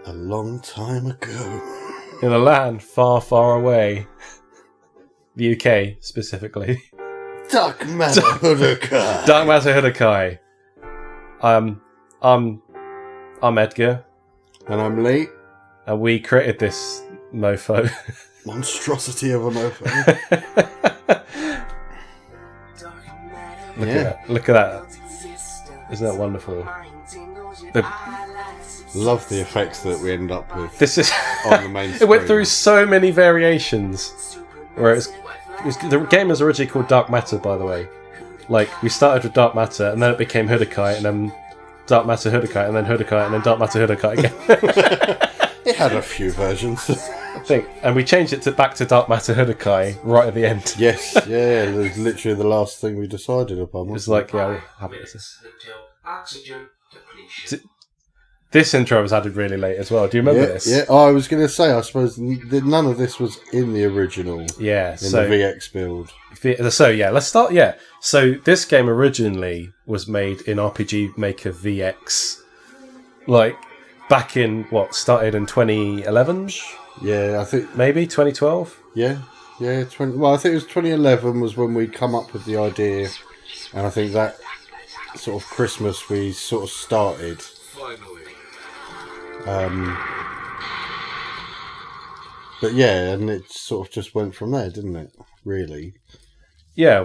A long time ago. In a land far, far away. The UK, specifically. Dark Matter Hudokai. Dark Matter Hudokai. I'm Edgar. And I'm Lee. And we created this mofo. Monstrosity of a mofo. Look at that. Isn't that wonderful? Love the effects that we end up with. This is on the main screen. It went through so many variations. Where the game was originally called Dark Matter, by the way. Like, we started with Dark Matter, and then it became Hudokai, and then Dark Matter Hudokai, and then Hudokai, and then Dark Matter Hudokai again. It had a few versions. I think. And we changed it back to Dark Matter Hudokai right at the end. Yes, yeah, it was literally the last thing we decided upon. It was like, yeah, we'll have it. This intro was added really late as well. Do you remember this? Yeah, I was going to say, I suppose none of this was in the original. Yeah, in the VX build. So yeah, let's start. Yeah, so this game originally was made in RPG Maker VX, like back in started in 2011. Yeah, I think maybe 2012. Yeah. Well, I think it was 2011 was when we come up with the idea, and I think that sort of Christmas we sort of started. But yeah, and it sort of just went from there, didn't it? Really? Yeah,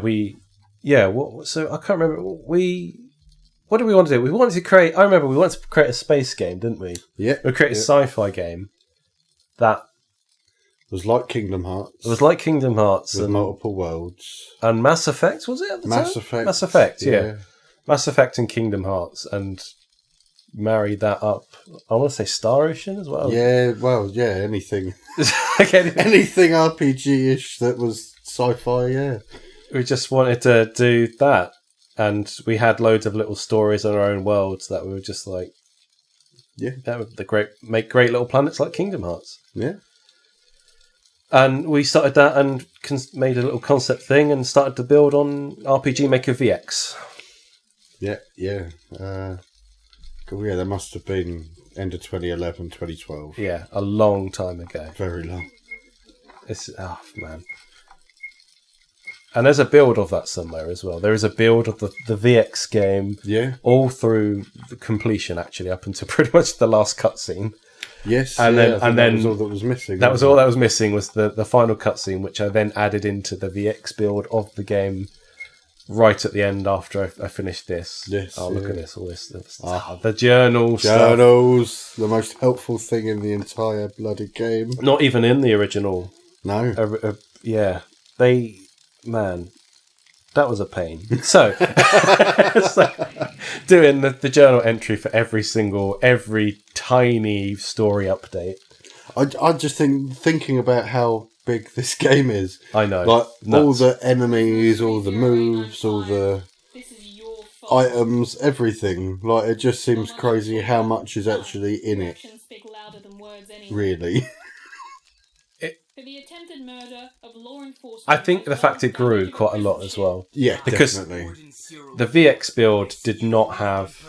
so I can't remember. What did we want to do? We wanted to create. I remember we wanted to create a space game, didn't we? Yeah. We created a sci-fi game that was like Kingdom Hearts. It was like Kingdom Hearts with multiple worlds. And Mass Effect, was it at the time? Mass Effect, yeah. Mass Effect and Kingdom Hearts, and married that up. I want to say Star Ocean as well. Yeah, well, yeah, anything. Anything RPG-ish that was sci-fi, yeah. We just wanted to do that. And we had loads of little stories on our own worlds that we were just like, yeah, that would make great little planets like Kingdom Hearts. Yeah. And we started that and made a little concept thing and started to build on RPG Maker VX. Yeah. Yeah, that must have been end of 2011, 2012. Yeah, a long time ago. Very long. Man. And there's a build of that somewhere as well. There is a build of the VX game. Yeah. All through the completion, actually, up until pretty much the last cutscene. Yes. And then that was all that was missing. That was all that was missing was the final cutscene, which I then added into the VX build of the game right at the end after I finished this. Yes. Oh, look at this! All this stuff. The journals, the most helpful thing in the entire bloody game. Not even in the original. No. Yeah. Man, that was a pain. So, doing the journal entry for every tiny story update. I just thinking about how big this game is. I know. Like, all the enemies, all the moves, all the items, everything. Like, it just seems crazy how much is actually in it. Really. For the attempted murder of law enforcement. I think the fact it grew quite a lot as well. Yeah, because definitely. The VX build did not have.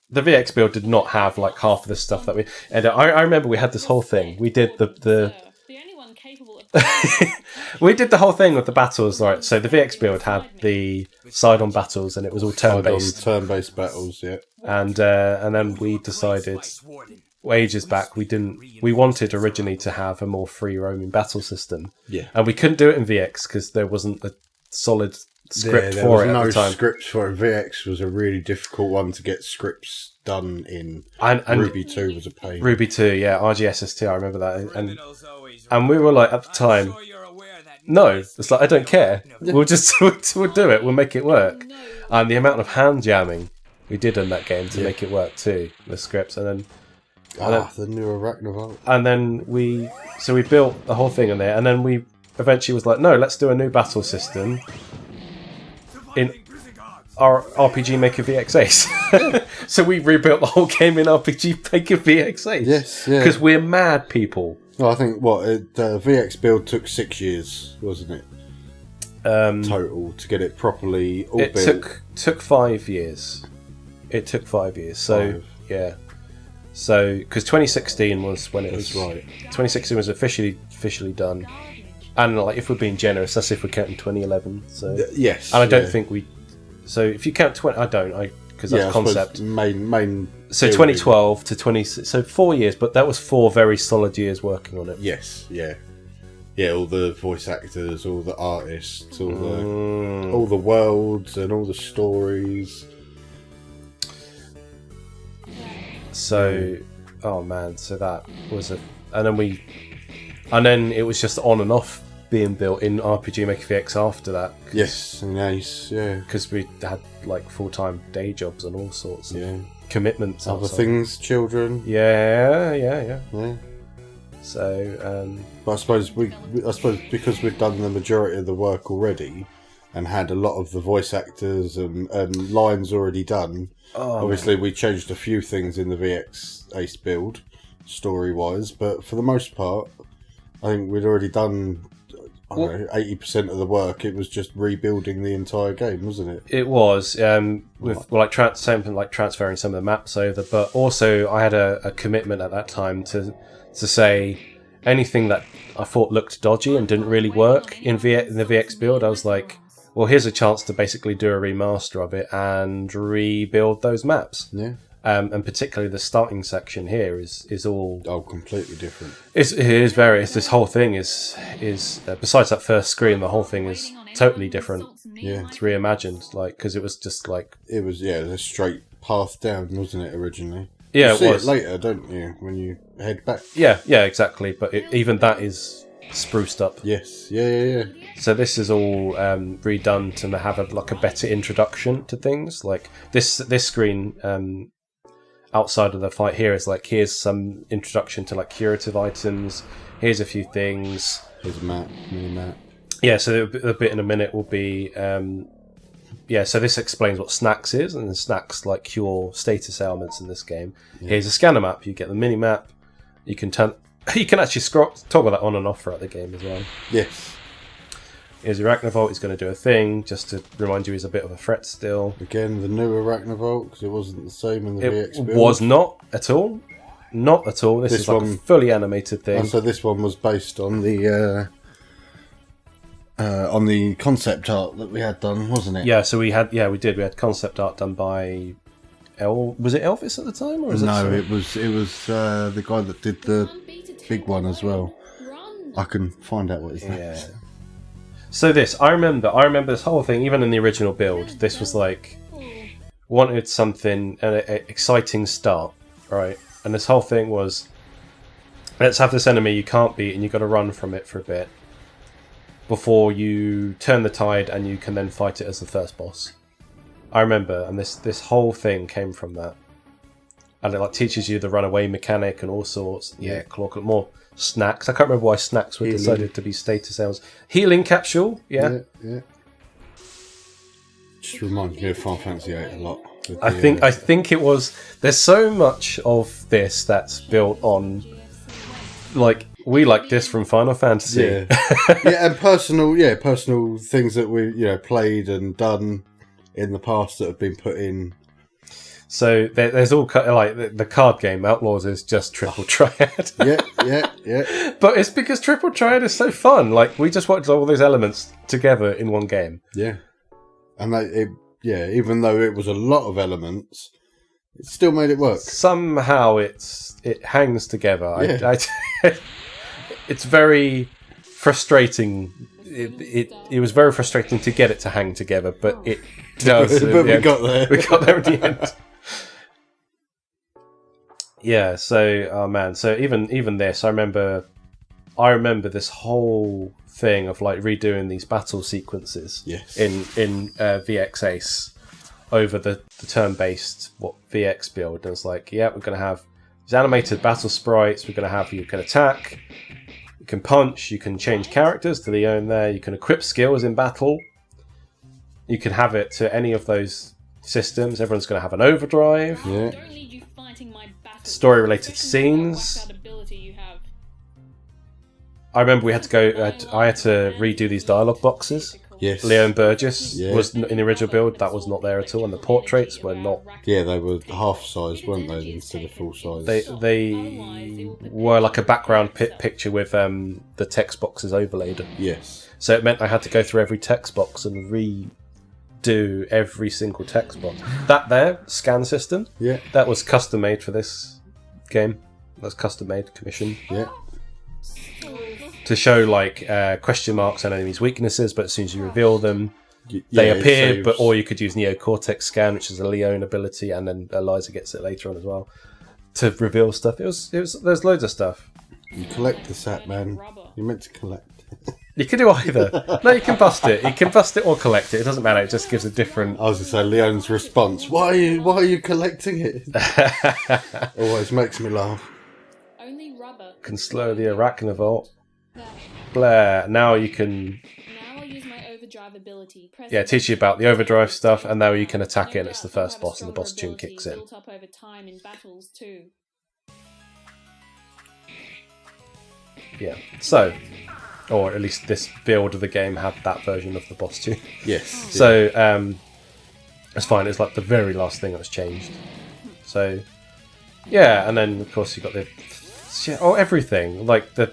The VX build did not have like half of the stuff that we. And I remember we had this whole thing. We did the only one capable of. We did the whole thing with the battles, right? So the VX build had the side-on battles, and it was all turn-based. Turn-based battles, yeah. And then we decided ages back we wanted originally to have a more free roaming battle system. Yeah. And we couldn't do it in VX because there wasn't a solid script for it at the time. No scripts for it. VX was a really difficult one to get scripts done in. And Ruby 2 was a pain. Ruby 2, yeah, RGSS2, I remember that. And we were like, at the time, no, it's like, I don't care. We'll just we'll do it. We'll make it work. And the amount of hand jamming we did in that game to make it work too, the scripts, and then the new Arachnovolt. And then we built the whole thing in there, and then we eventually was like, no, let's do a new battle system in our RPG Maker VX Ace. So we rebuilt the whole game in RPG Maker VX Ace. Yes, yeah. Because we're mad people. Well, I think the VX build took 6 years, wasn't it? Total to get it properly all built. It took 5 years. It took 5 years. So 5. yeah. So because 2016 was when it That's was. right. 2016 was officially done. And like, if we're being generous, that's if we're counting 2011. So Yes. and I don't think we. So if you count 20, I don't. Because that's concept. Main. So 2012 to 20. So 4 years, but that was 4 very solid years working on it. Yes. Yeah. Yeah. All the voice actors, all the artists, all the worlds, and all the stories. So, oh man, so that was and then it was just on and off being built in RPG Maker VX after that. Yes, nice, yeah. Because we had like full-time day jobs and all sorts of commitments. Other outside. things, children. Yeah. So, but I suppose because we've done the majority of the work already, and had a lot of the voice actors and lines already done. Obviously, we changed a few things in the VX Ace build, story-wise, but for the most part, I think we'd already done 80% of the work. It was just rebuilding the entire game, wasn't it? It was with something like transferring some of the maps over, but also I had a commitment at that time to say anything that I thought looked dodgy and didn't really work in the VX build. I was like, well, here's a chance to basically do a remaster of it and rebuild those maps. Yeah. And particularly the starting section here is all completely different. It is very. This whole thing is besides that first screen, the whole thing is totally different. Yeah, it's reimagined, like because it was just like it was a straight path down, wasn't it originally? Yeah, you see it was later, don't you, when you head back? Yeah, exactly. But even that is spruced up. Yes, yeah. So this is all redone to have a better introduction to things. Like this screen. Outside of the fight here is like, here's some introduction to like curative items, here's a few things, here's a map, mini map. Yeah, so the bit in a minute will be so this explains what snacks is, and snacks like cure status ailments in this game. Here's a scanner map, you get the mini map, you can actually toggle that on and off throughout the game as well. Yes. Here's Arachnivolt, he's going to do a thing, just to remind you he's a bit of a threat still. Again, the new Arachnivolt, because it wasn't the same in the VX build. It was not at all. Not at all. This is like a fully animated thing. And so this one was based on the concept art that we had done, wasn't it? Yeah, so we did. We had concept art done by... Was it Elvis at the time? Or it was the guy that did the big one as well. I can find out what his name is. So I remember this whole thing, even in the original build, this was like, wanted something, an exciting start, right? And this whole thing was, let's have this enemy you can't beat and you've got to run from it for a bit before you turn the tide and you can then fight it as the first boss. I remember, and this whole thing came from that. And it like teaches you the runaway mechanic and all sorts. Yeah, more snacks. I can't remember why snacks were decided to be status ails. Healing capsule, yeah. Just reminds me of Final Fantasy VIII a lot. I think it was. There's so much of this that's built on, like, we like this from Final Fantasy. And personal things that we played and done in the past that have been put in. So there's all like the card game Outlaws is just Triple Triad. yeah. But it's because Triple Triad is so fun. Like we just watched all those elements together in one game. Yeah, and even though it was a lot of elements, it still made it work. Somehow it hangs together. Yeah. It's very frustrating. It was very frustrating to get it to hang together, but it does. But we got there. We got there at the end. Yeah, so so even this, I remember this whole thing of like redoing these battle sequences in VX Ace over the turn-based VX build. And it's like, we're going to have these animated battle sprites. We're going to have you can attack, you can punch, you can change characters to the own there. You can equip skills in battle. You can have it to any of those systems. Everyone's going to have an overdrive. Yeah. Story-related scenes. I remember we had to go. I had to redo these dialogue boxes Yes. Leon Burgess Yeah. was in the original build. That was not there at all, and the portraits were not. Yeah, they were half size, weren't they, instead of full size? They were like a background picture with the text boxes overlaid. Yes. So it meant I had to go through every text box and redo every single text box. That there scan system. Yeah. That was custom made for this game. That's custom made, commissioned. Yeah. To show like question marks on enemies' weaknesses, but as soon as you reveal them, they Yeah, appear. so- Or you could use Neocortex scan, which is a Leon ability, and then Eliza gets it later on as well to reveal stuff. There's loads of stuff. You collect the sap, man. You're meant to collect. You can do either. No, you can bust it. You can bust it or collect it. It doesn't matter. It just gives a different. I was going to say Leon's response. Why are you collecting it? Always makes me laugh. Only rubber. Can slow the arachnavolt. Blair. Now you can. Now I'll use my overdrive ability. Yeah, teach you about the overdrive stuff, and now you can attack it, and it's the first boss, and the boss tune kicks in. Built up over time in battles too. Yeah. So, or at least this build of the game had that version of the boss tune. Yes. So it's fine. It's like the very last thing that was changed. So yeah, and then of course you got the everything like the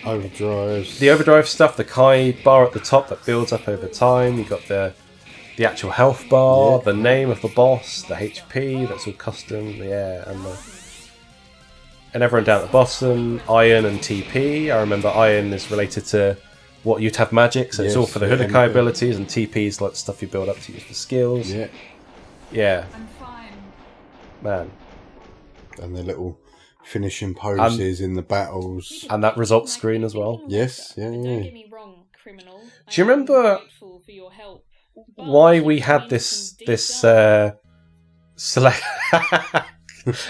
Overdrives. the overdrive stuff, the Kai bar at the top that builds up over time. You got the actual health bar, Yeah. the name of the boss, the HP that's all custom. Yeah, and everyone down at the bottom, Iron and TP. I remember Iron is related to what you'd have magic, so it's Yes, all for the yeah, Hudokai and- abilities, and TP is like stuff you build up to use for skills. Yeah. Yeah, I'm fine. man. And the little finishing poses in the battles. And that results screen as well. Yes, yeah, Don't yeah. get me wrong, criminal. Do you remember Grateful for your help. Why we had this select?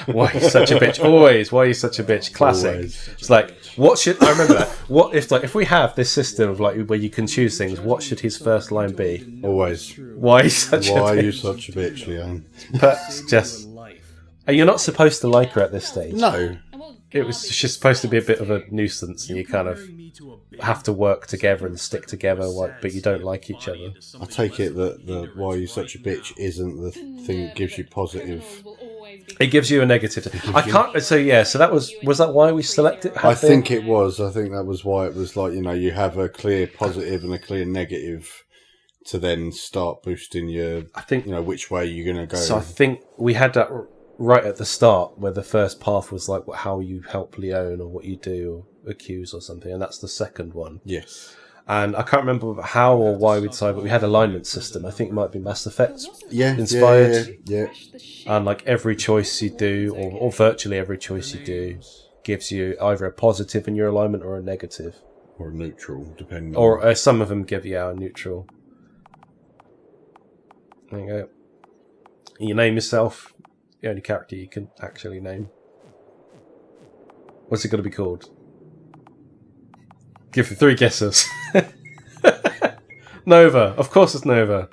Why are you such a bitch? Always. Why are you such a bitch? Classic. Always. It's like, what should I remember that? What if we have this system of like where you can choose things? What should his first line be? Always. Why are you such Why a are you bitch? such a bitch, Leon? But just, and you're not supposed to like her at this stage. No. She's supposed to be a bit of a nuisance, and you kind of have to work together and stick together, but you don't like each other. I take it that the why are you such a bitch isn't the thing that gives you positive. It gives you a negative. I can't. So yeah. So that was that why we selected? I think it was. I think that was why it was like, you have a clear positive and a clear negative to then start boosting your, I think which way you're going to go. so. I think we had that right at the start, where the first path was like how you help Leon or what you do or accuse or something, and that's the second one. Yes. And I can't remember how or why we decided, but we had alignment system. I think it might be Mass Effect Yeah. inspired. Yeah. And like every choice you do, or virtually every choice you do, gives you either a positive in your alignment or a negative. Or neutral, depending. Or some of them give you a neutral. There you go. You name yourself. The only character you can actually name. What's it going to be called? Give it 3 guesses. Nova. Of course it's Nova.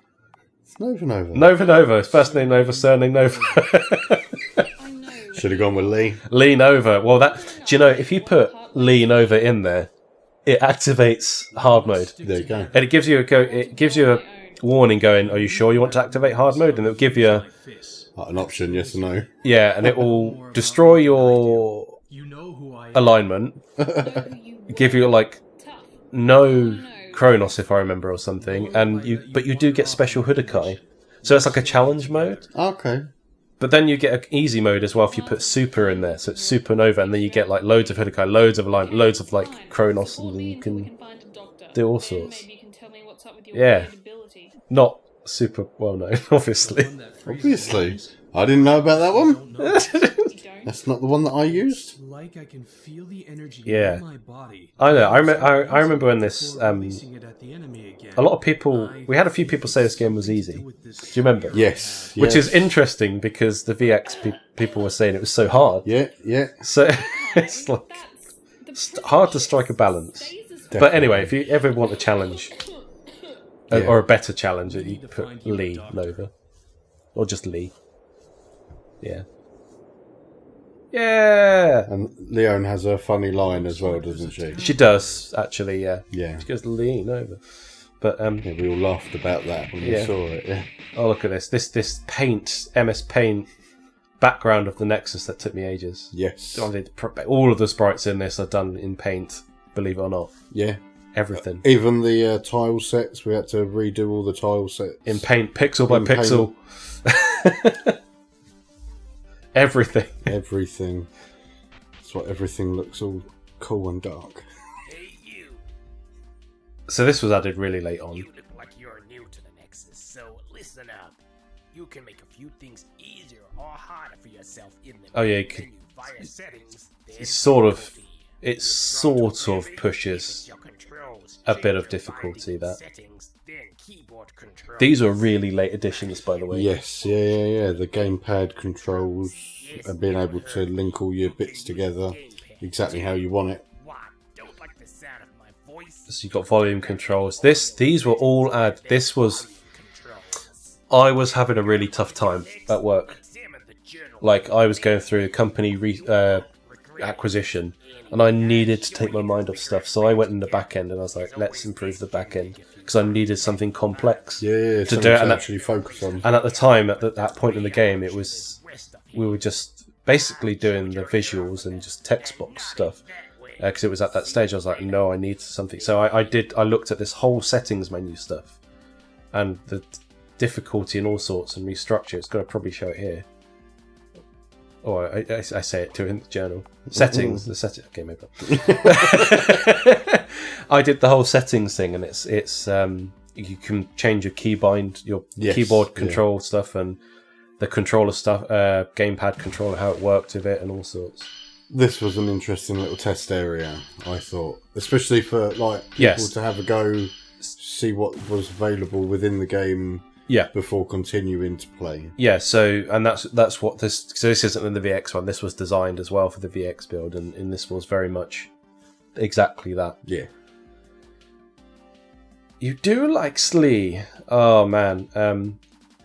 It's Nova. Nova. First name Nova, surname Nova. I know. Should have gone with Lee. Lee Nova. Well, do you know, if you put Lee Nova in there, it activates hard mode. There you go. And it gives you a warning going, are you sure you want to activate hard mode? And it'll give you An option, yes or no. yeah, and it will destroy your alignment, give you like no Kronos, if I remember, or something, and but you do get special Hudokai. So it's like a challenge mode. Okay. But then you get an easy mode as well if you put super in there. So it's supernova, and then you get like loads of Hudokai, loads of alignment, loads of like Kronos, and then you can do all sorts. Yeah. Not super well known, obviously. Obviously. I didn't know about that one. That's not the one that I used. Like I can feel the energy Yeah. in my body. I know. I remember when this. Releasing it at the enemy again. A lot of people. We had a few people say this game was easy. Do you remember? Yes. Which yes. is interesting because the VX people were saying it was so hard. Yeah. So it's like hard to strike a balance. But anyway, if you ever want a challenge Yeah. or a better challenge, you put Lee Nova or just Lee. Yeah. Yeah. And Leon has a funny line as well, doesn't she? She does actually. Yeah. Yeah. She goes Lee Nova. But Yeah, we all laughed about that when we Yeah. saw it. Yeah. oh, look at this. This paint, MS Paint background of the Nexus that took me ages. Yes. All of the sprites in this are done in Paint, believe it or not. Yeah. Everything. Even the tile sets, we had to redo all the tile sets. In Paint, pixel by In pixel. Everything. Everything. That's why everything looks all cool and dark. Hey, you. So this was added really late on. You look like you're new to the Nexus, so listen up. You can make a few things easier or harder for yourself in the Oh, yeah, you can- menu via settings. then It sort of difficulty. pushes Your controls, a bit of change your difficulty, binding that. settings, then keyboard controls. These are really late additions, by the way. Yes, yeah. The gamepad controls and being able to link all your bits together exactly how you want it. What? Don't like the sound of my voice? So you've got volume controls. These were all This was... Controls. I was having a really tough time at work. Examine the journal. Like, I was going through a company acquisition, and I needed to take my mind off stuff. So I went in the back end, and I was like, let's improve the back end. Because I needed something complex Yeah, to something do it. to And actually focus on. at the time, at that point in the game, it was... We were just basically doing the visuals and just text box stuff. Because it was at that stage, I was like, no, I need something. So I looked at this whole settings menu stuff. And the difficulty and all sorts and restructure. It's got to probably show it here. Oh, I say it too in the journal. Settings, the setting. Okay, maybe not. I did the whole settings thing, and it's you can change your keybind, your Yes, keyboard control stuff, and the controller stuff, gamepad controller, how it worked with it, and all sorts. This was an interesting little test area, I thought, especially for like people Yes. to have a go, see what was available within the game Yeah. before continuing to play. Yeah, so and that's what this. So this isn't in the VX one. This was designed as well for the VX build, and this was very much exactly that. Yeah. You do like Slee? Oh man,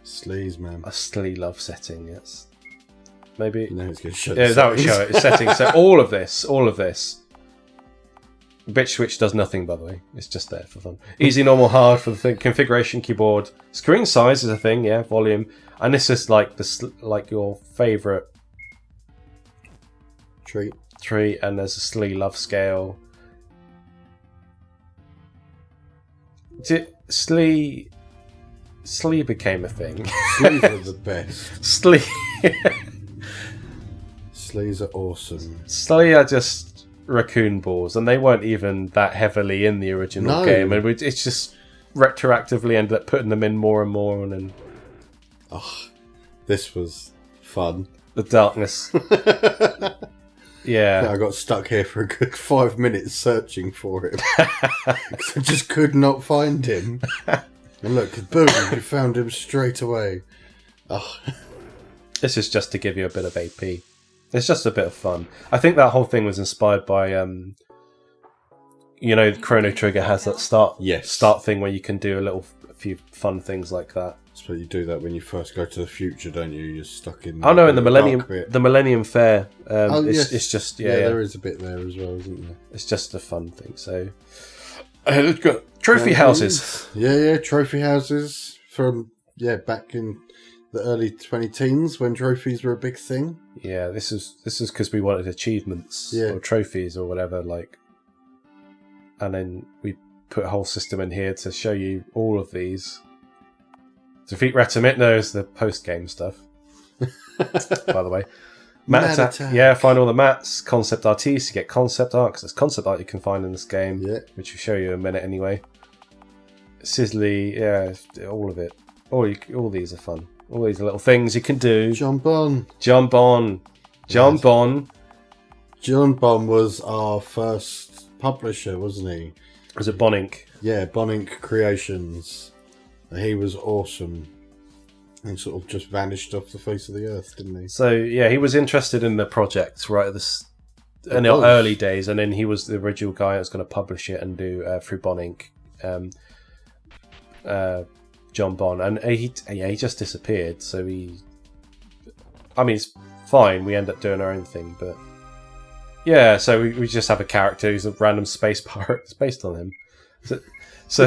Sleaze, man. a Slee love setting. Yes, maybe. You know it's going to show Yeah, that would show it. Settings. So all of this. Bitch Switch does nothing, by the way. It's just there for fun. Easy, normal, hard for the thing. Configuration keyboard. Screen size is a thing. Yeah, volume. And this is like like your favorite treat. and there's a Slee love scale. Slee became a thing. Sleaze are the best. Slee Sleaze are awesome. Slee are just raccoon balls, and they weren't even that heavily in the original No. game, and it's just retroactively ended up putting them in more and more, and then This was fun. the darkness. Yeah. I got stuck here for a good 5 minutes searching for him. 'Cause I just could not find him. And look, boom, you found him straight away. Oh, This is just to give you a bit of AP. It's just a bit of fun. I think that whole thing was inspired by, Chrono Trigger has that start thing where you can do a few fun things like that. so you do that when you first go to the future, don't you? You're stuck in. Oh no, in the dark bit. Millennium Fair, Yes. it's just there is a bit there as well, isn't there? it's just a fun thing. So, let's go. Trophy houses. Yeah, trophy houses from back in the early 2010s when trophies were a big thing. Yeah, this is because we wanted achievements or trophies or whatever, like, and then we put a whole system in here to show you all of these. Defeat Ratamit is the post-game stuff, by the way. Mat attack. Yeah, find all the mats. Concept artists, you get concept art, because there's concept art you can find in this game, which will show you in a minute anyway. Sizzly, yeah, all of it. All these are fun. All these little things you can do. Jump on. Jump on. John Bon was our first publisher, wasn't he? Was it Bonink? Yeah, Bonink Creations. He was awesome. And sort of just vanished off the face of the earth, didn't he? So, yeah, he was interested in the project right at in the early days, and then he was the original guy that was going to publish it and do through Bonink. John Bon. And he just disappeared, so it's fine, we end up doing our own thing, but yeah, so we just have a character who's a random space pirate. It's based on him. So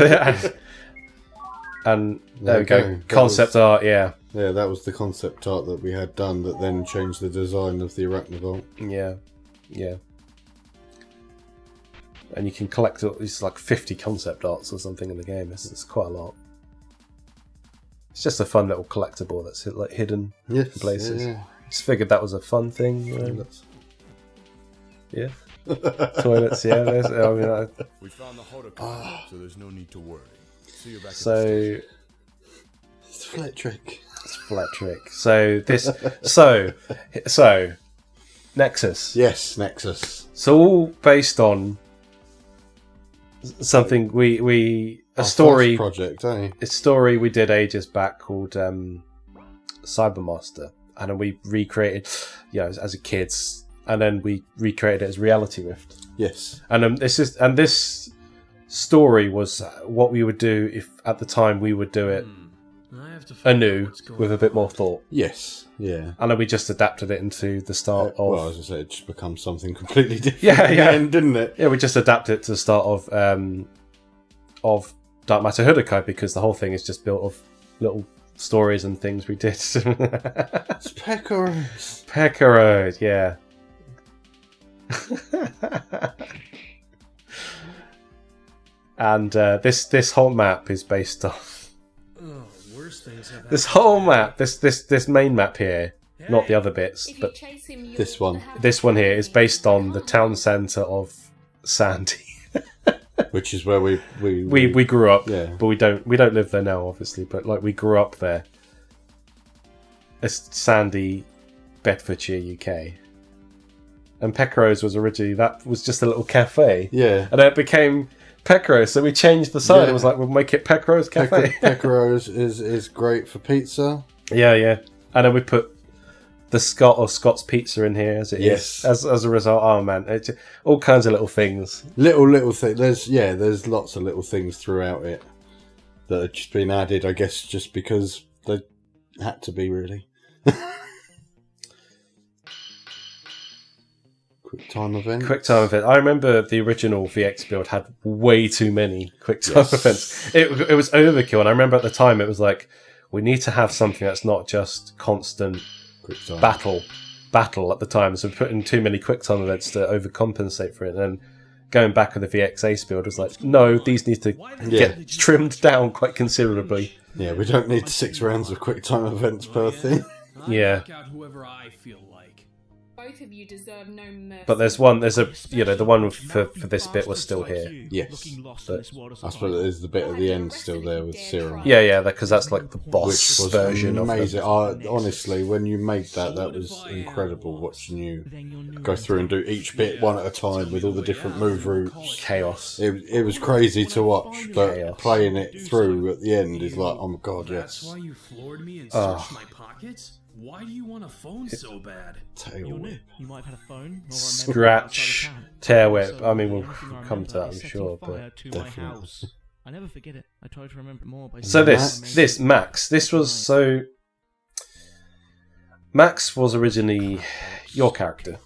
and there we go. Concept art, yeah. Yeah, that was the concept art that we had done that then changed the design of the Arachnivolt. Yeah, yeah. And you can collect it's like 50 concept arts or something in the game. It's quite a lot. It's just a fun little collectible that's like hidden in places. Yeah. Just figured that was a fun thing. Yeah. Toilets, yeah. I mean, We found the Hudokai, so there's no need to worry. See you back so It's Flettrick. it's Flettrick. So this, so Nexus. Yes, Nexus. It's all based on something a story project, eh? a story we did ages back called Cybermaster, and then we recreated, as a kids, and then we recreated it as Reality Rift. Yes. And this story was what we would do if at the time we would do it anew with a bit more thought. Yes. Yeah. And then we just adapted it into the start of. Well, as I said, it just becomes something completely different. Yeah, yeah, then, didn't it? Yeah, we just adapted it to the start of Dark Matter Hudokai, because the whole thing is just built of little stories and things we did. It's Peccaros. Peccaros, yeah. And this whole map is based off. Oh, worse things have This whole map, this main map here, not the other bits, but This one. this one here is based on the town centre of Sandy. Which is where we grew up, Yeah. but we don't live there now, obviously. But like we grew up there. It's Sandy, Bedfordshire, UK. And Peccaros was originally, that was just a little cafe. Yeah. And then it became Peccaros, so we changed the sign. Yeah. It was like, we'll make it Peccaros Cafe. Peccaros is great for pizza. Yeah, yeah. And then we put the Scott's Pizza in here as it Yes. is. As a result, oh man, it's all kinds of little things. Little thing. There's lots of little things throughout it that have just been added, I guess, just because they had to be, really. QuickTime events. QuickTime event. I remember the original VX build had way too many QuickTime events. It was overkill, and I remember at the time it was like, we need to have something that's not just constant QuickTime. battle at the time. So we put in too many QuickTime events to overcompensate for it. And then going back with the VX Ace build was like, no, these need to get trimmed down quite considerably. Yeah, we don't need 6 rounds of QuickTime events per thing. Yeah. Whoever I feel like. Both of you deserve no mercy. But the one for this bit was still here. Yes. But I suppose it is the bit at the end still there with Serum. Yeah, because that's like the Which boss was version amazing. of it. Honestly, when you made that was incredible watching you go through and do each bit one at a time with all the different move routes. Chaos. It was crazy to watch, but Chaos. playing it through at the end is like, oh my god, That's yes. why you floored me and searched my pockets? Why do you want a phone so bad? Tail whip. You might have had a phone. Or a Scratch, tear whip. I mean, we'll come to that, I'm sure. But Definitely. I never forget it. I try to remember more. By so this Max, this was so. Max was originally your character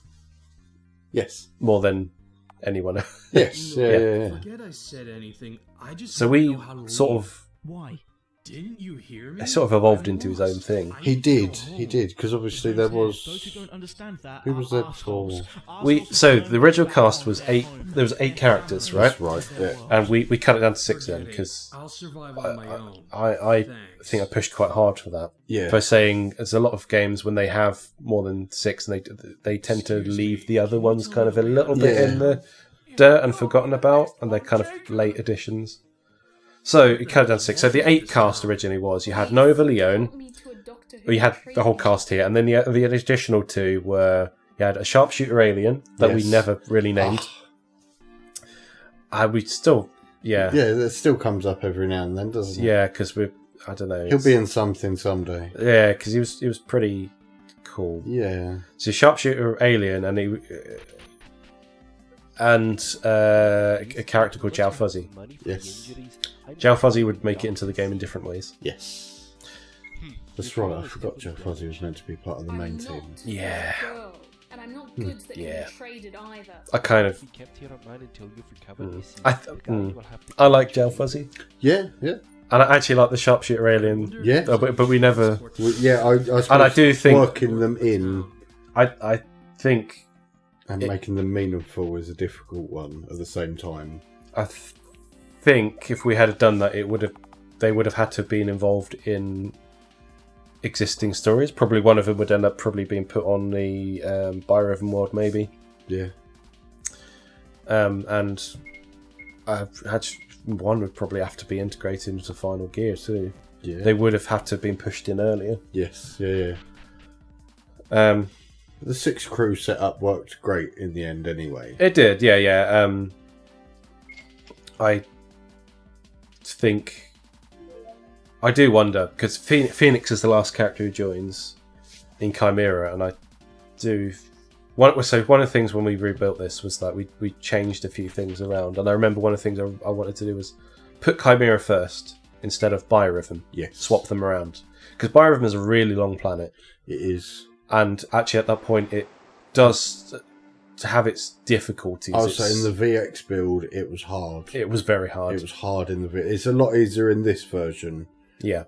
Yes. more than anyone else. Yes. Yeah. Forget I said anything. I just So don't we know how to sort leave. of Why? Didn't you hear me? it sort of evolved I'm into his own lost. thing. He did, because obviously there Those who was. don't understand that. Who was there before? So the original cast was 8. There was 8 characters, right? That's right. Yeah. And we cut it down to 6 then because I'll survive on my own. I Thanks. think I pushed quite hard for that. Yeah. By saying there's a lot of games when they have more than 6, and they tend to leave the other ones kind of a little bit in the dirt and forgotten about, and they're kind of late additions. So it cut it down to 6. So the 8 cast originally was you had Nova Leone, or you had the whole cast here, and then the additional 2 were you had a sharpshooter alien that we Yes. never really named. We still Yeah, that still comes up every now and then, doesn't it? yeah, because I don't know. He'll be in something someday. Yeah, because he was pretty cool. Yeah. So sharpshooter alien, and a character called Jow Fuzzy. Yes. Jow Fuzzy would make it into the game in different ways. Yes. That's right, I forgot Joe Fuzzy was meant to be part of the main team. Yeah. I'm not goods that Yeah. can be traded either. I kind of. Be kept here at night until you've recovered your seed. I like Gel Fuzzy, Yeah, yeah, and I actually like the Sharpshooter Alien. yeah. But we never. Yeah, I suppose And I do think- working them in I think and making them meaningful is a difficult one at the same time. I think if we had done that, they would have had to have been involved in existing stories. Probably one of them would end up probably being put on the Byrevin world, maybe. Yeah. And one would probably have to be integrated into Final Gear too. Yeah. They would have had to have been pushed in earlier. Yes. Yeah. Yeah. Um, The 6 crew setup worked great in the end, anyway. It did, yeah. I think I do wonder because Phoenix is the last character who joins in Chimera, and I do. One of the things when we rebuilt this was that we changed a few things around, and I remember one of the things I wanted to do was put Chimera first instead of Byrevin. Yes. Swap them around because Byrevin is a really long planet. It is. And actually, at that point, it does to have its difficulties. I would say in the VX build, it was hard. It was very hard. It was hard in the VX. It's a lot easier in this version. Yeah.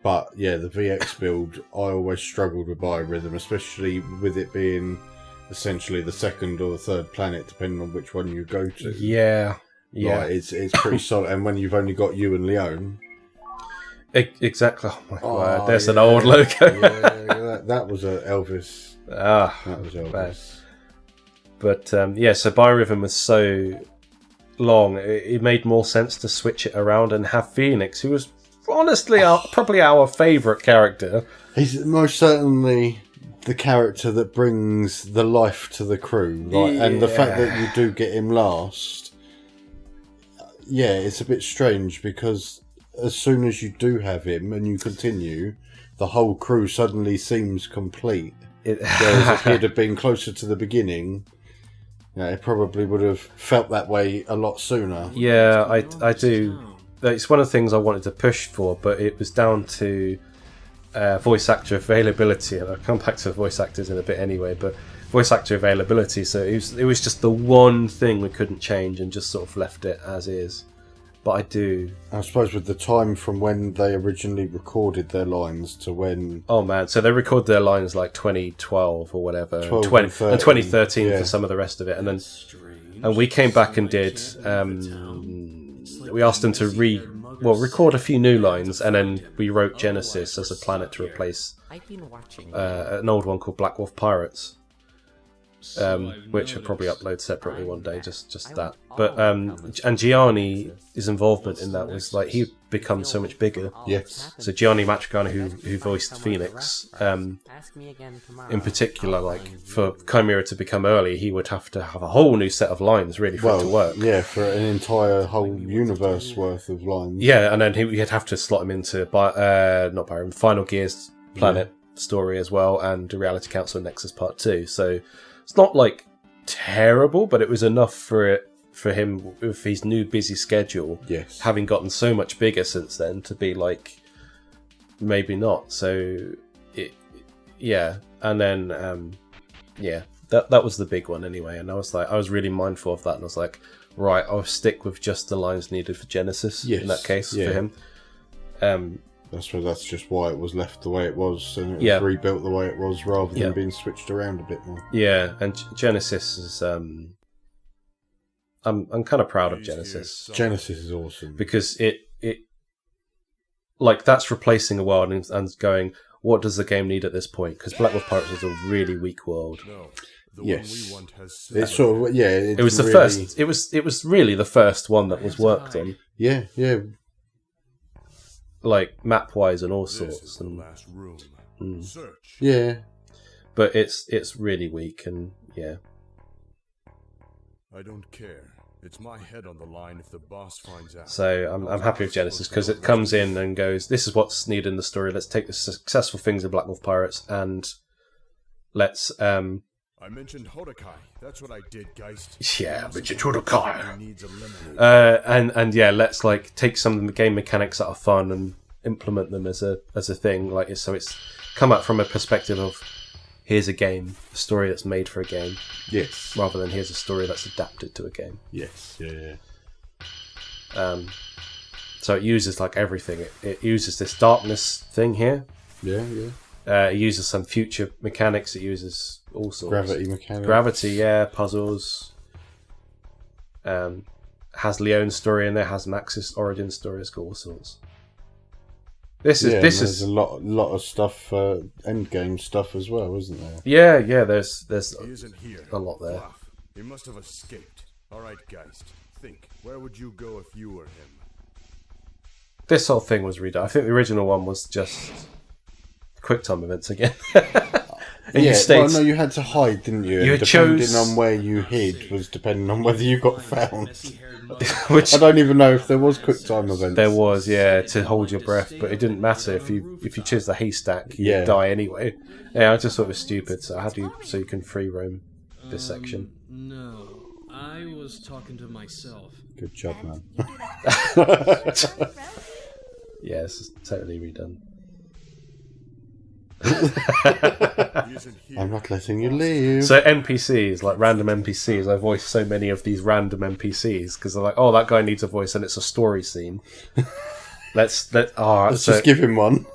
But yeah, the VX build, I always struggled with Biorhythm, especially with it being essentially the second or the third planet, depending on which one you go to. Yeah. Like, it's pretty solid. And when you've only got you and Leone. Exactly. Oh my word, there's an old logo. that was a Elvis. That was Elvis. But so Byrevin was so long, it made more sense to switch it around and have Phoenix, who was honestly probably our favourite character. He's most certainly the character that brings the life to the crew. And the fact that you do get him last, it's a bit strange because as soon as you do have him and you continue, the whole crew suddenly seems complete. Whereas if he'd have been closer to the beginning, it probably would have felt that way a lot sooner. Yeah, I do. It's one of the things I wanted to push for, but it was down to voice actor availability, and I'll come back to voice actors in a bit anyway, but voice actor availability, so it was just the one thing we couldn't change and just sort of left it as is. But I suppose with the time from when they originally recorded their lines to when... Oh man, so they recorded their lines like 2012 or whatever, and 2013 for some of the rest of it, and we came back and did... we asked them to record a few new lines, and then we wrote Genesis as a planet to replace an old one called Black Wolf Pirates. Which I'll probably upload separately one day, just that. But and Gianni, his involvement in that was like he become so much bigger. Yes. So Gianni Machigano, who voiced Phoenix, in particular, like for Chimera to become early, he would have to have a whole new set of lines really for it to work. Yeah, for an entire whole universe worth of lines. Yeah, and then he'd have to slot him into Final Gear's planet story as well, and the Reality Council Nexus Part 2. So it's not like terrible, but it was enough for him with his new busy schedule. Yes. Having gotten so much bigger since then to be like maybe not. So and then that was the big one anyway. And I was really mindful of that, and I was like, right, I'll stick with just the lines needed for Genesis in that case for him. That's just why it was left the way it was, and it was rebuilt the way it was, rather than being switched around a bit more. Yeah, and Genesis is I'm kind of proud of Genesis. Genesis is awesome because it like that's replacing a world and going, what does the game need at this point? Because Black Wolf Pirates is a really weak world. Yes, it's sort of it was the first. It was really the first one that was worked on. Yeah. Like map wise and all sorts, and but it's really weak, and I don't care. It's my head on the line if the boss finds out. So I'm happy with Genesis because it comes in and goes, this is what's needed in the story. Let's take the successful things of Black Wolf Pirates and let's I mentioned Hudokai. That's what I did, Geist. Yeah, I mentioned Hudokai. And let's like take some of the game mechanics that are fun and implement them as a thing. Like so, it's come out from a perspective of here's a game, a story that's made for a game, Yes. rather than here's a story that's adapted to a game. Yes. Yeah. So it uses like everything. It uses this darkness thing here. Yeah. Yeah. It uses some future mechanics. It uses all sorts. Gravity mechanics. Gravity, yeah, puzzles. Has Leon's story in there. Has Max's origin story. It's got all sorts. This is a lot of stuff, endgame stuff as well, isn't there? yeah. There's He isn't here. a lot there. Bluff. He must have escaped. All right, Geist. Think. Where would you go if you were him? This whole thing was redone. I think the original one was just QuickTime events again. And you stayed, you had to hide, didn't you? You And chose- depending on where you hid was depending on whether you got found. which I don't even know if there was QuickTime events. there was, yeah, to hold your breath, but it didn't matter if you chose the haystack, you'd Yeah. die anyway. Yeah, I just thought it was stupid. So so you can free roam this section. No, I was talking to myself. Good job, man. Yeah, this is totally redone. He isn't here. I'm not letting you leave. So NPCs, like random NPCs, I voiced so many of these random NPCs because they're like, oh, that guy needs a voice, and it's a story scene. Let's just give him one.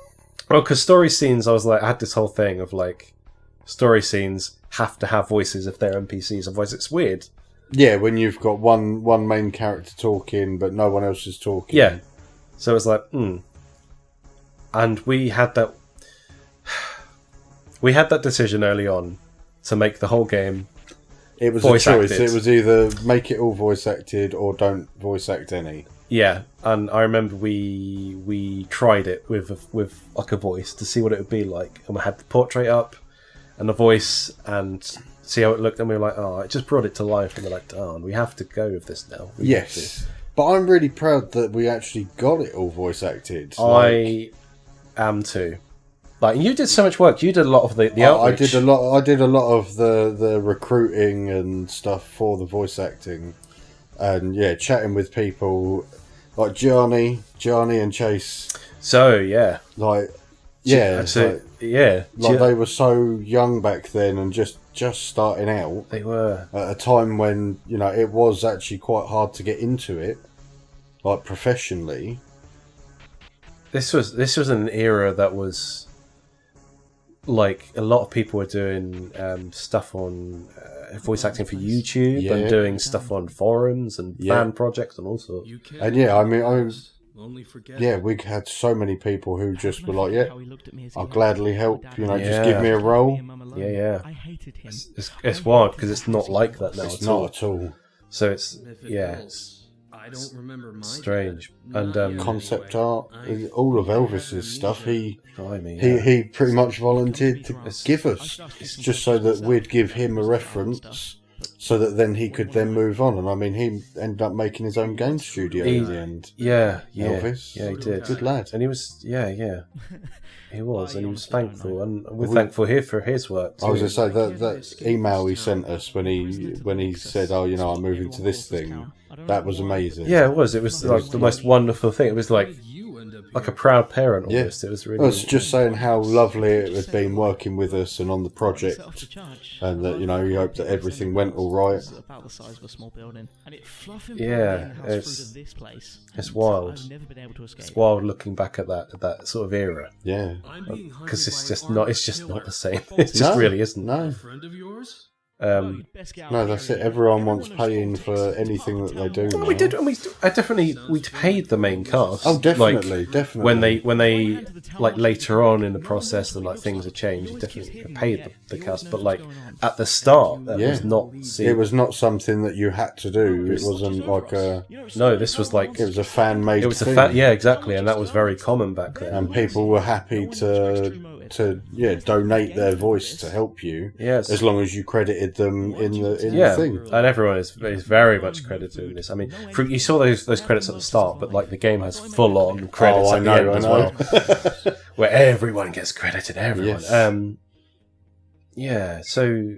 Well, because story scenes, I had this whole thing of like, story scenes have to have voices if they're NPCs, otherwise it's weird. Yeah, when you've got one main character talking, but no one else is talking. Yeah. So it's like, And we had that decision early on to make the whole game. It was voice a choice. acted. It was either make it all voice acted or don't voice act any. Yeah, and I remember we tried it with like a voice to see what it would be like, and we had the portrait up and the voice and see how it looked, and we were like, oh, it just brought it to life, and we're like, darn, we have to go with this now. We have Yes, but I'm really proud that we actually got it all voice acted. to. I am too. Like, you did so much work. You did a lot of the I outreach. did a lot. I did a lot of the recruiting and stuff for the voice acting, and yeah, chatting with people like Gianni and Chase. So yeah, Like, yeah, so yeah, like they were so young back then and just starting out they were. at a time when it was actually quite hard to get into it, like professionally. This was an era that was like a lot of people were doing stuff on voice acting for YouTube and doing stuff on forums and fan projects and all sorts. And yeah, I mean, Only forget. yeah, we had so many people who just were like, yeah, How he looked at me as he I'll went, gladly help. "Dad, Just Yeah. give me a role. Yeah. I hated him. It's wild because it's not like that now It's at all. not at all. So it's If it yeah, helps. I don't remember my strange. dad. And, Not yet, Concept anyway. art, all of Elvis's stuff. He blimey, yeah. he pretty much volunteered to It's- give us, just so that we'd give him a reference, so that then he could then move on. And I mean, he ended up making his own game studio in the end. yeah, Elvis, yeah, he did. good lad. And he was, yeah, he was, and he was thankful, and we're thankful here for his work. I was too. going to say that email he sent us when he said, "Oh, I'm moving to this thing." That was amazing. Yeah, it was. It was like the most wonderful thing. It was like You end up a proud parent Yeah. almost. It was I really. was just saying how lovely it had been working with us and on the project, and that he hoped that everything went all right. About the size of a small building, and it fluffing Yeah, through to this place. it's wild. I've never been able to escape. It's wild looking back at that sort of era Yeah. I'm being hunted because it's by just an not. armed It's just killer. not the same. It just No, really isn't. No, Friend of yours? no, that's it. Everyone wants paying for anything that they do. We now. did, and we paid the main cast. Oh, definitely, Like, definitely. when they like later on in the process and like things have changed, you definitely paid the cast. But like at the start, that was not. It was not something that you had to do. It wasn't like a. No, this was like It was a fan made. it was thing. yeah, exactly, and that was very common back then. And people were happy to donate their voice to help you. Yes. As long as you credited them in the Yeah, thing. and everyone is very much credited in this. I mean, you saw those credits at the start, but like the game has full on credits Oh, at the end as well, where everyone gets credited. Everyone. Yes. Yeah. So,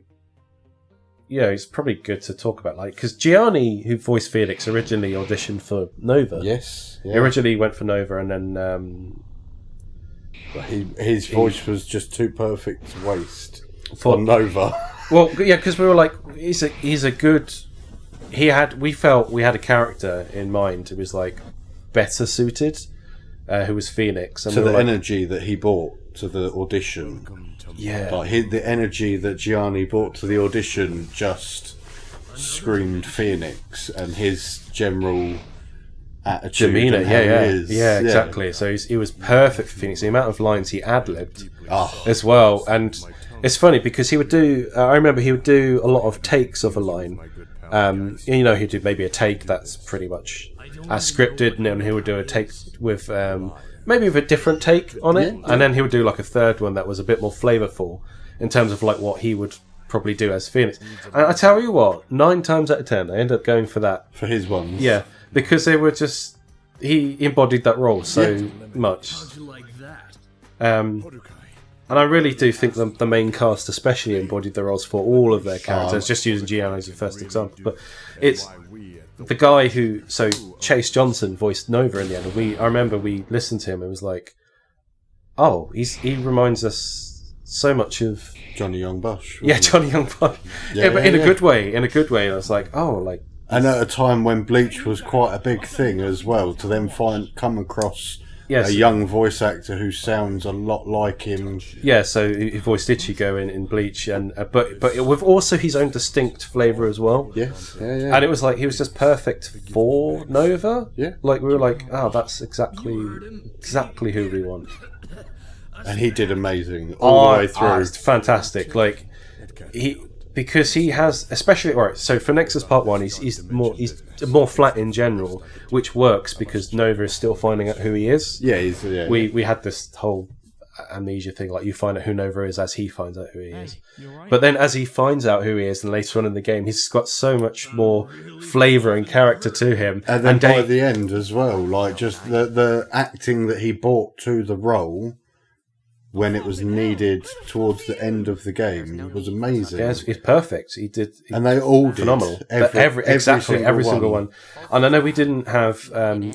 it's probably good to talk about because Gianni, who voiced Felix, originally auditioned for Nova. Yes. He Yeah. originally went for Nova, and then His voice was just too perfect to waste. for Nova. Well, yeah, because we were like, he's a good. We felt we had a character in mind who was like better suited, who was Phoenix, and to the like, energy that he brought to the audition. Yeah, Like the energy that Gianni brought to the audition just screamed Phoenix, and his general attitude, demeanor. and how he is. Yeah, exactly. So he was perfect for Phoenix. The amount of lines he ad-libbed as well, and it's funny because he would do. I remember he would do a lot of takes of a line. You know, he'd do maybe a take that's pretty much as scripted, and then he would do a take with maybe with a different take on it, and then he would do like a third one that was a bit more flavourful in terms of like what he would probably do as Phoenix. And I tell you what, 9 times out of 10, I end up going for that. For his ones. Yeah, because they were just... He embodied that role so much. And I really do think the main cast especially embodied the roles for all of their characters, just using Gianni as a first example. But it's the guy who... So Chase Johnson voiced Nova in the end. I remember we listened to him and it was like, oh, he reminds us so much of... Johnny Young Bush. Yeah, Johnny Young Bush. Yeah, but in a good way. In a good way. And I was like, oh, like... And at a time when Bleach was quite a big thing as well, to then come across a young voice actor who sounds a lot like him. Yeah, so he voiced Ichigo in Bleach, and but with also his own distinct flavour as well. Yes, yeah. And it was like he was just perfect for Nova. Yeah, like we were like, oh, that's exactly who we want. And he did amazing all the way through. It's fantastic. Like because he has, especially so for Nexus Part 1, he's more flat in general, which works because Nova is still finding out who he is. Yeah, We had this whole amnesia thing, like you find out who Nova is as he finds out who he is. But then as he finds out who he is, and later on in the game, he's got so much more flavour and character to him. And then by the end as well, like just the acting that he brought to the role when it was needed towards the end of the game was amazing. Yeah, it's perfect. He did, and they all did phenomenal. Every single one. And I know we didn't have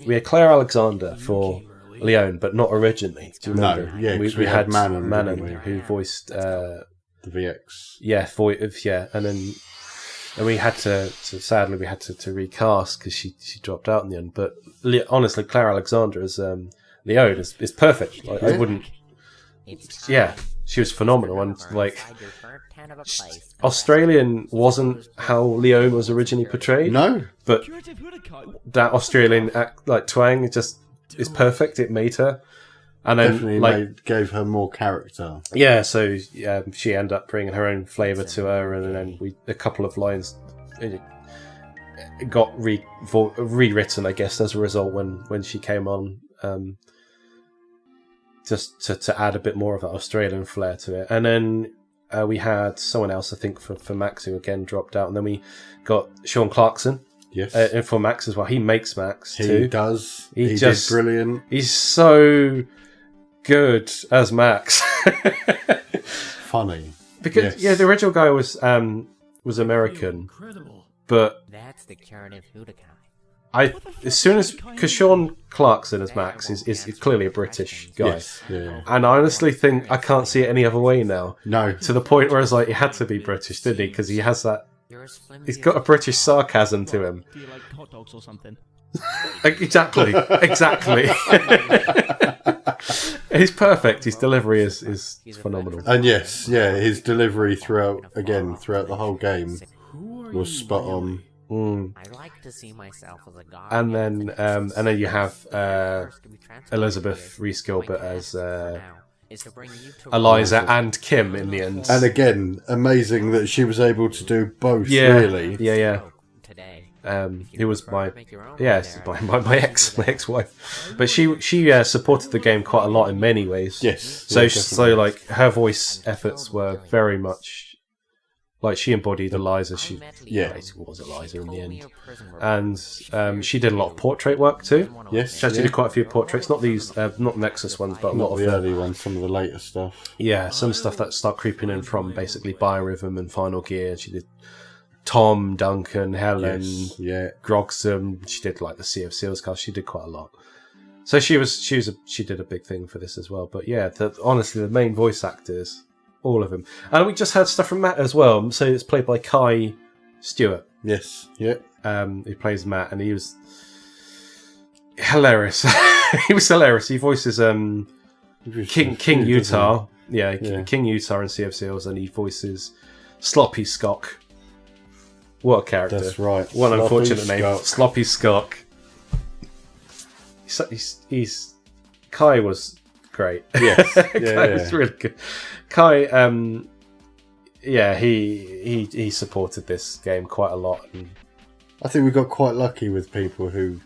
we had Claire Alexander for Leone, but not originally. Do you remember? No, yeah, we had Manon who voiced the VX. Yeah, and we had to sadly we had to recast because she dropped out in the end. But honestly, Claire Alexander as Leone is perfect. Like, I wouldn't. Yeah, she was phenomenal, and like Australian wasn't how Leone was originally portrayed. No, but that Australian twang is perfect. It made her, and then definitely gave her more character. Yeah, so she ended up bringing her own flavour to her, and then a couple of lines got rewritten, I guess, as a result when she came on. Just to add a bit more of that Australian flair to it. And then we had someone else, I think, for Max, who again dropped out. And then we got Sean Clarkson for Max as well. He makes Max too. He does. He did brilliant. He's so good as Max. Funny. Because, the original guy was American. But that's the current of Hudokai. Because Sean Clarkson as Max is clearly a British guy, yes, yeah. And I honestly think I can't see it any other way now. No, to the point where it's like he had to be British, didn't he? Because he has that. He's got a British sarcasm to him. Do you like hot dogs or something? Exactly. He's perfect. His delivery is phenomenal. And yes, his delivery throughout the whole game was spot on. I like to see myself as a god. And then you have Elizabeth Reese-Gilbert as Eliza and Kim in the end. And again, amazing that she was able to do both. Really, yeah. Who was my ex-wife, but she supported the game quite a lot in many ways. Yes. So like her voice efforts were very much. Like, she embodied Eliza. She basically was Eliza in the end. And she did a lot of portrait work too. Yes. She actually did quite a few portraits. Not these, not Nexus ones, but a lot of the early ones, some of the later stuff. Yeah, some stuff that start creeping in from basically Biorhythm and Final Gear. She did Tom, Duncan, Helen, Grogsum. She did like the Sea of Seals cast. She did quite a lot. So she did a big thing for this as well. But yeah, honestly, the main voice actors All of them. And we just had stuff from Matt as well. So it's played by Kai Stewart. Yes. Yeah. He plays Matt, and he was hilarious. He was hilarious. He voices King Utah. Yeah, King Utah in Sea of Seals, and he voices Sloppy Skock. What a character. That's right. What an Sloppy unfortunate name. Skock. Sloppy Skock. He's Kai was great. Yes. Kai was really good. Kai, he supported this game quite a lot. And I think we got quite lucky with people who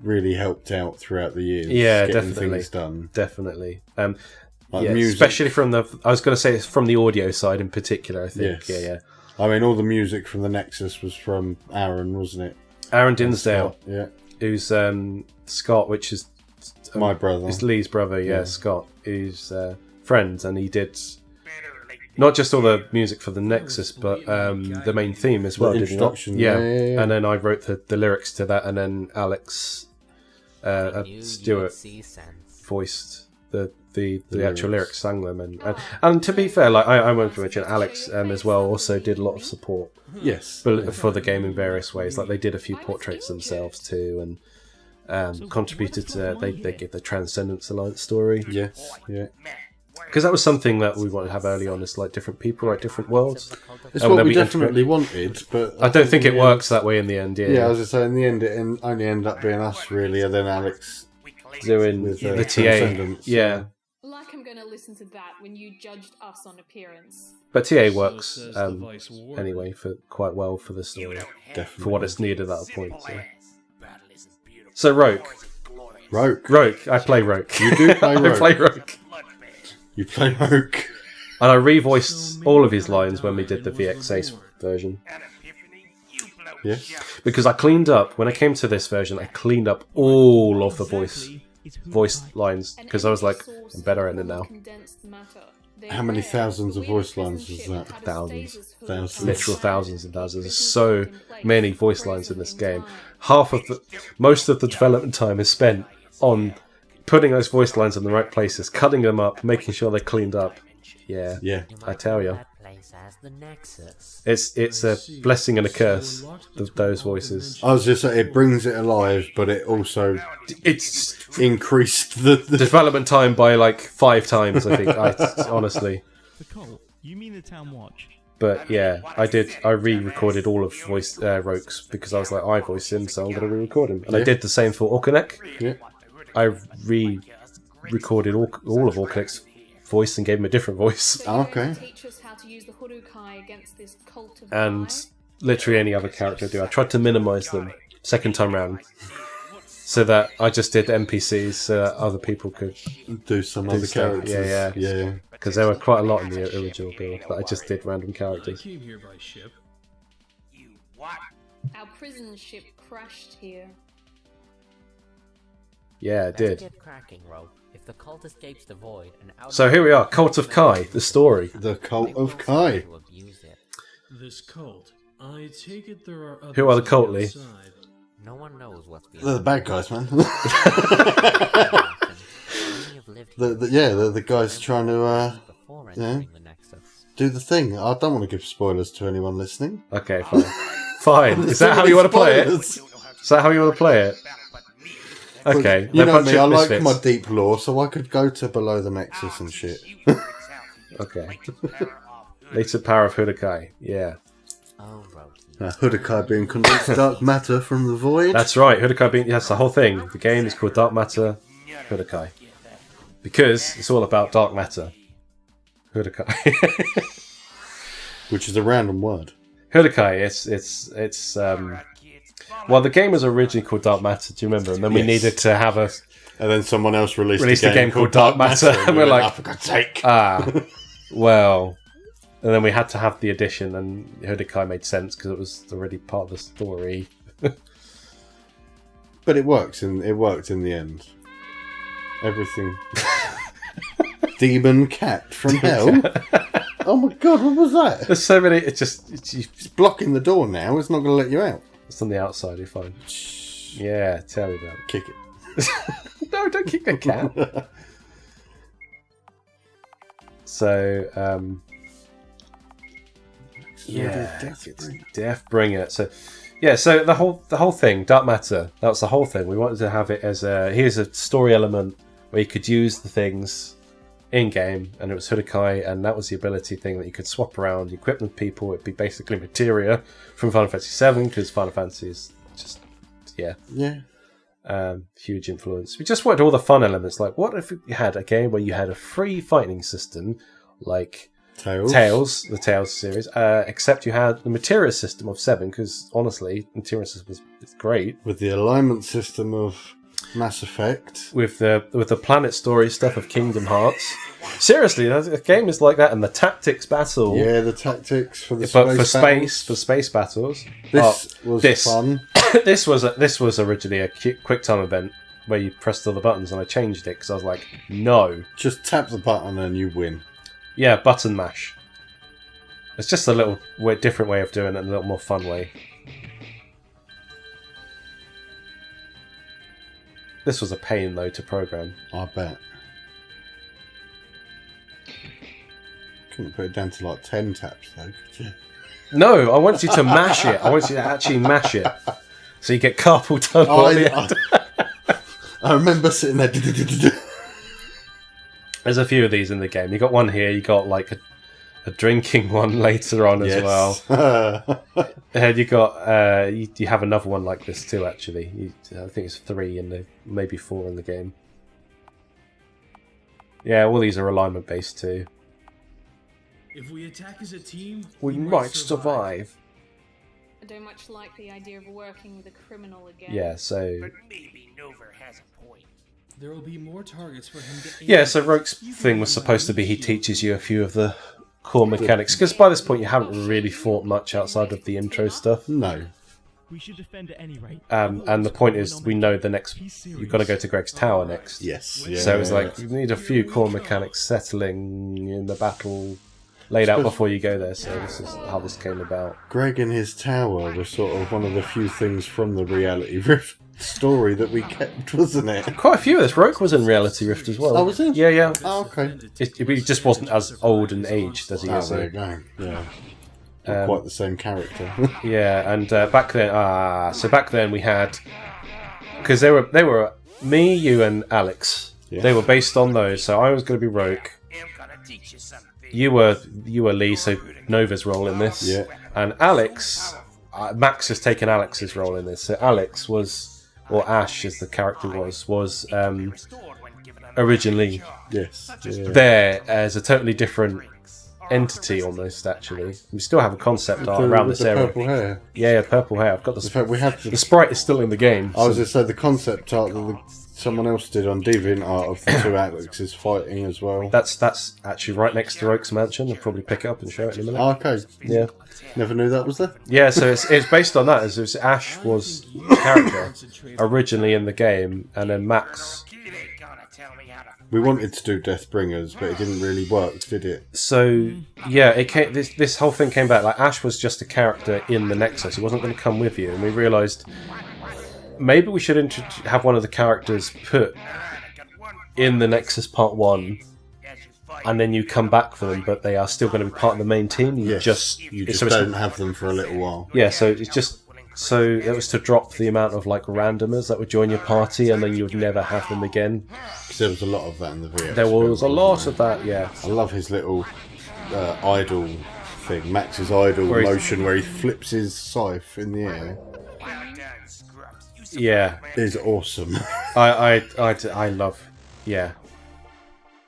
really helped out throughout the years. Yeah, getting definitely. things done. Definitely. Like music. Especially from I was going to say it's from the audio side in particular, I think. Yes. Yeah. I mean, all the music from the Nexus was from Aaron, wasn't it? Aaron Dinsdale, Yeah. who's Scott, which is My brother. It's Lee's brother, Scott, who's friends, and he did not just all the music for the Nexus, but the main theme as well. The did he not? introduction, Yeah. yeah. And then I wrote the lyrics to that, and then Alex Stewart voiced the actual lyrics, sang them, and to be fair, like I want to mention Alex as well also did a lot of support. Yes. For the game in various ways. Like they did a few portraits themselves too, and contributed to they give the Transcendence Alliance story. Yes. Yeah. Because that was something that we wanted to have early on, is like different people, like different worlds. It's And what then we we definitely wanted, but I don't think it works that way in the end. Yeah, I was just saying, in the end, it only ended up being us, really, and then Alex doing with the TA. Transcendence. Yeah. Like I'm gonna listen to that when you judged us on appearance. But TA works says the Vice Warden. anyway for quite well for the story, Definitely. for what it's needed at that point. So Roke, I play Roke. You do play I Roke. play Roke, You play Roke. and I revoiced all of his lines when we did the VX8 version. Yes. Because I cleaned up, when I came to this version, I cleaned up all of the voice lines, because I was like, I'm better at it now. How many thousands of voice lines was that? Thousands. Thousands. Literal thousands and thousands. There's so many voice lines in this game. Most of the development time is spent on putting those voice lines in the right places, cutting them up, making sure they're cleaned up. Yeah, Yeah. I tell you. It's a blessing and a curse, those voices. I was just saying, it brings it alive, but it also It's increased the development time by like 5 times, I think, honestly. The cult? You mean the town watch? But yeah, I re-recorded all of Roke's, because I was like, I voiced him, so I'm going to re-record him. And I did the same for Orkanek. Yeah. I re-recorded all of Orkanek's voice and gave him a different voice. Okay. And literally any other character I do. I tried to minimise them second time round, so that I just did NPCs so that other people could Do some other stuff. characters. Yeah. Because there were quite a lot in the original build, but I just did random I characters. came here by ship. Our prison ship crashed here. Yeah, I did. Get cracking, Rogue. If the cult escapes the void, and So here we are, Cult of Kai, the story. The Cult of Kai. This cult. I take it there are others Who are the on cult, Lee? outside. No one knows what's They're the bad guys, man. the the guys trying to do the thing. I don't want to give spoilers to anyone listening. Okay, fine. Fine. Is that how you want to play it? Is that how you want to play it? Okay. You they're know a bunch me, I of like misfits. my deep lore, so I could go to below the Nexus and shit. Okay. Latent power of Hudokai. Yeah. Hudokai being condensed dark matter from the void. That's right. Hudokai being... That's the whole thing. The game is called Dark Matter Hudokai. Because it's all about dark matter. Hudokai. Which is a random word. Hudokai, it's well, the game was originally called Dark Matter, do you remember? And then we needed to have a... And then someone else released a game called Dark Matter. And we're like, for God's sake. Well... And then we had to have the addition, and Hudokai made sense because it was already part of the story. But it worked in the end. Everything. Demon cat from hell. Oh my god, what was that? There's so many. It's blocking the door now. It's not going to let you out. It's on the outside. You're fine. Yeah, tell me about it. Kick it. No, don't kick the cat. So, Yeah, it's Deathbringer. So, yeah, so the whole thing, Dark Matter, that was the whole thing. We wanted to have it as here's a story element where you could use the things in game, and it was Hudokai, and that was the ability thing that you could swap around, equip with people. It'd be basically materia from Final Fantasy VII, because Final Fantasy is just huge influence. We just wanted all the fun elements. Like, what if you had a game where you had a free fighting system, like Tales, the Tales series, except you had the materia system of 7, because honestly, materia system is great. With the alignment system of Mass Effect. With the planet story stuff of Kingdom Hearts. Seriously, a game is like that, and the tactics battle. Yeah, the tactics for the space battles. This was fun. this was originally a quick time event where you pressed all the buttons, and I changed it because I was like, no. Just tap the button and you win. Yeah, button mash. It's just a little different way of doing it, a little more fun way. This was a pain, though, to program. I bet. Couldn't put it down to like 10 taps, though, could you? No, I want you to mash it. I want you to actually mash it. So you get carpal tunnel at the end. I remember sitting there. There's a few of these in the game. You got one here. You got like a drinking one later on as well. And you got you have another one like this too. Actually, I think it's 3 in the maybe 4 in the game. Yeah, all these are alignment based too. If we attack as a team, we might survive. I don't much like the idea of working with a criminal again. Yeah, so. But maybe Nova has a point. There will be more targets for him to. Yeah, so Roke's thing was supposed to be he teaches you a few of the core mechanics, because by this point you haven't really fought much outside of the intro stuff. No. We should defend at any rate. And the point is, we know the next. You've got to go to Greg's tower next. Yes. Yeah. So it was like you need a few core mechanics settling in the battle, laid out before you go there. So this is how this came about. Greg and his tower was sort of one of the few things from the Reality Rift story that we kept, wasn't it? Quite a few of this. Roke was in Reality Rift as well. Oh, was he? Yeah, yeah. Oh, okay. He just wasn't as old and aged as he is. There you go. Yeah. Not quite the same character. Yeah, and back then, so back then we had, because they were me, you, and Alex. Yeah. They were based on those. So I was going to be Roke. You were Lee, so Nova's role in this. Yeah. And Alex, Max has taken Alex's role in this. So Alex was, or Ash as the character was originally there as a totally different entity almost. Actually, we still have a concept art around this area. Purple hair. Yeah, purple hair. I've got the. In fact, we have the sprite is still in the game. I was going to say the concept art that someone else did on DeviantArt of the two Alexes fighting as well. That's actually right next to Roke's mansion. I'll probably pick it up and show it in a minute. Oh, okay. Yeah. Never knew that was there. Yeah, so it's based on that. As Ash was the character originally in the game, and then Max. We wanted to do Deathbringers, but it didn't really work, did it? So yeah, it came. This whole thing came back. Like Ash was just a character in the Nexus. He wasn't going to come with you, and we realised maybe we should have one of the characters put in the Nexus Part 1. And then you come back for them, but they are still going to be part of the main team. You just don't have them for a little while. Yeah, so it's just it was to drop the amount of like randomers that would join your party, and then you would never have them again. Because there was a lot of that in the VX. There was a lot of that, yeah. I love his little idle thing, Max's idle motion, where he flips his scythe in the air. Yeah, it's awesome. I love, yeah.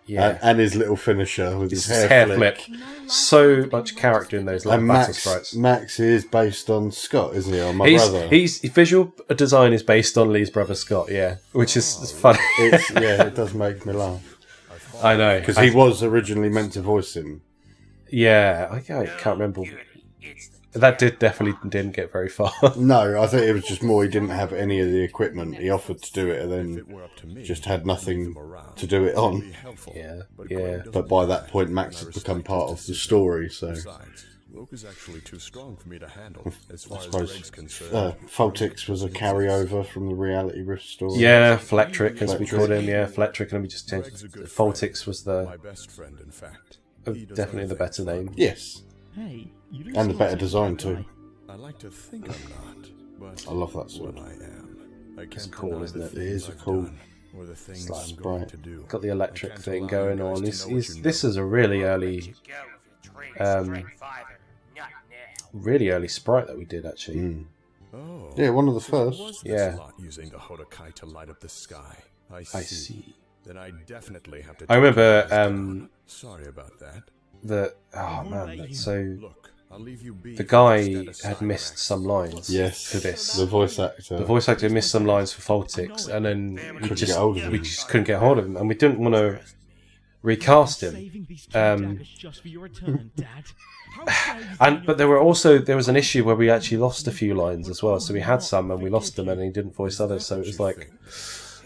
Yeah. And his little finisher with his hair flip. So much character in those little battle sprites. Max is based on Scott, isn't he? Or my brother. His visual design is based on Lee's brother Scott, yeah. Which is funny. It does make me laugh. I know. Because he was originally meant to voice him. Yeah, I can't remember. That definitely didn't get very far. No, I think it was just more he didn't have any of the equipment. He offered to do it and then just had nothing to do it on. Yeah, yeah. But by that point, Max had become part of the story, so... Luke is actually too strong for me to handle. As I suppose Pholtix was a carryover from the Reality Rift story. Yeah, Flectric, as we called him. Yeah, Flectric, and we just changed. Pholtix was my best friend, in fact. Definitely the better name. Yes. Hey, you don't And the seem better like design a too. guy. I like to think I'm not, but I love that sword. what I am. I can't cool, deny isn't the it? It things is a I've cool done, or the things like I'm going sprite. to do. Got the electric I can't thing allow going you guys on. to This know what is you this know. is a really early, really early sprite that we did actually. Mm. Oh, Yeah, one of the so it first. was this Yeah. lot using the Hudokai to light up the sky. I I see. Then I definitely have to. I remember, take you guys down. Sorry about that. Oh man, so Look, I'll leave you be the for guy instead of had missed Cyrax. some lines. Yes, For this. the voice actor. The voice actor missed some lines for Voltix, and then Couldn't get hold of him. we just couldn't get hold of him, and we didn't want to recast him. Saving these two daggers just for your return, Dad. How dare you And but there was an issue where we actually lost a few lines as well. So we had some and we lost them, and he didn't voice others. So it was like,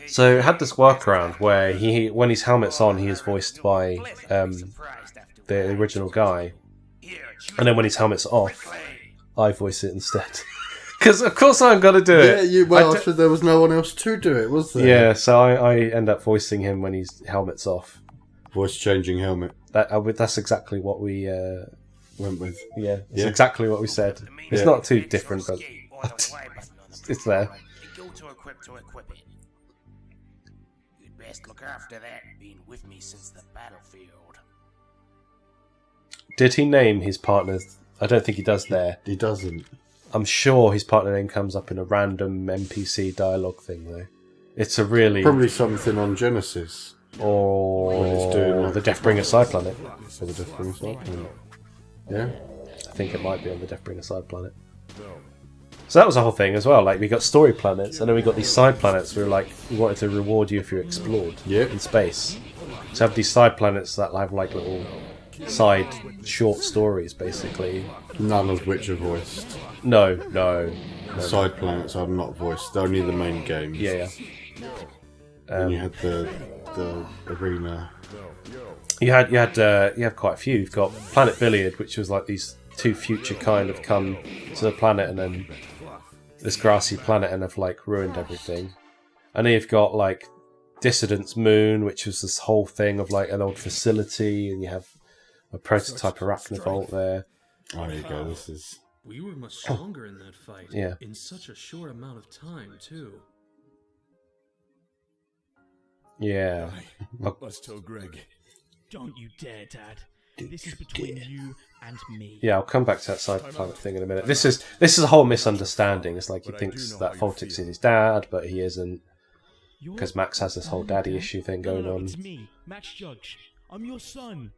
so it had this workaround where he, when his helmet's on, he is voiced by the original guy, and then when his helmet's off, I voice it instead. Because of course I'm gonna do it. Yeah, after there was no one else to do it, was there? Yeah, so I end up voicing him when his helmet's off. Voice changing helmet. That's exactly what we went with. Yeah, it's Yeah. exactly what we said. It's Yeah. not too different, but it's there. Go to equip it. You'd best look after that, being with me since the battlefield. Did he name his partner? I don't think he does there. He doesn't. I'm sure his partner name comes up in a random NPC dialogue thing, though. It's a really... Probably something on Genesis. Or When it's doing like- the Deathbringer side planet. For the Deathbringer side planet. Yeah. I think it might be on the Deathbringer side planet. So that was the whole thing as well. Like, we got story planets, and then we got these side planets. We were like, we wanted to reward you if you explored in space. So have these side planets that have like little side short stories, basically. None of which are voiced. No. Side planets are not voiced. Only the main games. Yeah. And you had the arena. You had quite a few. You've got Planet Billiard, which was like these two future kind of come to the planet, and then this grassy planet, and have like ruined everything. And then you've got like Dissident's Moon, which was this whole thing of like an old facility, and you have a prototype Arachnivolt there. Oh, there you go. This is. We were much stronger in that fight. Yeah. In such a short amount of time, too. Yeah. Let's tell Greg. Don't you dare, Dad. This is between you and me. Yeah, I'll come back to that side planet thing in a minute. This is a whole misunderstanding. It's like he thinks that Voltix is his dad, but he isn't, because Max has this whole daddy issue thing going on. It's me, Max Judge. I'm your son.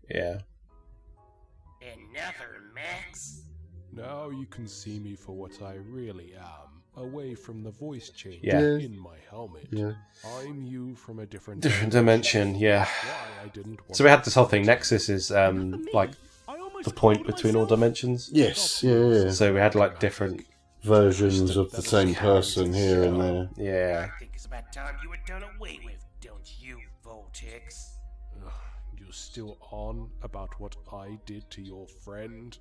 Yeah. Another Max? Now you can see me for what I really am, away from the voice change Yeah. in my helmet. Yeah. I'm you from a different dimension, yeah. Why I didn't want So we had this whole thing. Nexus is like the point between all dimensions. Yes, yeah. So we had like different versions of the same person here and there. Yeah. I think it's about time you were done away with, don't you, Voltix? You're still on about what I did to your friend?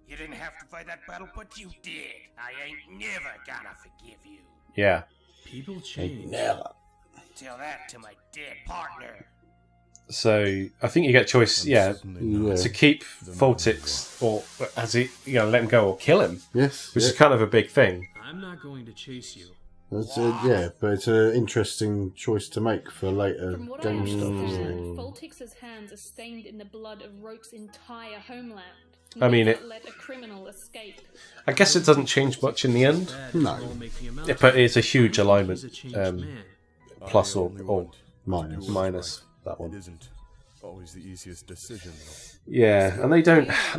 You didn't have to fight that battle, but you did. I ain't never gonna forgive you. Yeah. People change. Never. Tell that to my dead partner. So I think you get a choice, to keep Voltix or as he, let him go or kill him. Yes. Which is kind of a big thing. I'm not going to chase you. That's but it's an interesting choice to make for later From what I game stuff. understand, Voltix's hands are stained in the blood of Roke's entire homeland. I mean, Never let a criminal escape. I guess it doesn't change much in the end. No. But it's a huge alignment. Plus or minus that one. It isn't always the easiest decision. Yeah, and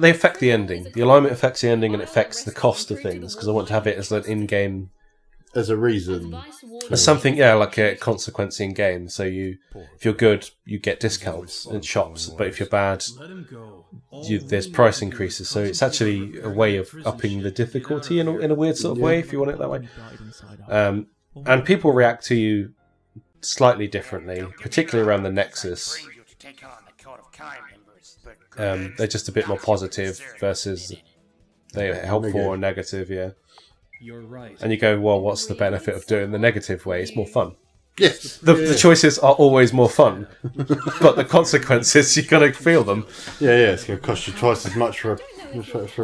they affect the ending. The alignment affects the ending, and it affects the cost of things, because I want to have it as an in-game, as a reason, as something, like a consequence in game. So if you're good, you get discounts in shops, but if you're bad, there's price increases. So it's actually a way of upping the difficulty in a weird sort of way, if you want it that way. And people react to you slightly differently, particularly around the Nexus. They're just a bit more positive versus they're helpful or negative, yeah. You're right. And you go, well, what's the benefit of doing the negative way? It's more fun. Yes. The choices are always more fun, but the consequences, you're going to feel them. Yeah, it's going to cost you twice as much for a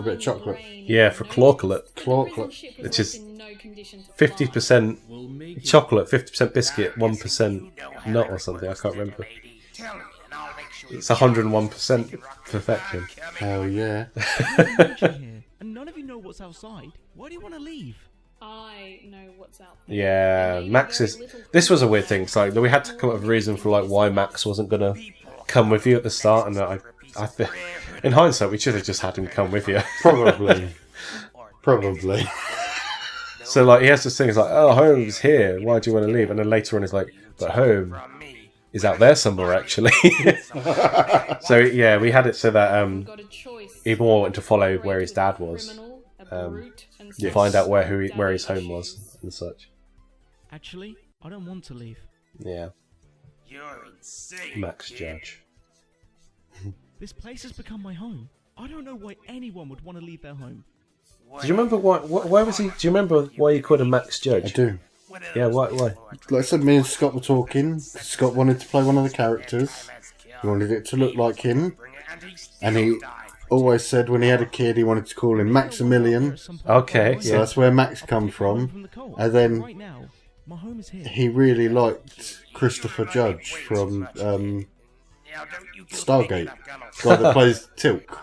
bit of chocolate. Yeah, for Clocklet, which is 50% chocolate, 50% biscuit, 1% nut or something. I can't remember. It's 101% perfection. Hell yeah. And none of you know what's outside. Why do you want to leave? I know what's out there. Yeah, Max is... This was a weird thing. It's like, we had to come up with a reason for like why Max wasn't going to come with you at the start, and I think, in hindsight, we should have just had him come with you. Probably. So like, he has this thing, he's like, oh, home's here, why do you want to leave? And then later on he's like, but home is out there somewhere, actually. So yeah, we had it so that he more wanted to follow where his dad was. Find out where his home was and such. Actually, I don't want to leave. Yeah. You're insane. Max Judge. This place has become my home. I don't know why anyone would want to leave their home. Do you remember why was he? Do you remember why you called him Max Judge? I do. Yeah, why? Like I said, me and Scott were talking. Scott wanted to play one of the characters. He wanted it to look like him. And he always said when he had a kid he wanted to call him Maximilian. Okay, so that's where Max come from. And then he really liked Christopher Judge from Stargate, guy that plays Tilk,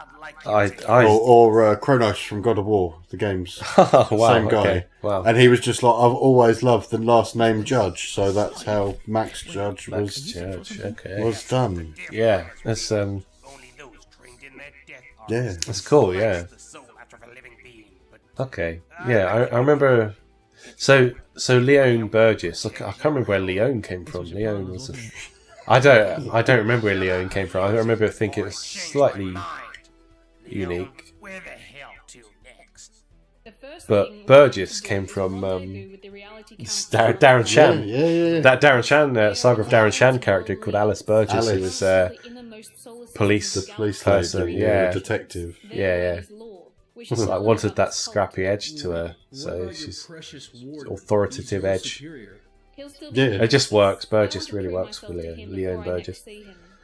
or Kronos from God of War, the games. Oh, wow, same guy. okay. Wow. And he was just like, I've always loved the last name Judge, so that's how Max Judge was done. Yeah, that's yeah, that's cool. Yeah. Okay. Yeah, I remember. So Leon Burgess. Look, I can't remember where Leon came from. Leon was. I don't remember where Leon came from. I remember thinking it was slightly unique. Where the hell to next? But Burgess came from Darren Shan. Yeah. That Darren Shan, Saga of Darren Shan character called Alice Burgess, who was police person, lady, detective. Yeah. I wanted that scrappy edge to her, so she's authoritative edge. Yeah, it just works. Burgess really works for Leon Burgess.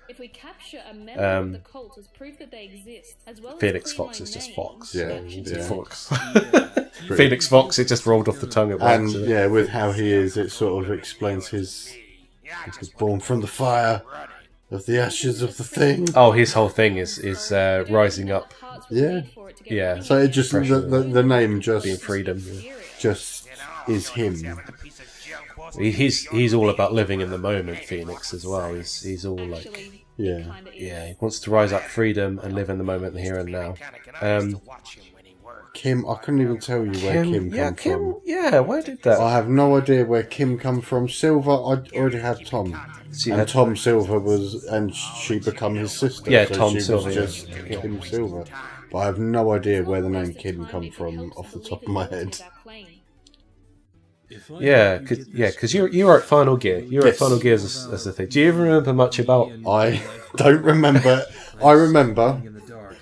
If we capture a member of the cult as proof that they exist, as well Felix as Fox is just Fox. Yeah. Fox. Felix Fox, it just rolled off the tongue at once. And yeah, with how he is, it sort of explains he was born from the fire of the ashes of the thing. Oh, his whole thing is rising up. Yeah. Yeah. So it just the name just being freedom. Just is him. He's all about living in the moment, Phoenix, as well. He's all like, yeah, he wants to rise up freedom and live in the moment, the here and now. Kim, I couldn't even tell you where Kim come from. Yeah, where did that? I have no idea where Kim come from. Silver, I already had Tom, and Tom Silver was, and she become his sister. Yeah, so Tom she Silver. was just Kim Silver, but I have no idea where the name Kim come from off the top of my head. Yeah, because you were at Final Gear. You were at Final Gear as the thing. Do you even remember much about? I don't remember. I remember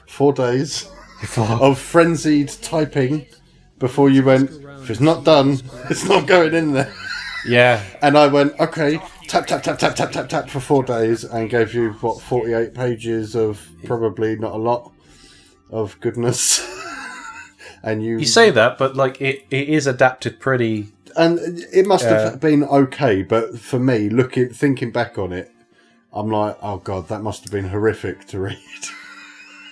4 days of frenzied typing before you went. If it's not done, it's not going in there. Yeah. And I went, okay, tap for 4 days, and gave you 48 pages of probably not a lot of goodness. And you say that, but like it is adapted pretty. And it must have been okay, but for me, thinking back on it, I'm like, oh god, that must have been horrific to read.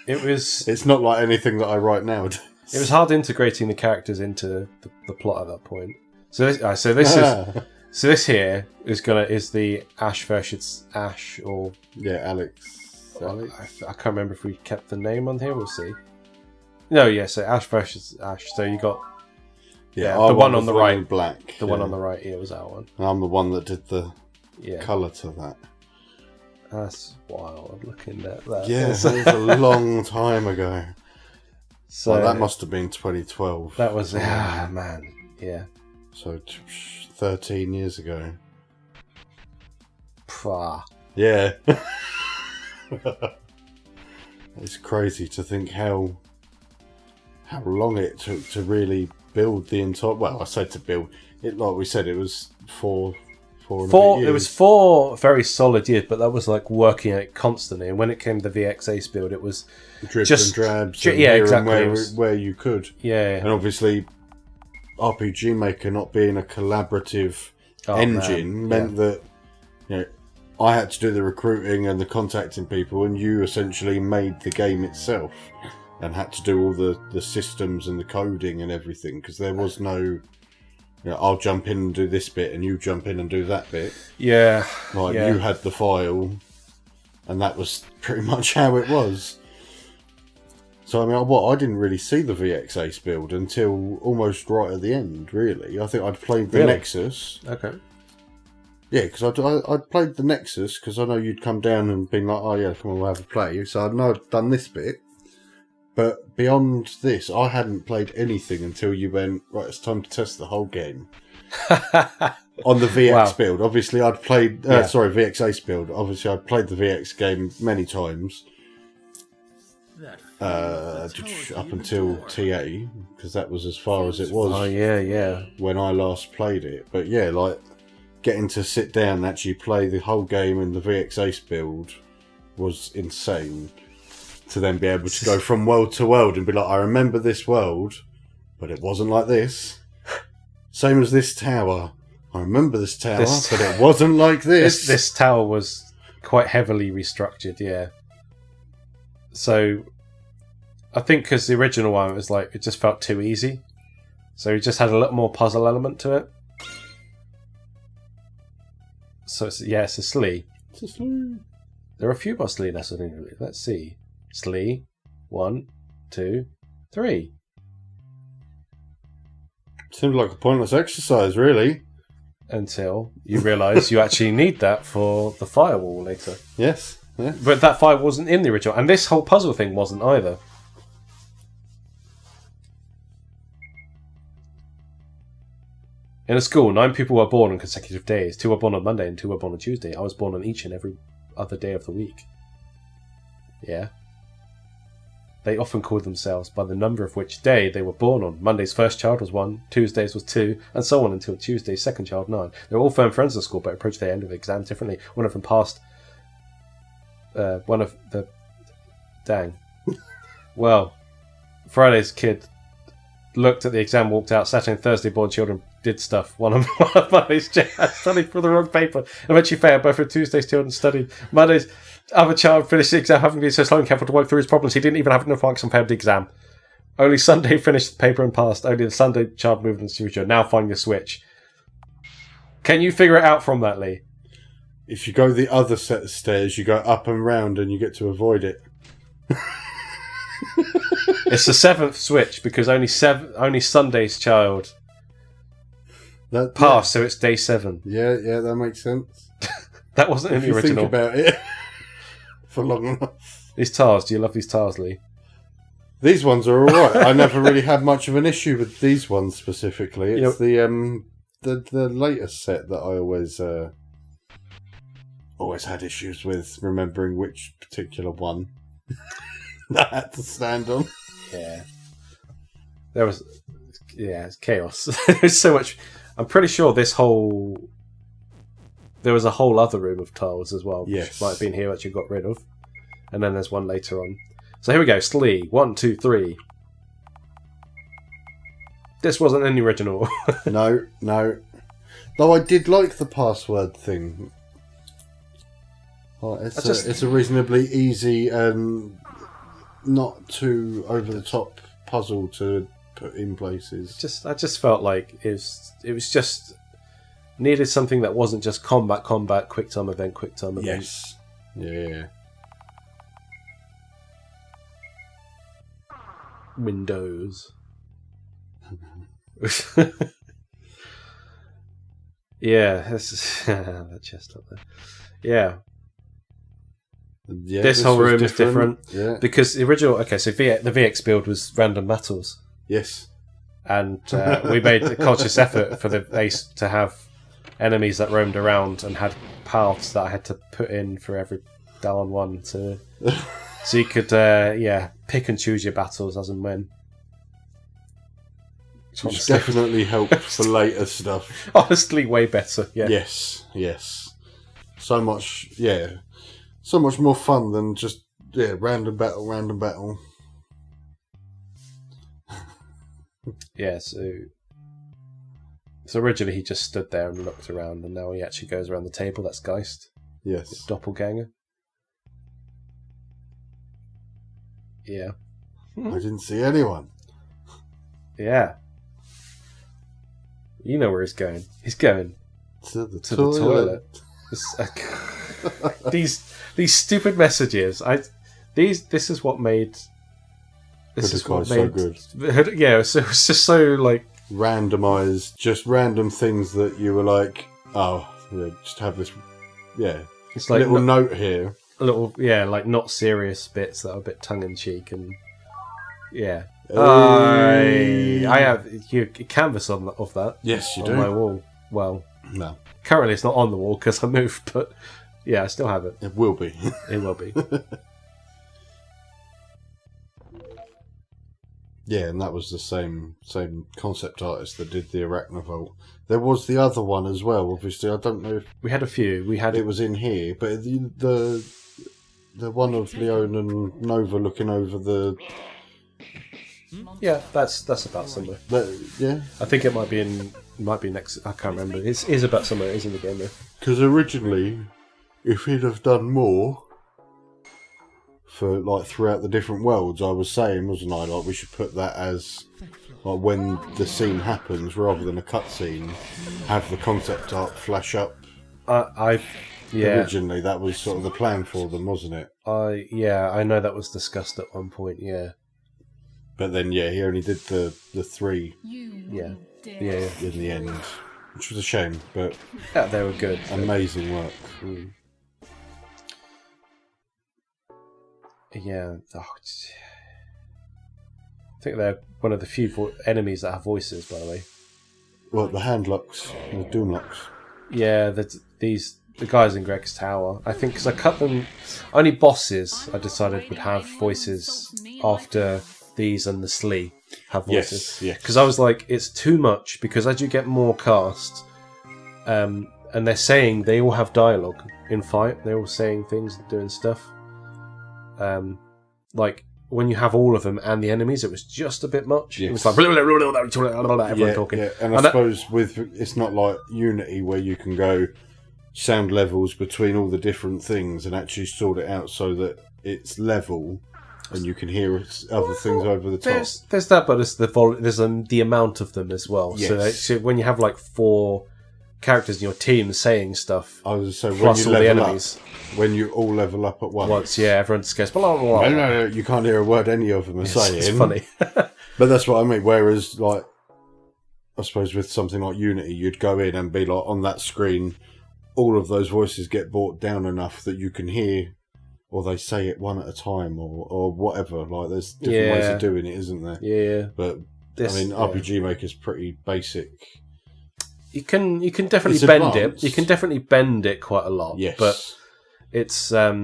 It was. It's not like anything that I write nowadays. It was hard integrating the characters into the plot at that point. So this here is the Ash versus Ash, or Alex. I can't remember if we kept the name on here. We'll see. No, yeah. So Ash versus Ash. So you got. Yeah, the one on the right, black. The one on the right here was that one. And I'm the one that did the colour to that. That's wild. Looking at that. Yeah, that was a long time ago. So that must have been 2012. That was man, yeah. So 13 years ago. Pah. Yeah. It's crazy to think how long it took to really build the entire. Well, I said to build it, like we said, it was four 4 It was 4 very solid years, but that was like working at it constantly. And when it came to the VX build, it was dribs just and drabs. yeah, exactly. Where you could. Yeah. And obviously, RPG Maker not being a collaborative engine meant that I had to do the recruiting and the contacting people, and you essentially made the game itself and had to do all the systems and the coding and everything, because there was no I'll jump in and do this bit and you jump in and do that bit. Yeah. You had the file and that was pretty much how it was. So I mean, I didn't really see the VX Ace build until almost right at the end, really. I think I'd played the Nexus. Okay. Yeah, because I'd played the Nexus, because I know you'd come down and been like, oh yeah, come on, we'll have a play. So I know I'd done this bit. But beyond this, I hadn't played anything until you went, right, it's time to test the whole game. On the VX build. Obviously, I'd played... VX Ace build. Obviously, I'd played the VX game many times. Up until TA, because that was as far as it was. Oh, yeah. When I last played it. But yeah, like, getting to sit down and actually play the whole game in the VX Ace build was insane. To then be able to go from world to world and be like, I remember this world, but it wasn't like this. Same as this tower. I remember this tower, but it wasn't like this. This tower was quite heavily restructured, yeah. So, I think because the original one was like, it just felt too easy. So it just had a little more puzzle element to it. So it's a Slee. It's a Slee. There are a few more Slee lessons in it. Let's see. Slee. 1, 2, 3. Seems like a pointless exercise, really. Until you realise you actually need that for the firewall later. Yes. Yeah. But that firewall wasn't in the original. And this whole puzzle thing wasn't either. In a school, 9 people were born on consecutive days. 2 were born on Monday and 2 were born on Tuesday. I was born on each and every other day of the week. Yeah. They often called themselves by the number of which day they were born on. Monday's first child was 1, Tuesday's was 2, and so on until Tuesday's second child 9. They were all firm friends at school, but approached their end of the exam differently. One of them passed. Dang. Well, Friday's kid looked at the exam, walked out. Saturday and Thursday born children did stuff. One of Monday's studied for the wrong paper. Eventually failed. Both of Tuesday's children studied. Monday's other child finished the exam, having been so slow and careful to work through his problems, he didn't even have enough marks and failed the exam. Only Sunday finished the paper and passed. Only the Sunday child moved into the future. Now find your switch. Can you figure it out from that, Lee? If you go the other set of stairs, you go up and round and you get to avoid it. It's the 7th switch because only Sunday's child passed, so it's day 7. Yeah, that makes sense. That wasn't in the original. Think about it for long enough. These tiles, do you love these tiles, Lee? These ones are alright. I never really had much of an issue with these ones specifically. It's the latest set that I always had issues with remembering which particular one I had to stand on. Yeah. It's chaos. There's so much. I'm pretty sure there was a whole other room of tiles as well, which might have been here, which you got rid of. And then there's one later on. So here we go, Slee, 1, 2, 3. This wasn't in the original. No. Though I did like the password thing. It's a reasonably easy and not too over the top puzzle to put in places. I just felt like it was just needed something that wasn't just combat, quick time event. Yes. Yeah. Windows. Yeah, that chest up there. Yeah. This whole room is different. Yeah. Because the original, the VX build was random battles. Yes. And we made a conscious effort for the Ace to have enemies that roamed around and had paths that I had to put in for every down one so you could pick and choose your battles as and when. Which definitely helped for later stuff. Honestly, way better. Yeah. Yes. So much more fun than just random battle. Yeah. So originally he just stood there and looked around, and now he actually goes around the table. That's Geist. Yes. Doppelganger. Yeah. I didn't see anyone. Yeah. You know where he's going. He's going to the toilet. These stupid messages. This is what made. This is what made so good. Yeah, so it's just so like randomized, just random things that you were like, just have this. Yeah, it's like little note here. A little, like not serious bits that are a bit tongue in cheek and I have a canvas of that. Yes, you on do. My wall. Well, no. Currently, it's not on the wall because I moved, but yeah, I still have it. It will be. It will be. Yeah, and that was the same concept artist that did the Arachnovolt. There was the other one as well. Obviously, I don't know if we had a few. It was in here, but the one of Leon and Nova looking over the. Yeah, that's about somewhere. Yeah, I think it might be next. I can't remember. It is about somewhere. It is in the game though. Because originally, if he'd have done more for like throughout the different worlds, I was saying, wasn't I? Like we should put that as like when the scene happens, rather than a cutscene, have the concept art flash up. Originally, that was sort of the plan for them, wasn't it? I know that was discussed at one point. Yeah. But then, he only did the 3. Yeah. In the end, which was a shame, but they were good. Amazing work. Mm. Yeah. I think they're one of the few enemies that have voices, by the way. Well, the hand locks, the doom locks. Yeah, the guys in Greg's Tower. I think because I cut them, only bosses I decided would have voices after these and the Slee have voices. Yes. Because I was like, it's too much, because as you get more cast, and they're saying they all have dialogue in fight, they're all saying things and doing stuff. Like when you have all of them and the enemies, it was just a bit much. Yes. It was like everyone talking. Yeah. And I suppose it's not like Unity where you can go sound levels between all the different things and actually sort it out so that it's level and you can hear other things over the top. There's that, but it's there's the amount of them as well. Yes. So when you have like 4 characters in your team saying stuff, I was so plus all the enemies, when you all level up at once, everyone just goes blah, blah, blah. No, you can't hear a word any of them are saying. It's funny. But that's what I mean. Whereas, like, I suppose with something like Unity, you'd go in and be like, on that screen, all of those voices get brought down enough that you can hear, or they say it one at a time, or whatever. Like, there's different ways of doing it, isn't there? Yeah. But RPG Maker's pretty basic. You can definitely bend it. You can definitely bend it quite a lot. Yes. But it's I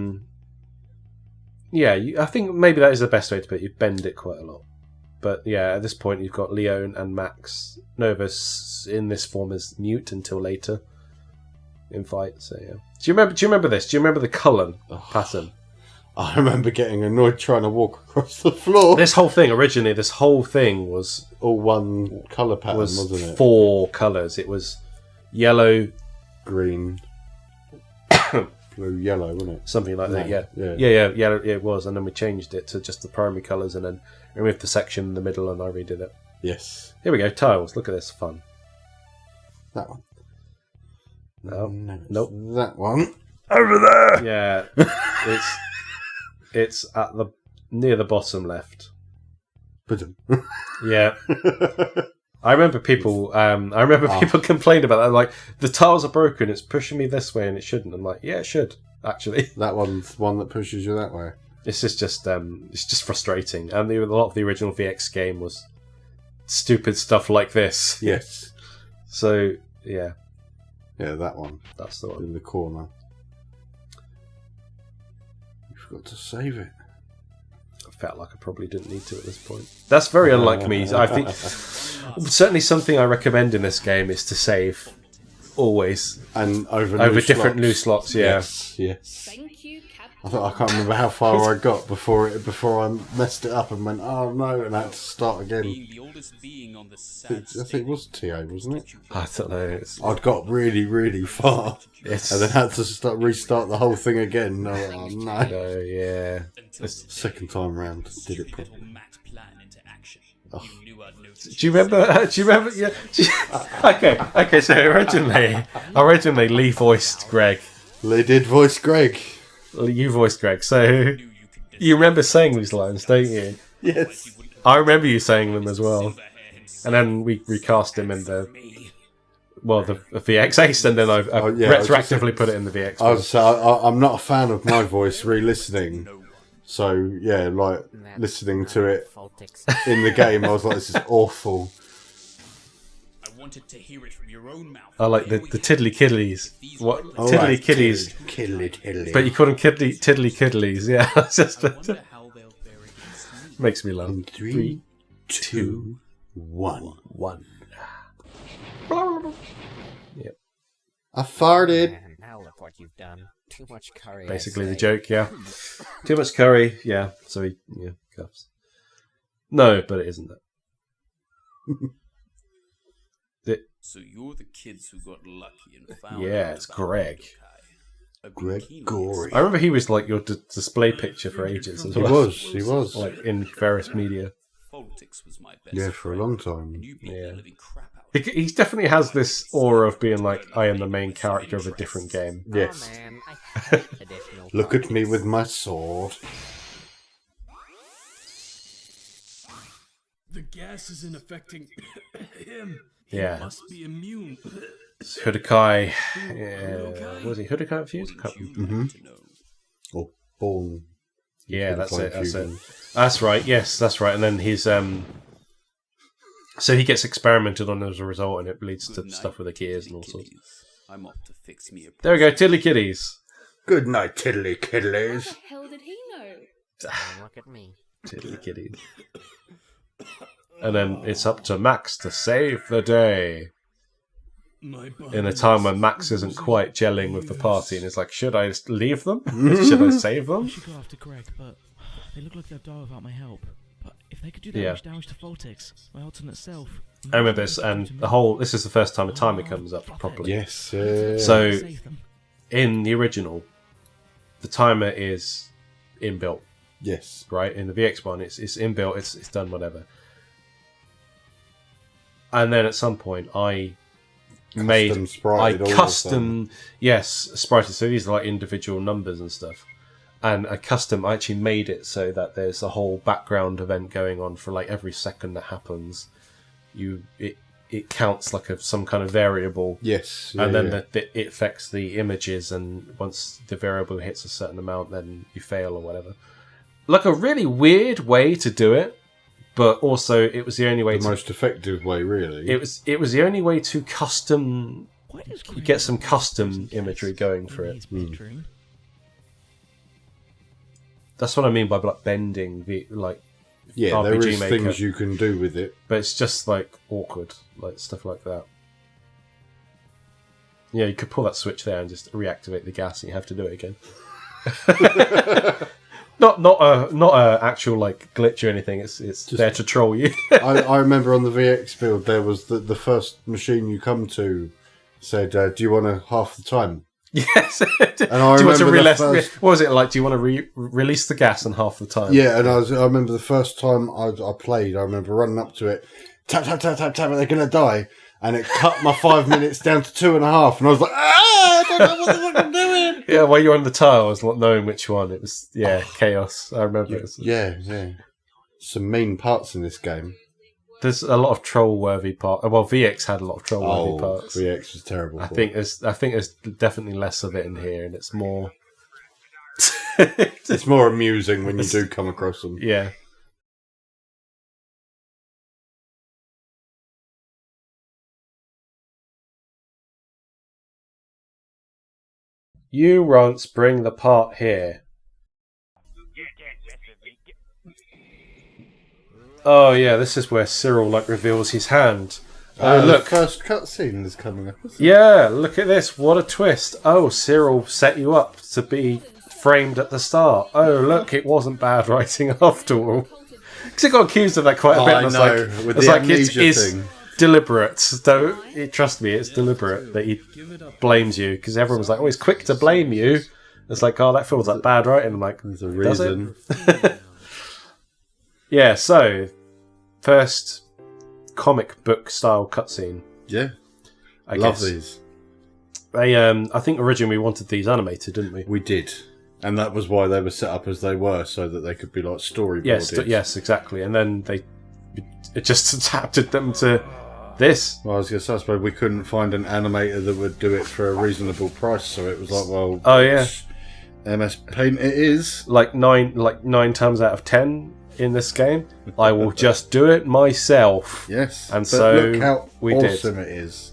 think maybe that is the best way to put it. You bend it quite a lot. But yeah, at this point you've got Leon and Max. Nova's in this form as mute until later in fight. So yeah. Do you remember this? Do you remember the colour pattern? I remember getting annoyed trying to walk across the floor. This whole thing was all one colour pattern, wasn't it? 4 colours. It was yellow, green, blue, yellow, wasn't it? Something like that, yeah. Yellow, it was, and then we changed it to just the primary colours and then removed the section in the middle and I redid it. Yes. Here we go, tiles. Look at this, fun. That one. No. Nope. That one. Over there! Yeah. It's at near the bottom left. Yeah. I remember people complain about that. Like, the tiles are broken, it's pushing me this way and it shouldn't. I'm like, yeah, it should, actually. That one's one that pushes you that way. It's just frustrating. And a lot of the original VX game was stupid stuff like this. Yes. So, yeah. Yeah, that one. That's the one. In the corner. You forgot to save it. felt like I probably didn't need to at this point. That's very unlike me. I think certainly something I recommend in this game is to save always and over different loose slots. Yeah. Yes. I can't remember how far I got before I messed it up and went, oh no, and I had to start again. I think it was TA, wasn't it? I don't know. I'd got really, really far, and then had to restart the whole thing again. Oh no! Yeah. Second time round, did it properly. Oh. Do you remember? Yeah. Okay. So originally, Lee voiced Greg. Lee did voice Greg. You voiced Greg. So you remember saying these lines, don't you? Yes. I remember you saying them as well. And then we recast him in the VX Ace, and then I retroactively put it in the VX. I'm not a fan of my voice re-listening. So yeah, like listening to it in the game, I was like, "This is awful." I wanted to hear it from your own mouth. I like the tiddly kiddlies. What tiddly kiddies? Kiddly. But you call them tiddly kiddlies. Yeah, it's just makes me laugh. 3, 2, 1. Yep. I farted. Now look what you've done. Too much curry. Basically the joke, yeah. Too much curry, yeah. So he cuffs. No, but it isn't that. So you're the kids who got lucky and found. Yeah, it's Greg. Gregory. I remember he was like your display picture for ages as well. He was. Like in various media. Yeah, for a long time. Yeah. He definitely has this aura of being like, I am the main character of a different game. Yes. Look at me with my sword. The gas isn't affecting him. He Yeah. must be immune. Hudokai. Was he Hudokai infused? Mm-hmm. Or born. Yeah, that's it. That's right. Yes, that's right. And then he's so he gets experimented on as a result, and it leads to stuff with the gears and all sorts. I'm off to fix me a There we go, tiddly kitties. Good night, tiddly kiddlies. What the hell did he know? Look at me. Tiddly kitties. And then it's up to Max to save the day. In a time when Max isn't quite gelling with the party, and it's like, should I leave them? Should I save them? I should go after Greg, but they look like they'll die without my help. But if they could do that much damage to Voltix, my alternate self. I remember this, and this is the first time a timer comes up properly. Yes. So, in the original, the timer is inbuilt. Yes. Right? In the VX one, it's inbuilt, it's done whatever. And then at some point, I custom sprited. So these are like individual numbers and stuff. And I actually made it so that there's a whole background event going on for like every second that happens. It counts like some kind of variable. Yes. And then it affects the images, and once the variable hits a certain amount, then you fail or whatever. Like a really weird way to do it, but also it was the only way. The most effective way, really. It was the only way to get some custom imagery going for it. That's what I mean by like bending RPG there is Maker. things you can do with it, but it's just like awkward, like stuff like that. Yeah, you could pull that switch there and just reactivate the gas, and you have to do it again. not a actual like glitch or anything. It's just there to troll you. I remember on the VX build there was the first machine you come to said, "Do you want half the time?" Yes. And I remember what was it like? Do you want to release the gas in half the time? Yeah, and I remember the first time I played. I remember running up to it, tap tap tap tap tap. They're gonna die, and it cut my 5 minutes down to 2.5, and I was like, I don't know what the fuck I'm doing. Yeah, while you're on the tiles, not knowing which one, it was chaos. I remember it. Yeah. Some mean parts in this game. There's a lot of troll-worthy parts. Well, VX had a lot of troll-worthy parts. VX was terrible. I think there's definitely less of it in here, and it's more. It's more amusing when you do come across them. Yeah. You once bring the part here. Oh yeah, this is where Cyril like reveals his hand. Look, the first cutscene is coming up. Yeah, look at this. What a twist. Oh, Cyril set you up to be framed at the start. Oh, look, it wasn't bad writing after all. Because it got accused of that quite a bit. And it's deliberate. So, trust me, it's deliberate that he blames you. Because everyone was like, oh, he's quick to blame you. It's like, oh, that feels like bad writing. I'm like, there's a reason. Yeah, so, first comic book style cutscene. Yeah. I love guess. These. I think originally we wanted these animated, didn't we? We did. And that was why they were set up as they were, so that they could be like storyboarded. Yes, exactly. And then it just adapted them to this. Well, I was going to say, I suppose we couldn't find an animator that would do it for a reasonable price, so it was like, well, oh yeah, MS Paint it is. Like 9 times out of 10 in this game, I will just do it myself. Yes, and but so look how we awesome did. It is.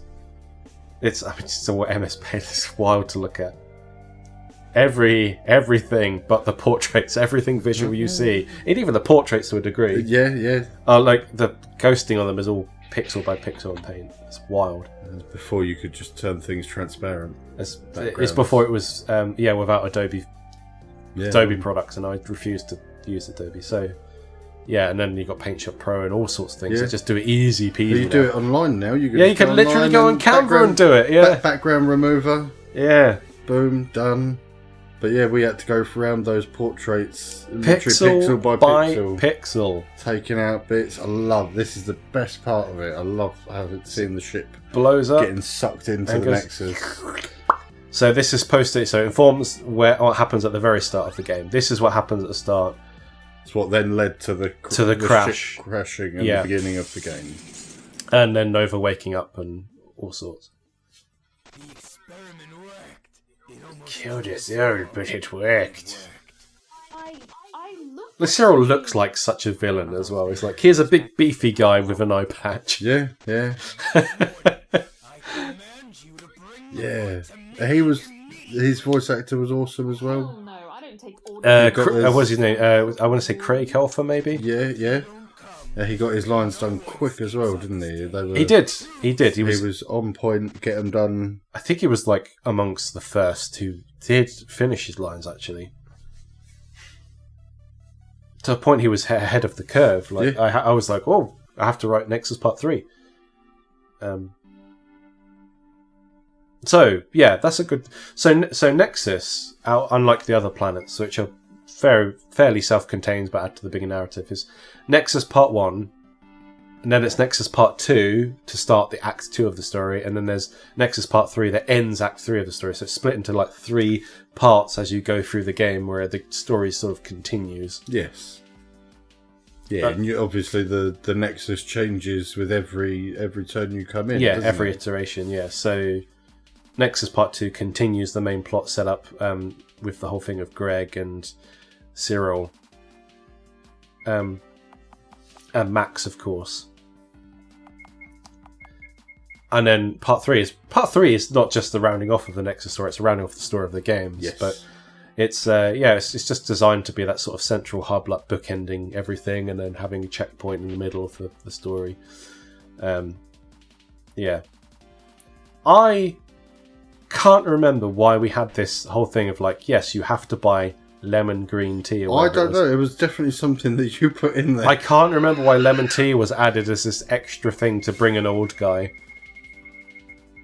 It's what MS Paint is wild to look at. Everything but the portraits, everything visual you see, and even the portraits to a degree. Yeah. Like the ghosting on them is all pixel by pixel in Paint. It's wild. Before you could just turn things transparent. It's before it was without Adobe products, and I refused to use Adobe. So yeah, and then you got Paint Shop Pro and all sorts of things. So just do it easy peasy. You do it online now. You can literally go on Canva and do it. Yeah, background remover. Yeah, boom, done. But yeah, we had to go around those portraits, pixel by pixel, taking out bits. This is the best part of it. I love seeing the ship blows up, getting sucked into the Nexus. So this is posted. So it informs what happens at the very start of the game. This is what happens at the start. It's what then led to the crash, ship crashing at the beginning of the game, and then Nova waking up and all sorts. Killed us all, but it worked. The Cyril looks like such a villain as well. He's like, here's a big beefy guy with an eye patch. Yeah. Yeah. His voice actor was awesome as well. What's his name? I want to say Craig Helfer, maybe? Yeah. He got his lines done quick as well, didn't he? He did. He was on point, get them done. I think he was like amongst the first who did finish his lines, actually. To a point he was ahead of the curve. Like I was like, oh, I have to write Nexus Part 3. So yeah, that's a good. So Nexus, unlike the other planets, which are fairly self-contained but add to the bigger narrative, is Nexus Part 1, and then it's Nexus Part 2 to start the Act 2 of the story, and then there's Nexus Part 3 that ends Act 3 of the story. So it's split into like 3 parts as you go through the game, where the story sort of continues. Yes. Yeah, and obviously the Nexus changes with every turn you come in. Yeah, every iteration. Yeah, so Nexus Part 2 continues the main plot setup with the whole thing of Greg and Cyril, and Max, of course. And then Part 3 is not just the rounding off of the Nexus story; it's a rounding off the story of the games. Yes. But it's just designed to be that sort of central hub, like bookending everything, and then having a checkpoint in the middle of the story. I can't remember why we had this whole thing of like, yes, you have to buy lemon green tea. Or I don't know. It was definitely something that you put in there. I can't remember why lemon tea was added as this extra thing to bring an old guy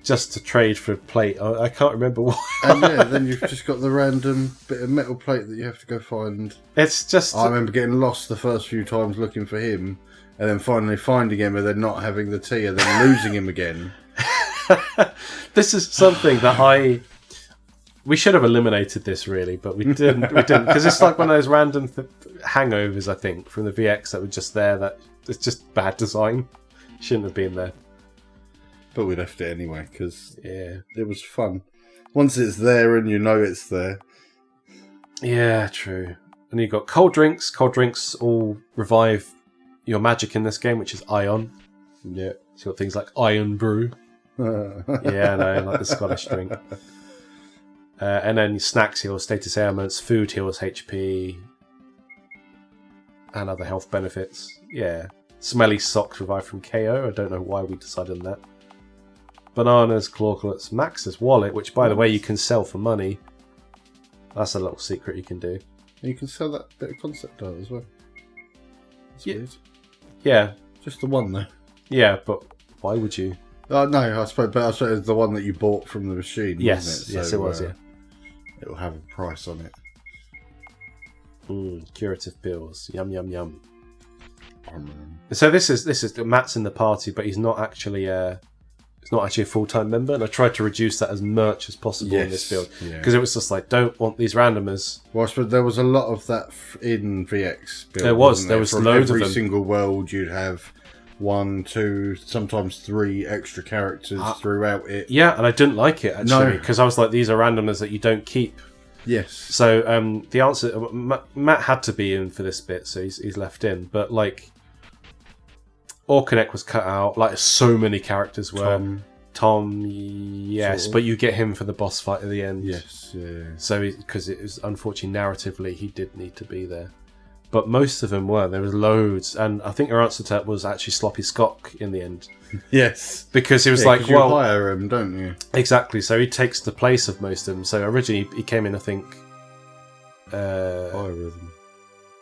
just to trade for a plate. I can't remember why. And yeah, then you've just got the random bit of metal plate that you have to go find. It's just... I remember getting lost the first few times looking for him, and then finally finding him, and then not having the tea, and then losing him again. This is something that we should have eliminated this, really, but we didn't, because it's like one of those random hangovers, I think, from the VX that were just there, that it's just bad design. Shouldn't have been there. But we left it anyway, because it was fun. Once it's there and you know it's there. Yeah, true. And you've got cold drinks. Cold drinks all revive your magic in this game, which is Ion. Yeah. So you've got things like Iron Brew. Yeah, no, like the Scottish drink. And then snacks heal status ailments, food heals HP. And other health benefits. Yeah. Smelly socks revive from KO. I don't know why we decided on that. Bananas, clawclots, Max's wallet, which by the way you can sell for money. That's a little secret you can do. You can sell that bit of concept art as well. That's weird. Yeah. Just the one though. Yeah, but why would you? No, I suppose it was the one that you bought from the machine. Yes, wasn't it? yes, So, it was. Yeah. It'll have a price on it. Curative pills. Yum yum yum. So this is Matt's in the party, but he's not actually a full-time member, and I tried to reduce that as much as possible in this build because it was just like, don't want these randomers. Well, I suppose there was a lot of that in VX build. There was From loads of every them. single world you'd have 1, 2, sometimes 3 extra characters throughout it. Yeah, and I didn't like it actually because I was like, these are randomers that you don't keep. Yes. So the answer, Matt had to be in for this bit, so he's left in. But like, Orconnect was cut out. Like so many characters were. Tom, yes, sort of. But you get him for the boss fight at the end. Yes, yeah. So because it was unfortunately narratively he did need to be there. But most of them were. There was loads, and I think your answer to that was actually Sloppy Skok in the end. Yes, because he was like, you hire him, don't you? Exactly. So he takes the place of most of them. So originally he came in, I think. Hire them.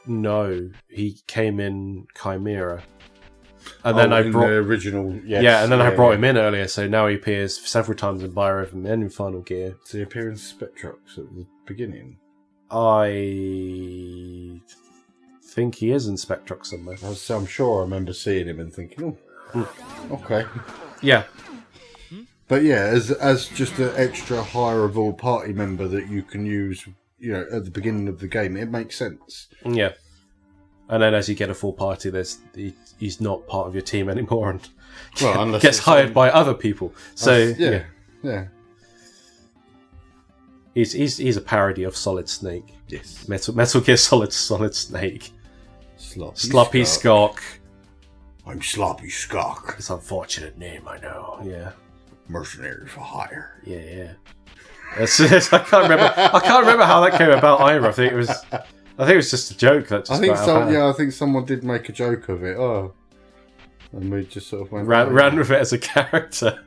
No, he came in Chimera, and then I brought the original. Yes, yeah, and then I brought him in earlier. So now he appears several times in Biorhythm and in Final Gear. Does he appear in Spectrox at the beginning? I think he is in Spectrox somewhere. I'm sure I remember seeing him and thinking, okay. Yeah. But yeah, as just an extra hireable party member that you can use, at the beginning of the game, it makes sense. Yeah. And then as you get a full party, he's not part of your team anymore and gets hired by other people. So yeah. He's a parody of Solid Snake. Yes. Metal Gear Solid Snake. Sloppy Skok. I'm Sloppy Skok. It's an unfortunate name, I know. Yeah. Mercenary for hire. Yeah. I can't remember how that came about either. I think it was just a joke that just I think someone did make a joke of it. And we just sort of ran with it as a character.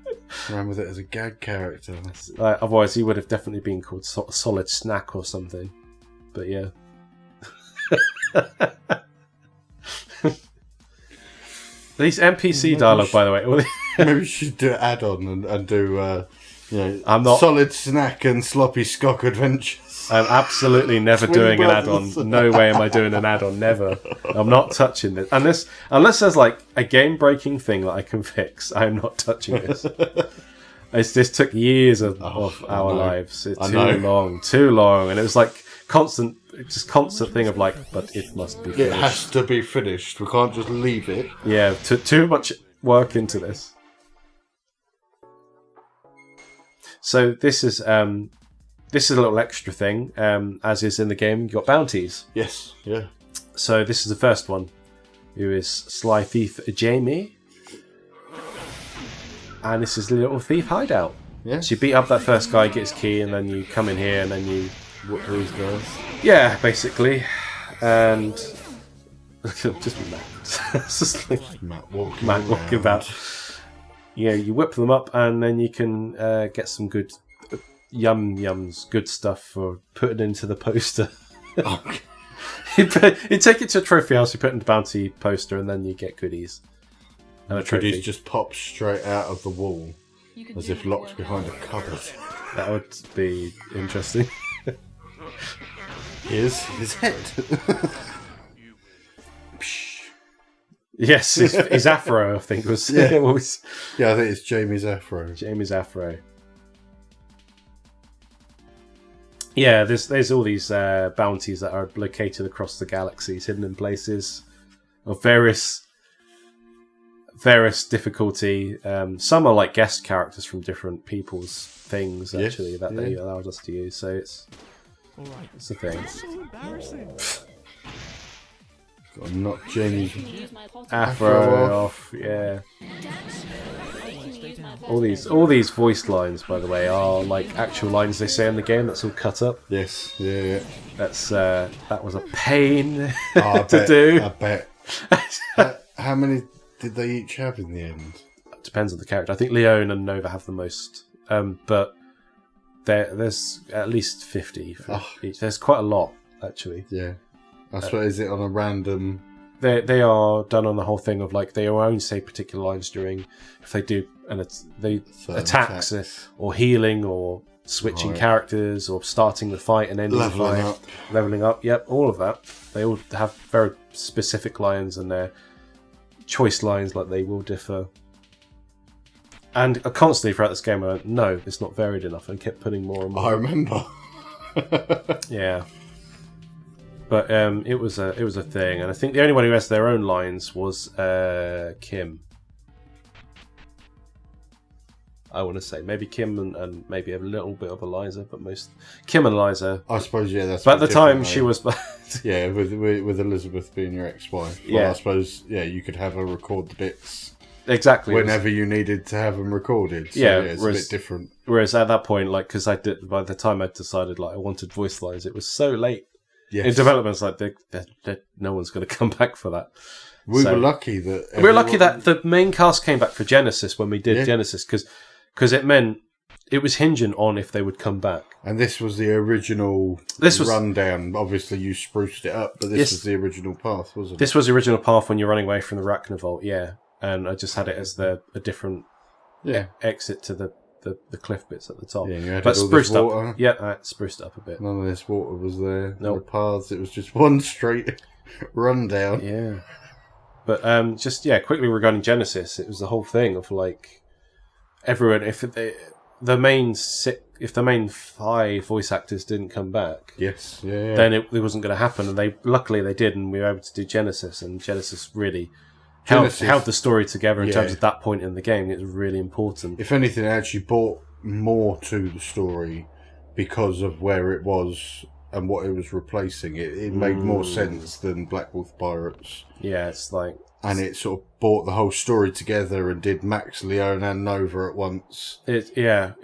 Ran with it as a gag character. Otherwise, he would have definitely been called Solid Snack or something. But yeah. These NPC dialogue, by the way. Maybe we should do an add-on and do, I'm not Solid Snack and Sloppy Skok Adventures. I'm absolutely never doing an add-on. No way am I doing an add-on. Never. I'm not touching this. Unless there's like a game-breaking thing that I can fix, I'm not touching this. This took years of our lives. It's too long. And it was like constant thing of like, but it must be finished. It has to be finished. We can't just leave it. Yeah, too much work into this. So this is a little extra thing, as is in the game. You got bounties. Yes, yeah. So this is the first one, who is Sly Thief Jamie, and this is the little thief hideout. Yeah. So you beat up that first guy, get his key, and then you come in here, and then you whoop these guys. Yeah, basically, and just Matt. Just like Matt walking about. Yeah, you whip them up, and then you can get some good yums, good stuff for putting into the poster. Okay. You take it to a trophy house, you put it in the bounty poster, and then you get goodies. And a trophy. Goodies just pop straight out of the wall, as if locked behind a cupboard. That would be interesting. Here's his head. Yes, his afro, I think was. Yeah, I think it's Jamie's afro. Jamie's afro. Yeah, there's all these bounties that are located across the galaxies, hidden in places of various difficulty. Some are like guest characters from different people's things, actually, that they allowed us to use. So it's a thing. That's so embarrassing. Got to knock Jamie's afro off. Yeah. All these voice lines, by the way, are like actual lines they say in the game. That's all cut up. Yes, yeah. That's that was a pain I to do. I bet. How many did they each have in the end? It depends on the character. I think Leon and Nova have the most, but there's at least 50 for each. There's quite a lot, actually. Yeah. I suppose, is it on a random... They are done on the whole thing of like they will only say particular lines during if they do attacks or healing or switching characters or starting the fight and ending the fight, leveling up. Yep, all of that. They all have very specific lines and their choice lines, like they will differ. And constantly throughout this game, I went, no, it's not varied enough, and kept putting more and more. I remember. Yeah. But it was a thing, and I think the only one who has their own lines was Kim. I want to say maybe Kim and maybe a little bit of Eliza, but most Kim and Eliza. I suppose that's. But at the time she was. Yeah, with Elizabeth being your ex-wife. Well, yeah, I suppose you could have her record the bits. Exactly. Whenever you needed to have them recorded. So, yeah, it's a bit different. Whereas at that point, like, because by the time I decided like I wanted voice lines, it was so late. Yes. In development, it's like no one's going to come back for that. We were lucky that the main cast came back for Genesis when we did Genesis because it meant it was hinging on if they would come back. And this was the original rundown. Obviously, you spruced it up, but this was the original path, wasn't it? This was the original path when you're running away from the Rachnivolt, yeah. And I just had it as a different exit to the cliff bits at the top. Yeah, but spruced up. Yeah, I spruced it up a bit. None of this water was there. No paths. It was just one straight rundown. Yeah. But quickly regarding Genesis, it was the whole thing of like everyone. If the main 5 voice actors didn't come back, then it wasn't going to happen. And luckily they did, and we were able to do Genesis, and Genesis really held the story together in terms of that point in the game. It was really important. If anything, it actually brought more to the story because of where it was and what it was replacing. It made more sense than Black Wolf Pirates. Yeah, it's like... And it sort of brought the whole story together and did Max, Leon and Nova at once. It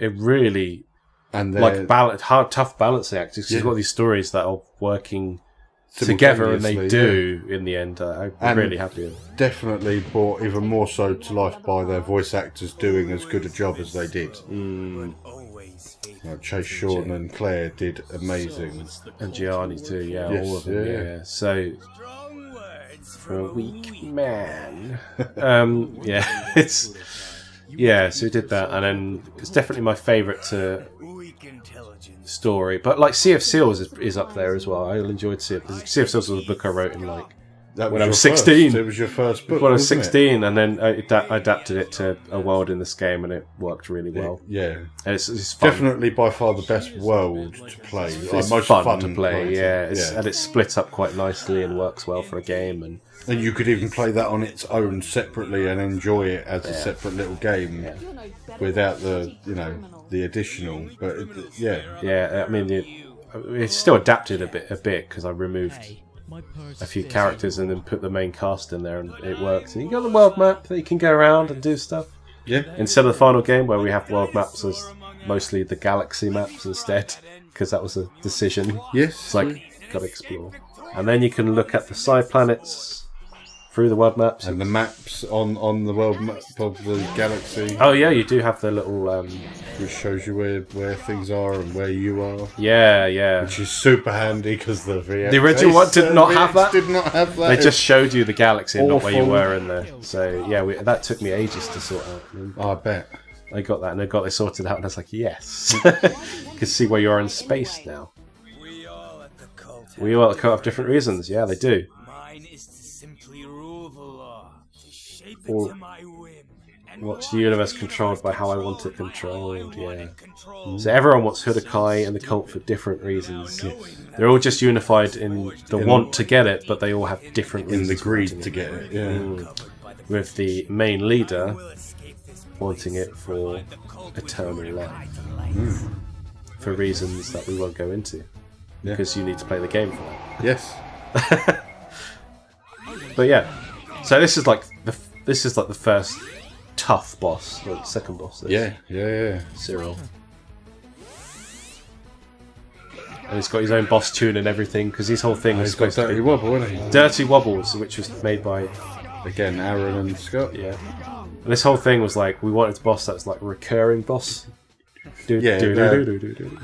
really... And like tough balancing acts. Because you've got these stories that are working together, and they do in the end. I'm really happy with it. Definitely brought even more so to life by their voice actors doing as good a job as they did. Chase Sean and Claire did amazing, and Gianni too. All of them. Yeah. So for a weak man, so we did that, and then it's definitely my favourite story. But like Sea of Seals is up there as well. I enjoyed Sea of Seals was a book I wrote in like when I was 16. It was your first book. When I was 16, and then I adapted it to a world in this game, and it worked really well. Yeah, and it's fun. Definitely by far the best world to play. It's most fun to play. And it's split up quite nicely and works well for a game. And you could even play that on its own separately and enjoy it as a separate little game without the additional. But I mean it's still adapted a bit because I removed a few characters and then put the main cast in there, and it works. And you got the world map that you can go around and do stuff. Yeah. Instead of the final game where we have world maps as mostly the galaxy maps instead, because that was a decision. Yes. It's like gotta explore, and then you can look at the side planets through the world maps and the maps on the world map of the galaxy. Oh yeah, you do have the little which shows you where things are and where you are. Yeah. Which is super handy because the original one did not have that. Did not have that. They just showed you the galaxy and not where you were in there. So that took me ages to sort out. I bet. I got that, and I got it sorted out, and I was like, yes, you can see where you are in space now. We all at the cult have different reasons. Yeah, they do. Watch the universe controlled by how I want it controlled, So everyone wants Hudokai and the cult for different reasons. They're all just unified in the want to get it, but they all have different reasons. In the greed to get it, With the main leader wanting it for eternal life. For reasons that we won't go into. Because you need to play the game for that. Yes. But so this is like the first tough boss, like second boss. Yeah. Cyril. And he's got his own boss tune and everything, because his whole thing was He's got supposed to Dirty be Wobble, hasn't he? Dirty Wobbles, which was made by Again, Aaron and Scott. yeah. And this whole thing was like we wanted a boss that's like a recurring boss. Gilgamesh,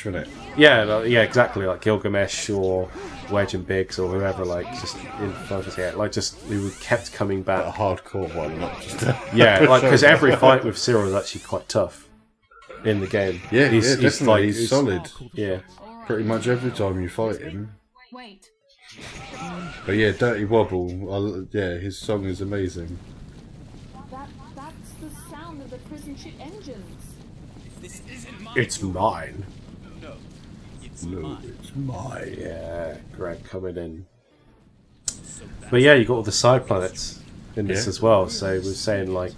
wasn't it? Yeah, exactly, like Gilgamesh or Wedge and Biggs or whoever, like just in Fantasy, like just who kept coming back. A hardcore one, not just yeah, like because every fight with Cyril is actually quite tough in the game. Yeah, definitely. He's solid. Yeah, pretty much every time you fight him. Wait. But yeah, Dirty Wobble. His song is amazing. That's the sound of the prison ship engines. This isn't mine. it's mine. No, it's No, mine. it's mine. Yeah, Greg coming in. But yeah, you got all the side planets in this as well. So we're saying like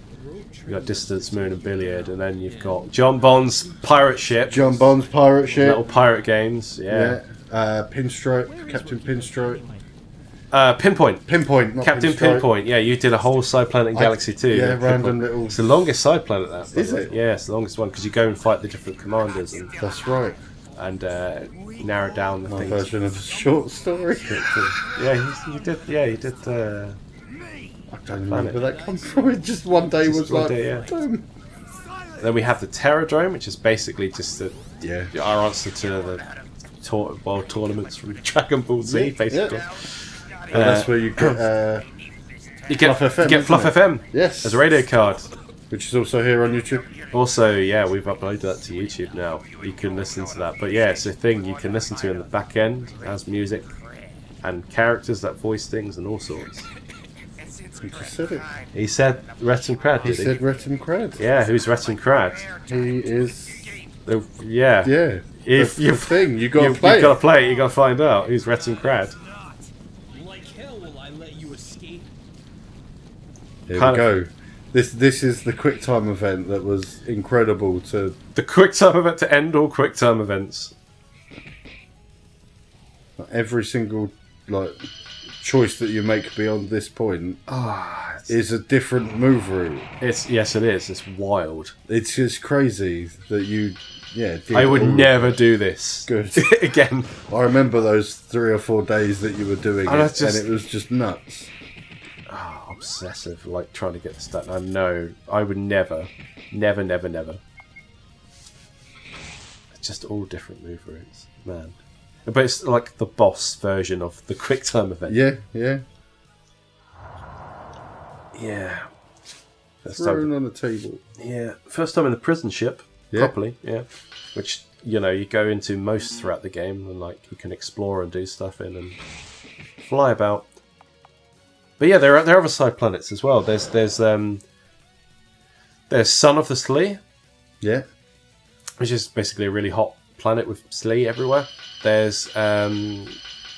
you got Distance, Moon, and Billiard, and then you've got John Bond's pirate ship. John Bond's pirate ship. Little pirate games. Yeah. Pinstripe, Captain Pinstripe. Pinpoint. Not Captain Pinstripe. Pinpoint. Yeah, you did a whole side planet in Galaxy 2. Yeah, random little. It's the longest side planet. That Is it? Yeah, it's the longest one because you go and fight the different commanders and That's right. narrow down the My things. version of a short story. Yeah, you did. Yeah, you did. I don't remember where that come from. It just one day Just was one like. day, yeah. Boom. Then we have the Terradrome, which is basically just our answer to the world tournaments from Dragon Ball Z, basically. And that's where you get. You get Fluff FM, you get Fluff isn't it? FM. Yes. As a radio card. Which is also here on YouTube. Also, yeah, we've uploaded that to YouTube now. You can listen to that. But yeah, it's a thing you can listen to in the back end. It has music and characters that voice things and all sorts. He just said it. He said Rhett and Crad, He did he? said Rhett and Crad. Yeah, who's Rhett and Crad? He is. Yeah. Yeah. If the thing, you got to play. You've got to play it, you got to find out who's Rhett and Crad. Like hell will I let you escape. Here we go. This is the QuickTime event that was incredible to. The QuickTime event to end all QuickTime events. Every single choice that you make beyond this point is a different move route. Yes, it is. It's wild. It's just crazy that you. Yeah, I would never do this. Good. Again. I remember those 3 or 4 days that you were doing And it, and it was just nuts. Obsessive, like trying to get this done. I know. I would never. It's just all different move routes, man. But it's like the boss version of the QuickTime event. Yeah. Yeah. Thrown on the table. Yeah. First time in the prison ship. Properly, yeah. Which, you go into most throughout the game and you can explore and do stuff in and fly about. But yeah, there are other side planets as well. There's Son of the Slee. Yeah. Which is basically a really hot planet with Slee everywhere. There's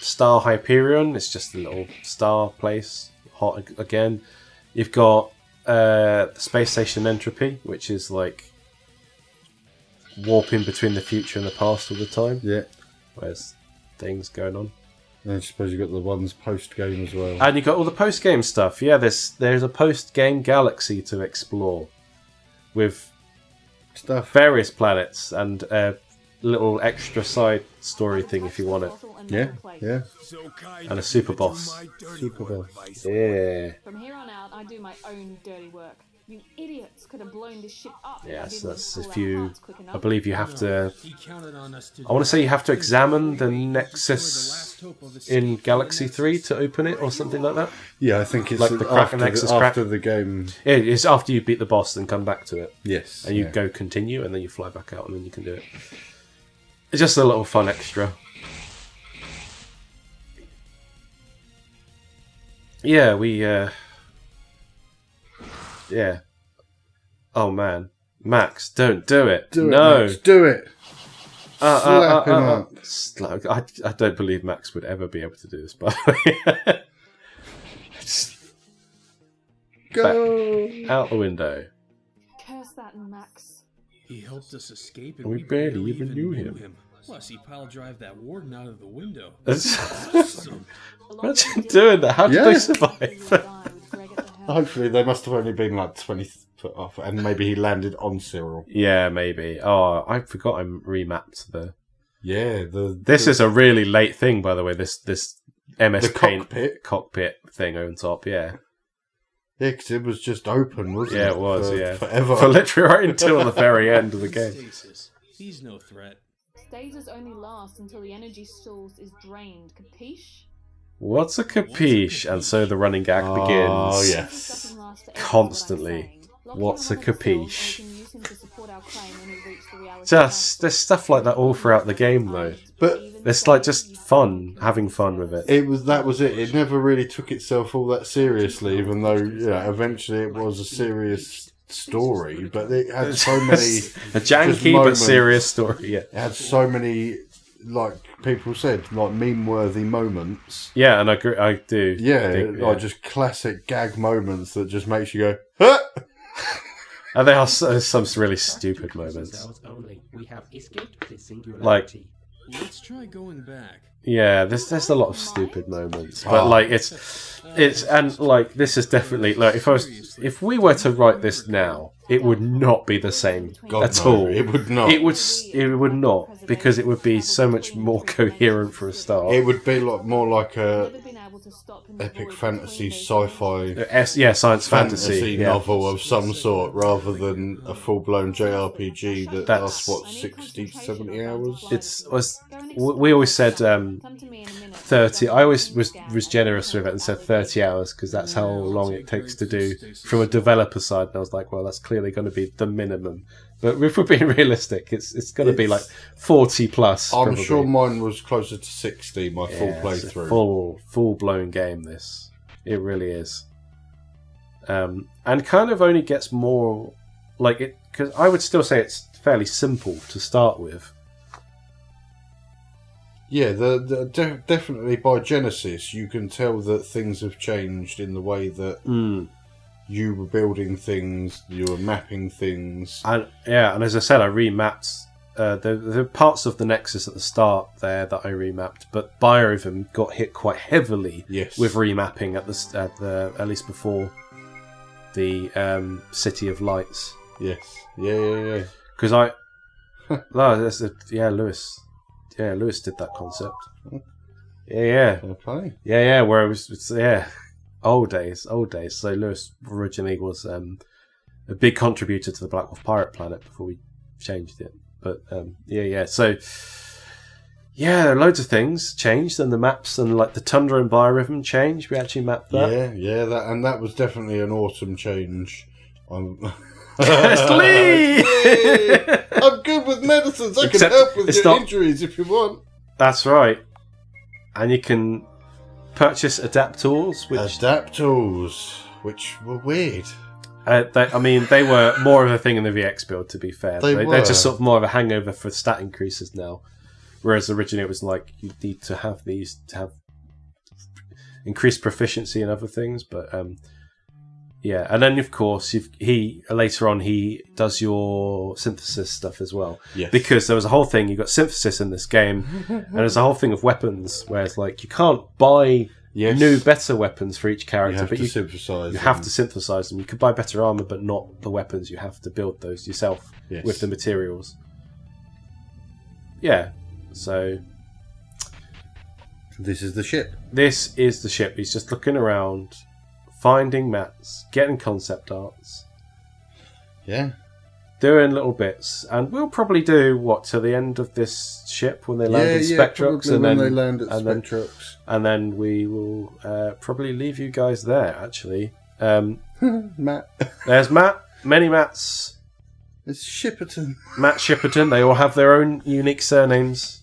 Star Hyperion. It's just a little star place. Hot again. You've got the Space Station Entropy, which is warping between the future and the past all the time. Yeah. Where's things going on. And I suppose you've got the ones post-game as well. And you've got all the post-game stuff. Yeah, there's a post-game galaxy to explore with stuff, various planets, and a little extra side story thing if you want it. Yeah. And a super boss. Yeah. From here on out, I do my own dirty work. You idiots could have blown this ship up. Yes, that's if you. I believe you have to. I want to say you have to examine the Nexus in Galaxy 3 to open it, or something like that. Yeah, I think it's like the Kraken Nexus after the game. Yeah, it's after you beat the boss and come back to it. Yes. And you go continue, and then you fly back out, and then you can do it. It's just a little fun extra. Yeah, we. Yeah. Oh man, Max, don't do it. No, Max, do it. Slap him up. I don't believe Max would ever be able to do this. By the way, go out the window. Curse that, Max. He helped us escape, and we barely even knew him. Plus, he pile drive that warden out of the window. Imagine doing that. How did they survive? Hopefully, they must have only been like 20 foot off, and maybe he landed on Cyril. Yeah, maybe. Oh, I forgot I remapped the... Yeah, This is a really late thing, by the way, this MS Paint cockpit thing on top, yeah. Yeah, because it was just open, wasn't it? Yeah, it was, Forever. For literally right until the very end of the game. Stasis. He's no threat. Stasis only lasts until the energy source is drained. Capiche? What's a capiche? And so the running gag begins. Oh, yes. Constantly. What's a capiche? Just, there's stuff like that all throughout the game, though. But it's like just fun, having fun with it. That was it. It never really took itself all that seriously, even though eventually it was a serious story. But it had so many a janky but serious story. Yeah, it had so many, like people said, like meme-worthy moments. Yeah, and I do. Yeah, just classic gag moments that just makes you go, huh! And there are some really stupid moments. Like, let's try going back. Yeah, there's a lot of stupid moments, but like it's and like this is definitely like if we were to write this now, it would not be the same at all. It would not. It would not, because it would be so much more coherent for a start. It would be more like a epic fantasy sci-fi science fantasy novel of some sort, rather than a full-blown JRPG that lasts 60 to 70 hours. We always said 30. I always was generous with it and said 30 hours because that's how long it takes to do from a developer side, and I was like, well, that's clearly going to be the minimum. But if we're being realistic, it's going to be like 40 plus. I'm sure mine was closer to 60, my full playthrough. Full blown game, this. It really is. And kind of only gets more like it, because I would still say it's fairly simple to start with. Yeah, definitely by Genesis, you can tell that things have changed in the way that you were building things, you were mapping things. And as I said, I remapped the parts of the Nexus at the start there that I remapped, but Biorhythm got hit quite heavily with remapping at least before the City of Lights. Yes, yeah. Because Lewis. Yeah, Lewis did that concept. Yeah. Okay. Yeah, where it was old days. So Lewis originally was a big contributor to the Black Wolf Pirate Planet before we changed it. But so loads of things changed, and the maps and like the Tundra and Biorhythm changed. We actually mapped that. Yeah, that was definitely an awesome change. Slee! I'm good with medicines. I can help with your injuries if you want. That's right. And you can purchase Adaptools, which were weird. They were more of a thing in the VX build, to be fair. They're just sort of more of a hangover for stat increases now. Whereas originally it was like you need to have these to have increased proficiency and other things, but and then of course later on he does your synthesis stuff as well. Yes. Because there was a whole thing, you got synthesis in this game, and there's a whole thing of weapons where it's like you can't buy new better weapons for each character, you have to synthesize them. You could buy better armor, but not the weapons. You have to build those yourself with the materials. Yeah, so this is the ship. This is the ship. He's just looking around, finding mats, getting concept arts. Yeah. Doing little bits. And we'll probably do, to the end of this ship when they land at Spectrox? And then we will probably leave you guys there, actually. Matt. There's Matt. Many Matts. It's Shipperton. Matt Shipperton. They all have their own unique surnames.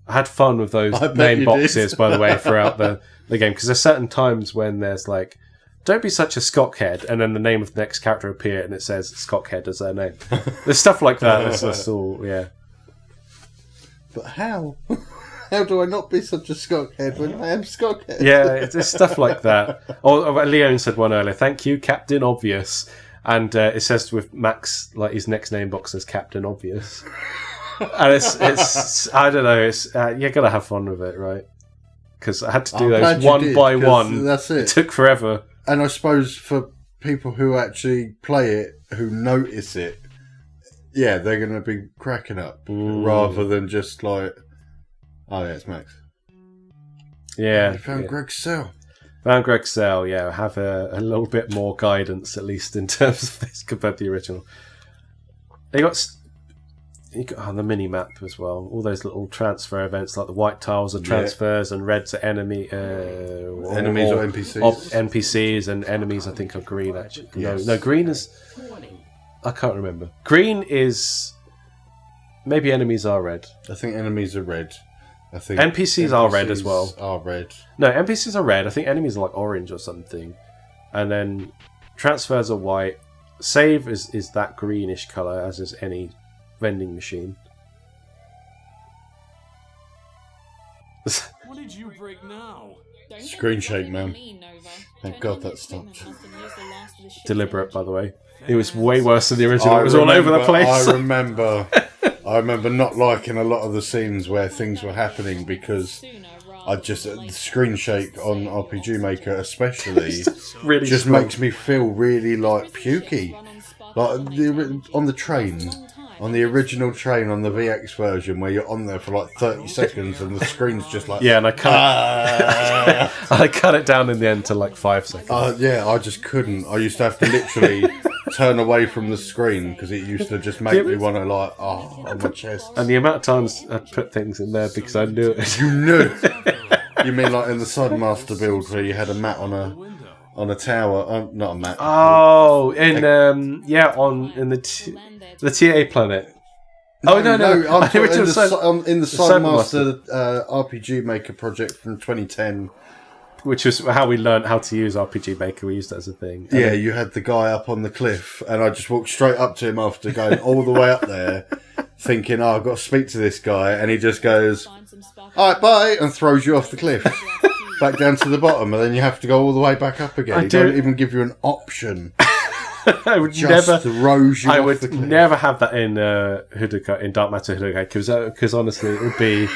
I had fun with those name boxes, by the way, throughout the game, because there's certain times when there's like, don't be such a Scockhead, and then the name of the next character appear and it says Scockhead as their name. There's stuff like that. That's all, But how? How do I not be such a Scockhead when I am Scockhead? Yeah, it's stuff like that. Leon said one earlier, thank you, Captain Obvious. And it says with Max, like his next name box says Captain Obvious. And it's I don't know, it's you're going to have fun with it, right? Because I had to do those one by one. That's it. It took forever. And I suppose for people who actually play it, who notice it, yeah, they're going to be cracking up rather than just like, oh yeah, it's Max. Yeah. We found Greg's cell. Found Greg's cell, yeah. Have a little bit more guidance, at least in terms of this compared to the original. You got the mini map as well. All those little transfer events, like the white tiles are transfers and reds are enemies or NPCs. NPCs and enemies, I think, are green actually. Yes. No, green is. I can't remember. Green is. Maybe enemies are red. I think enemies are red. I think NPCs are red as well. Are red. No, NPCs are red. I think enemies are like orange or something, and then transfers are white. Save is that greenish colour, as is any vending machine. What did you break now? Screen shake, man. Thank God that stopped. Deliberate, by the way. It was way worse than the original. It was all over the place. I remember not liking a lot of the scenes where things were happening because I just the screen shake on RPG Maker especially really just makes me feel really like pukey. Like on the train, on the original train on the VX version where you're on there for like 30 seconds and the screen's just like and I cut it down in the end to like 5 seconds. Yeah, I just couldn't. I used to have to literally turn away from the screen because it used to just make me want to like on my chest. And the amount of times I put things in there because I knew it. You knew. You mean like in the Sudmaster build where you had a mat on a tower, not a mat. Oh, in the TA planet. No. I'm in the Sudmaster RPG Maker project from 2010. Which is how we learned how to use RPG Maker. We used it as a thing. Yeah, you had the guy up on the cliff, and I just walked straight up to him after going all the way up there, thinking, I've got to speak to this guy, and he just goes, all right, bye, and throws you off the cliff. Back down to the bottom, and then you have to go all the way back up again. He don't even give you an option. I would never have that in Hudokai, in Dark Matter Hudokai, because honestly, it would be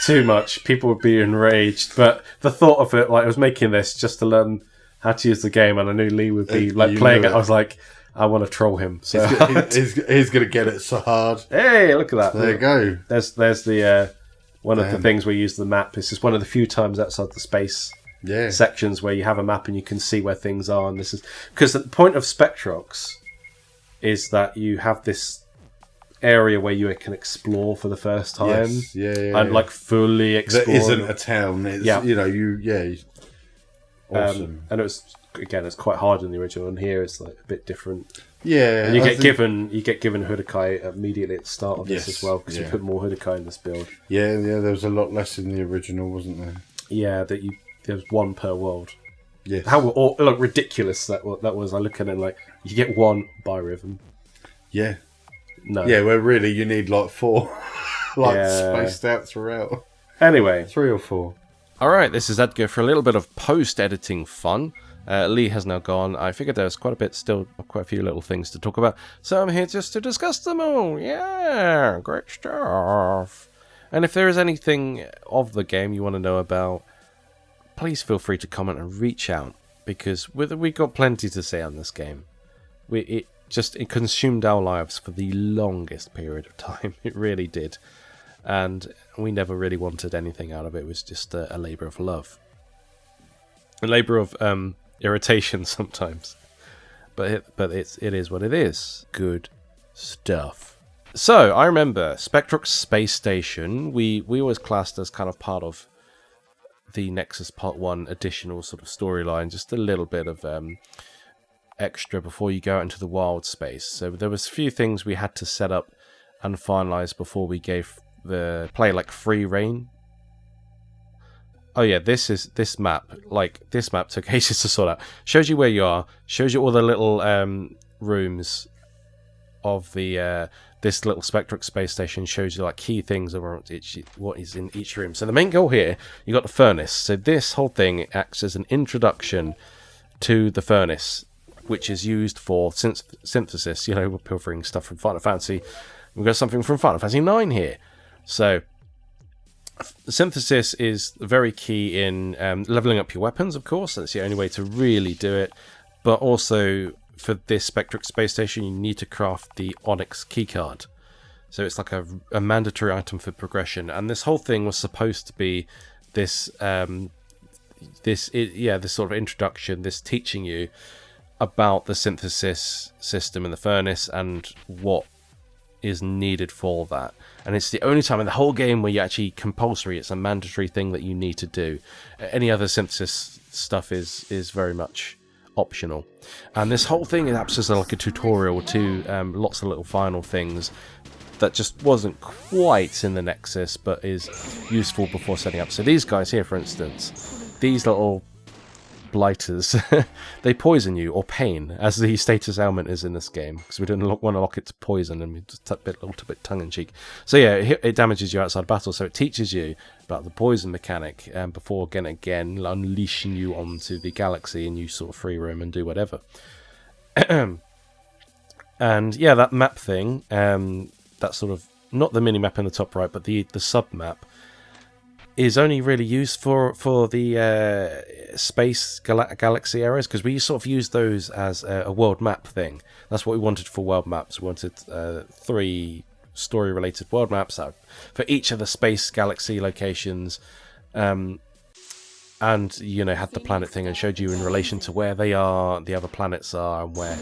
too much. People would be enraged. But the thought of it, like I was making this just to learn how to use the game, and I knew Lee would be like playing it. I was like, I want to troll him. So he's going to get it so hard. Hey, look at that! There you go. There's the one of the things we use the map. This is one of the few times outside the space sections where you have a map and you can see where things are. And this is because the point of Spectrox is that you have this area where you can explore for the first time, and like fully explore. There isn't a town. It's, awesome. And it's quite hard in the original, and here it's like a bit different. Yeah, and you get given Hudokai immediately at the start of this as well, because you put more Hudokai in this build. Yeah, there was a lot less in the original, wasn't there? Yeah, there was one per world. Yes. How ridiculous that was. I look at it like you get one by rhythm. Yeah. No. Yeah, where really you need like 4, spaced out throughout. Anyway, 3 or 4. All right, this is Edgar for a little bit of post-editing fun. Lee has now gone. I figured there was quite a few little things to talk about, so I'm here just to discuss them all. Yeah, great stuff. And if there is anything of the game you want to know about, please feel free to comment and reach out, because we've got plenty to say on this game. It consumed our lives for the longest period of time. It really did. And we never really wanted anything out of it. It was just a labour of love. A labour of irritation sometimes. But it is what it is. Good stuff. So, I remember Spectrox Space Station, we always classed as kind of part of the Nexus Part 1 additional sort of storyline. Just a little bit of extra before you go out into the wild space. So there was a few things we had to set up and finalize before we gave the play like free reign. Oh yeah, this map took ages to sort out. Shows you where you are, shows you all the little rooms of the this little Spectrox space station, shows you like key things around what is in each room. So the main goal here, you got the furnace. So this whole thing acts as an introduction to the furnace, which is used for synthesis. You know, we're pilfering stuff from Final Fantasy. We've got something from Final Fantasy 9 here. So synthesis is very key in leveling up your weapons, of course. That's the only way to really do it. But also, for this Spectrux space station, you need to craft the Onyx keycard. So it's like a mandatory item for progression. And this whole thing was supposed to be this, this sort of introduction, this teaching you about the synthesis system in the furnace and what is needed for that. And it's the only time in the whole game where you actually compulsory, it's a mandatory thing that you need to do. Any other synthesis stuff is very much optional. And this whole thing acts as like a tutorial to lots of little final things that just wasn't quite in the Nexus, but is useful before setting up. So these guys here, for instance, these little blighters, they poison you, or pain, as the status ailment is in this game, because we didn't want to lock it to poison, and we just a little bit tongue-in-cheek. So yeah, it damages you outside battle, so it teaches you about the poison mechanic before again unleashing you onto the galaxy, and you sort of free roam and do whatever. And yeah, that map thing, that sort of, not the mini-map in the top right, but the sub-map, is only really used for the space galaxy areas, because we sort of use those as a world map thing. That's what we wanted for world maps. We wanted 3 story-related world maps for each of the space galaxy locations, and you know, had the planet thing and showed you in relation to where they are, the other planets are, and where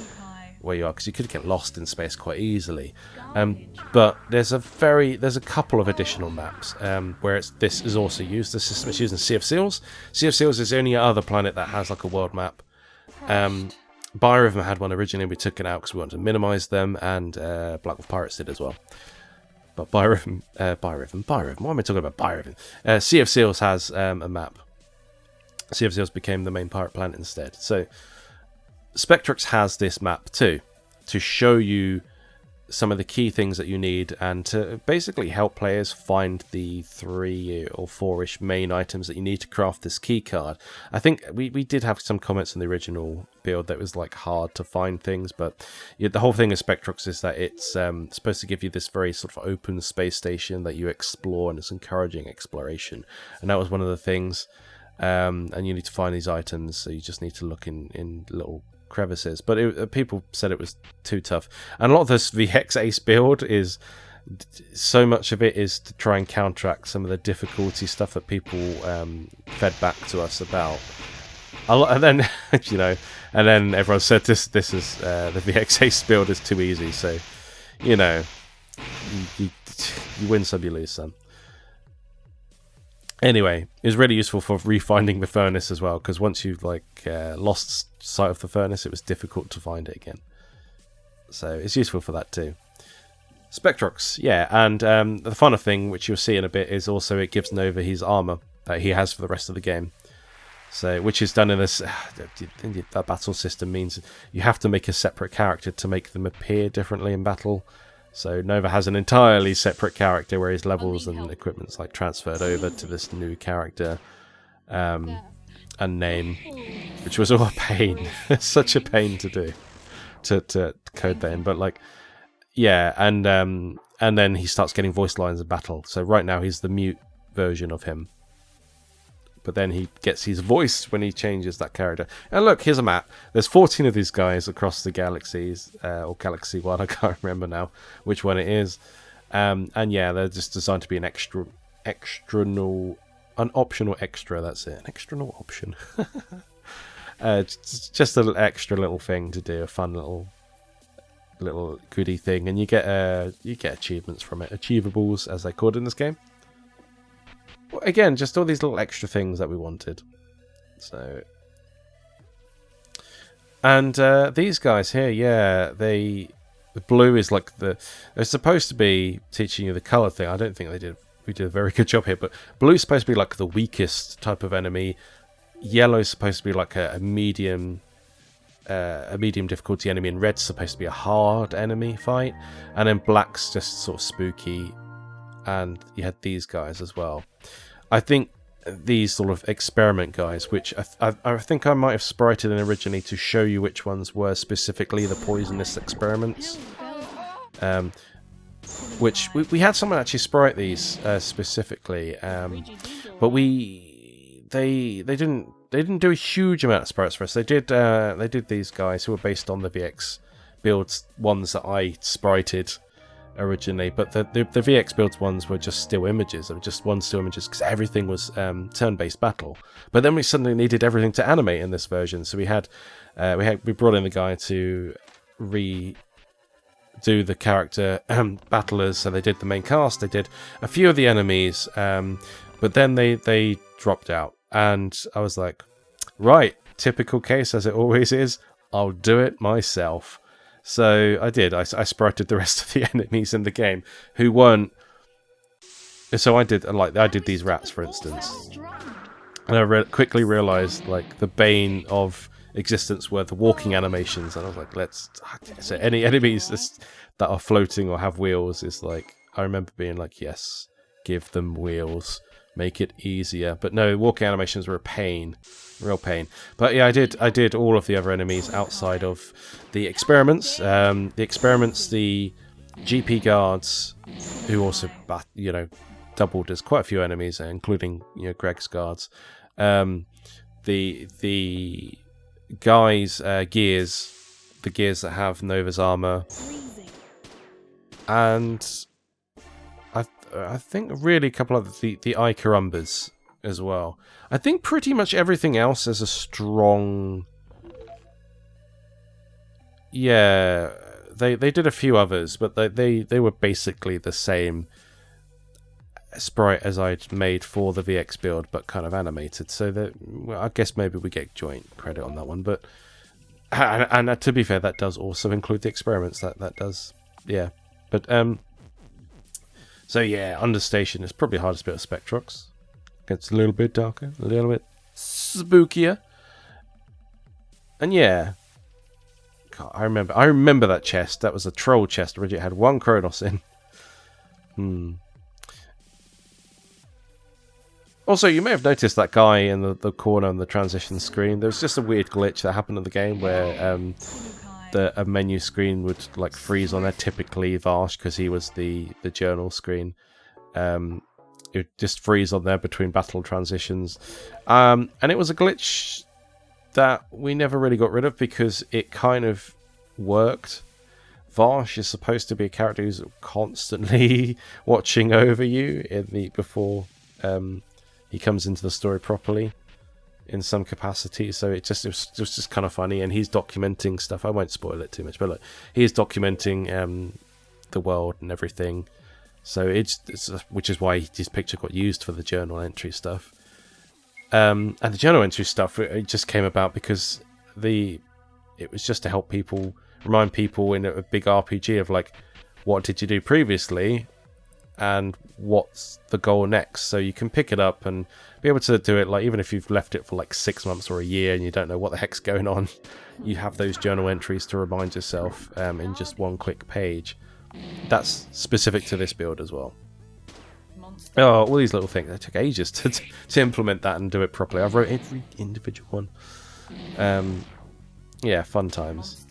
you are, because you could get lost in space quite easily. But there's a couple of additional maps where this is also used. The system is used in Sea of Seals. Sea of Seals is the only other planet that has like a world map. Byrhythm had one originally. We took it out because we wanted to minimize them, and Black Wolf Pirates did as well. But Byrhythm, why am I talking about Byrhythm? Sea of Seals has a map. Sea of Seals became the main pirate planet instead. So Spectrux has this map too, to show you some of the key things that you need, and to basically help players find the 3 or 4-ish main items that you need to craft this key card. I think we did have some comments in the original build that it was like hard to find things, but yeah, the whole thing of Spectrux is that it's supposed to give you this very sort of open space station that you explore, and it's encouraging exploration. And that was one of the things. And you need to find these items, so you just need to look in little crevices, but people said it was too tough. And a lot of this VX Ace build is, so much of it is to try and counteract some of the difficulty stuff that people fed back to us about a lot. And then you know, and then everyone said this is the VX Ace build is too easy. So you know, you win some, you lose some. Anyway, it was really useful for refinding the furnace as well, because once you've lost sight of the furnace, it was difficult to find it again. So it's useful for that too. Spectrux, yeah, and the final thing, which you'll see in a bit, is also it gives Nova his armor that he has for the rest of the game. So, which is done in this, that battle system means you have to make a separate character to make them appear differently in battle. So Nova has an entirely separate character where his levels and equipment's like transferred over to this new character and name, which was all a pain. Such a pain to do, to code that in. But like, yeah, and then he starts getting voice lines in battle. So right now he's the mute version of him. But then he gets his voice when he changes that character. And look, here's a map. There's 14 of these guys across the galaxies, or Galaxy 1, I can't remember now which one it is. And yeah, they're just designed to be an optional extra, that's it. An external option. Just a little extra little thing to do, a fun little goodie thing. And you get achievements from it. Achievables, as they called in this game. Again, just all these little extra things that we wanted. So, and these guys here, yeah, the blue is like they're supposed to be teaching you the color thing. I don't think we did a very good job here, but blue is supposed to be like the weakest type of enemy. Yellow is supposed to be like a medium difficulty enemy, and red's supposed to be a hard enemy fight, and then black's just sort of spooky. And you had these guys as well. I think these sort of experiment guys, which I think I might have sprited in originally to show you which ones were specifically the poisonous experiments. which we had someone actually sprite these specifically, but they didn't do a huge amount of sprites for us. They did these guys who were based on the VX builds ones that I sprited originally, but the VX builds ones were just still images. They were just one still images because everything was turn-based battle. But then we suddenly needed everything to animate in this version, so we brought in the guy to redo the character battlers. So they did the main cast, they did a few of the enemies, but then they dropped out, and I was like, right, typical case as it always is, I'll do it myself. So I did. I sprited the rest of the enemies in the game who weren't. So I did these rats, for instance, and I quickly realized like the bane of existence were the walking animations, and I was like, so any enemies that are floating or have wheels is like, I remember being like, yes, give them wheels, make it easier. But no, walking animations were a pain, real pain. But yeah, I did all of the other enemies outside of the experiments. The GP guards, who also doubled as quite a few enemies, including Greg's guards. The guys, gears, the gears that have Nova's armor, and I think really a couple of the Ikarumbas as well. I think pretty much everything else is a strong. Yeah, they did a few others, but they were basically the same sprite as I'd made for the VX build, but kind of animated. So I guess maybe we get joint credit on that one. But and to be fair, that does also include the experiments. That does, yeah. But so yeah, Understation is probably hardest bit of Spectrox. Gets a little bit darker, a little bit spookier, and yeah. God, I remember that chest. That was a troll chest. Originally, it had one Kronos in. Also, you may have noticed that guy in the corner on the transition screen. There was just a weird glitch that happened in the game where a menu screen would like freeze on there. Typically Varsh, because he was the journal screen. It would just freeze on there between battle transitions. And it was a glitch that we never really got rid of because it kind of worked. Varsh is supposed to be a character who's constantly watching over you before he comes into the story properly in some capacity. So it was just kind of funny, and he's documenting stuff. I won't spoil it too much, but look, he's documenting the world and everything. So it's which is why his picture got used for the journal entry stuff. And the journal entry stuff, it just came about because it was just to help people, remind people in a big RPG of like, what did you do previously and what's the goal next. So you can pick it up and be able to do it, like even if you've left it for like 6 months or a year and you don't know what the heck's going on, you have those journal entries to remind yourself in just one quick page. That's specific to this build as well. Oh, all these little things. It took ages to implement that and do it properly. I wrote every individual one. Yeah, fun times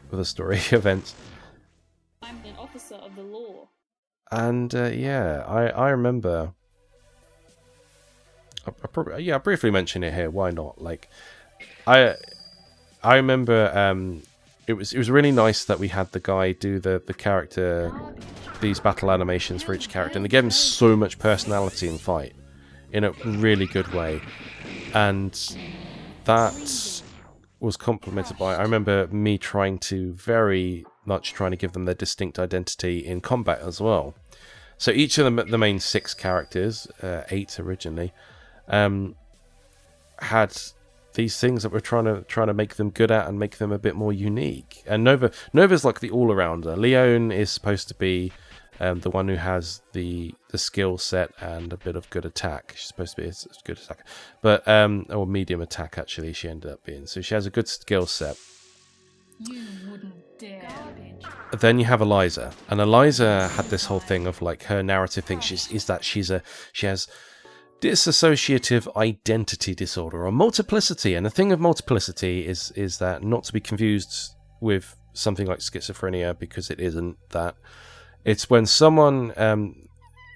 with the story events. I'm an officer of the law. And yeah, I remember. I briefly mention it here. Why not? Like, I remember. It was really nice that we had the guy do the character, these battle animations for each character, and they gave him so much personality in fight, in a really good way, and that was complemented by. I remember me trying to give them their distinct identity in combat as well. So each of the main 6 characters, 8 originally, had these things that we're trying to make them good at and make them a bit more unique. And Nova's like the all-arounder. Leone is supposed to be the one who has the skill set and a bit of good attack. She's supposed to be a good attacker, but or medium attack actually. She ended up being, so she has a good skill set. You wouldn't dare, bitch. Then you have Eliza, and Eliza had this whole thing of like her narrative thing. She has dissociative identity disorder or multiplicity, and the thing of multiplicity is that not to be confused with something like schizophrenia, because it isn't that. It's when someone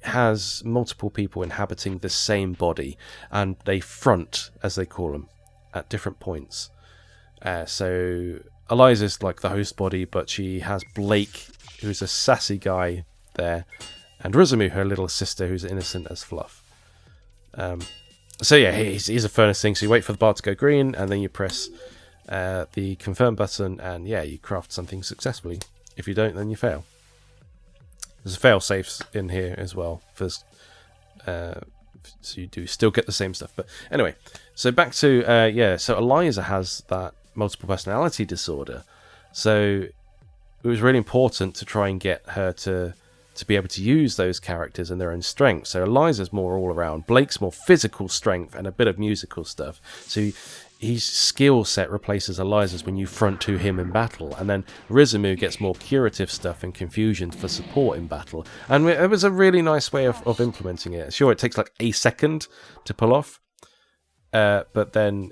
has multiple people inhabiting the same body, and they front, as they call them, at different points. So Alias is like the host body, but she has Blake, who's a sassy guy there, and Rizumu, her little sister, who's innocent as fluff. So yeah, he's a furnace thing. So you wait for the bar to go green, and then you press the confirm button, and yeah, you craft something successfully. If you don't, then you fail. There's fail safes in here as well, so you do still get the same stuff. But anyway, so back to so Eliza has that multiple personality disorder. So it was really important to try and get her to be able to use those characters and their own strengths. So Eliza's more all around, Blake's more physical strength and a bit of musical stuff. So his skill set replaces Eliza's when you front to him in battle, and then Rizumu gets more curative stuff and confusion for support in battle. And it was a really nice way of implementing it. Sure, it takes like a second to pull off, but then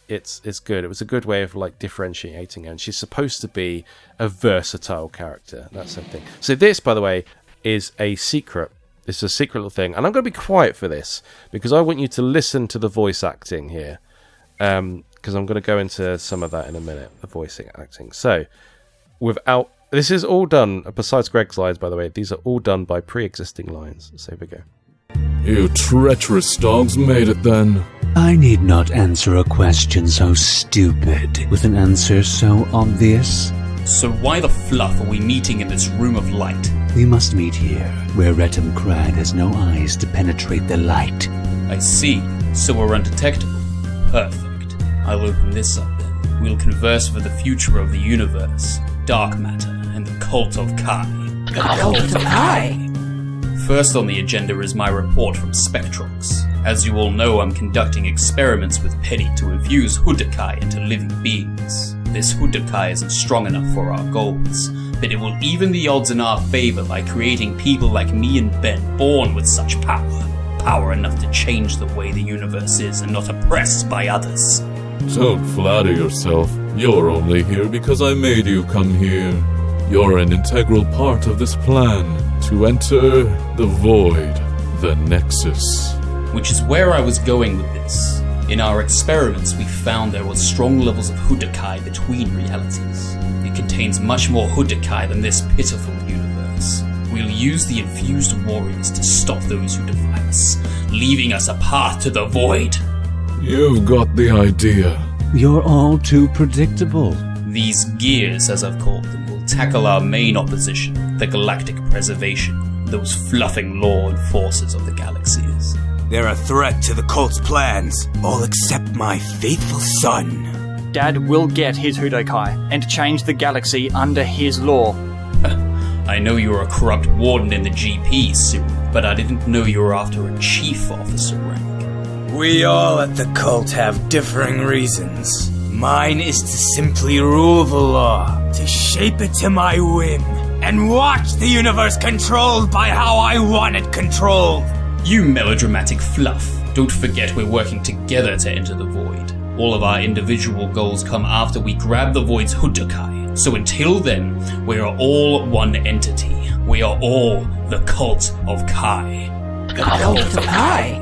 it's good. It was a good way of like differentiating her, and she's supposed to be a versatile character. That's the thing. So this, by the way, is a secret. It's a secret little thing, and I'm going to be quiet for this because I want you to listen to the voice acting here. Because I'm going to go into some of that in a minute, the voice acting. So, this is all done, besides Greg's lines, by the way, these are all done by pre-existing lines. So here we go. You treacherous dogs made it then. I need not answer a question so stupid with an answer so obvious. So why the fluff are we meeting in this room of light? We must meet here, where Retum Crad has no eyes to penetrate the light. I see. So we're undetectable. Perfect. I'll open this up then. We'll converse for the future of the universe, dark matter, and the cult of Kai. The cult of Kai? First on the agenda is my report from Spectrox. As you all know, I'm conducting experiments with Penny to infuse Hudokai into living beings. This Hudokai isn't strong enough for our goals, but it will even the odds in our favor by creating people like me and Ben born with such power. Power enough to change the way the universe is and not oppressed by others. Don't flatter yourself. You're only here because I made you come here. You're an integral part of this plan to enter the void, the Nexus. Which is where I was going with this. In our experiments, we found there were strong levels of Hudokai between realities. It contains much more Hudokai than this pitiful universe. We'll use the infused warriors to stop those who defy us, leaving us a path to the void. You've got the idea. You're all too predictable. These gears, as I've called them, will tackle our main opposition, the galactic preservation, those fluffing law enforcers of the galaxies. They're a threat to the cult's plans, all except my faithful son. Dad will get his Hudokai and change the galaxy under his law. I know you're a corrupt warden in the GP soon, but I didn't know you were after a chief officer rank. We all at the cult have differing reasons. Mine is to simply rule the law, to shape it to my whim, and watch the universe controlled by how I want it controlled. You melodramatic fluff. Don't forget we're working together to enter the void. All of our individual goals come after we grab the void's Hudokai. So until then, we are all one entity. We are all the cult of Kai. The cult of Kai?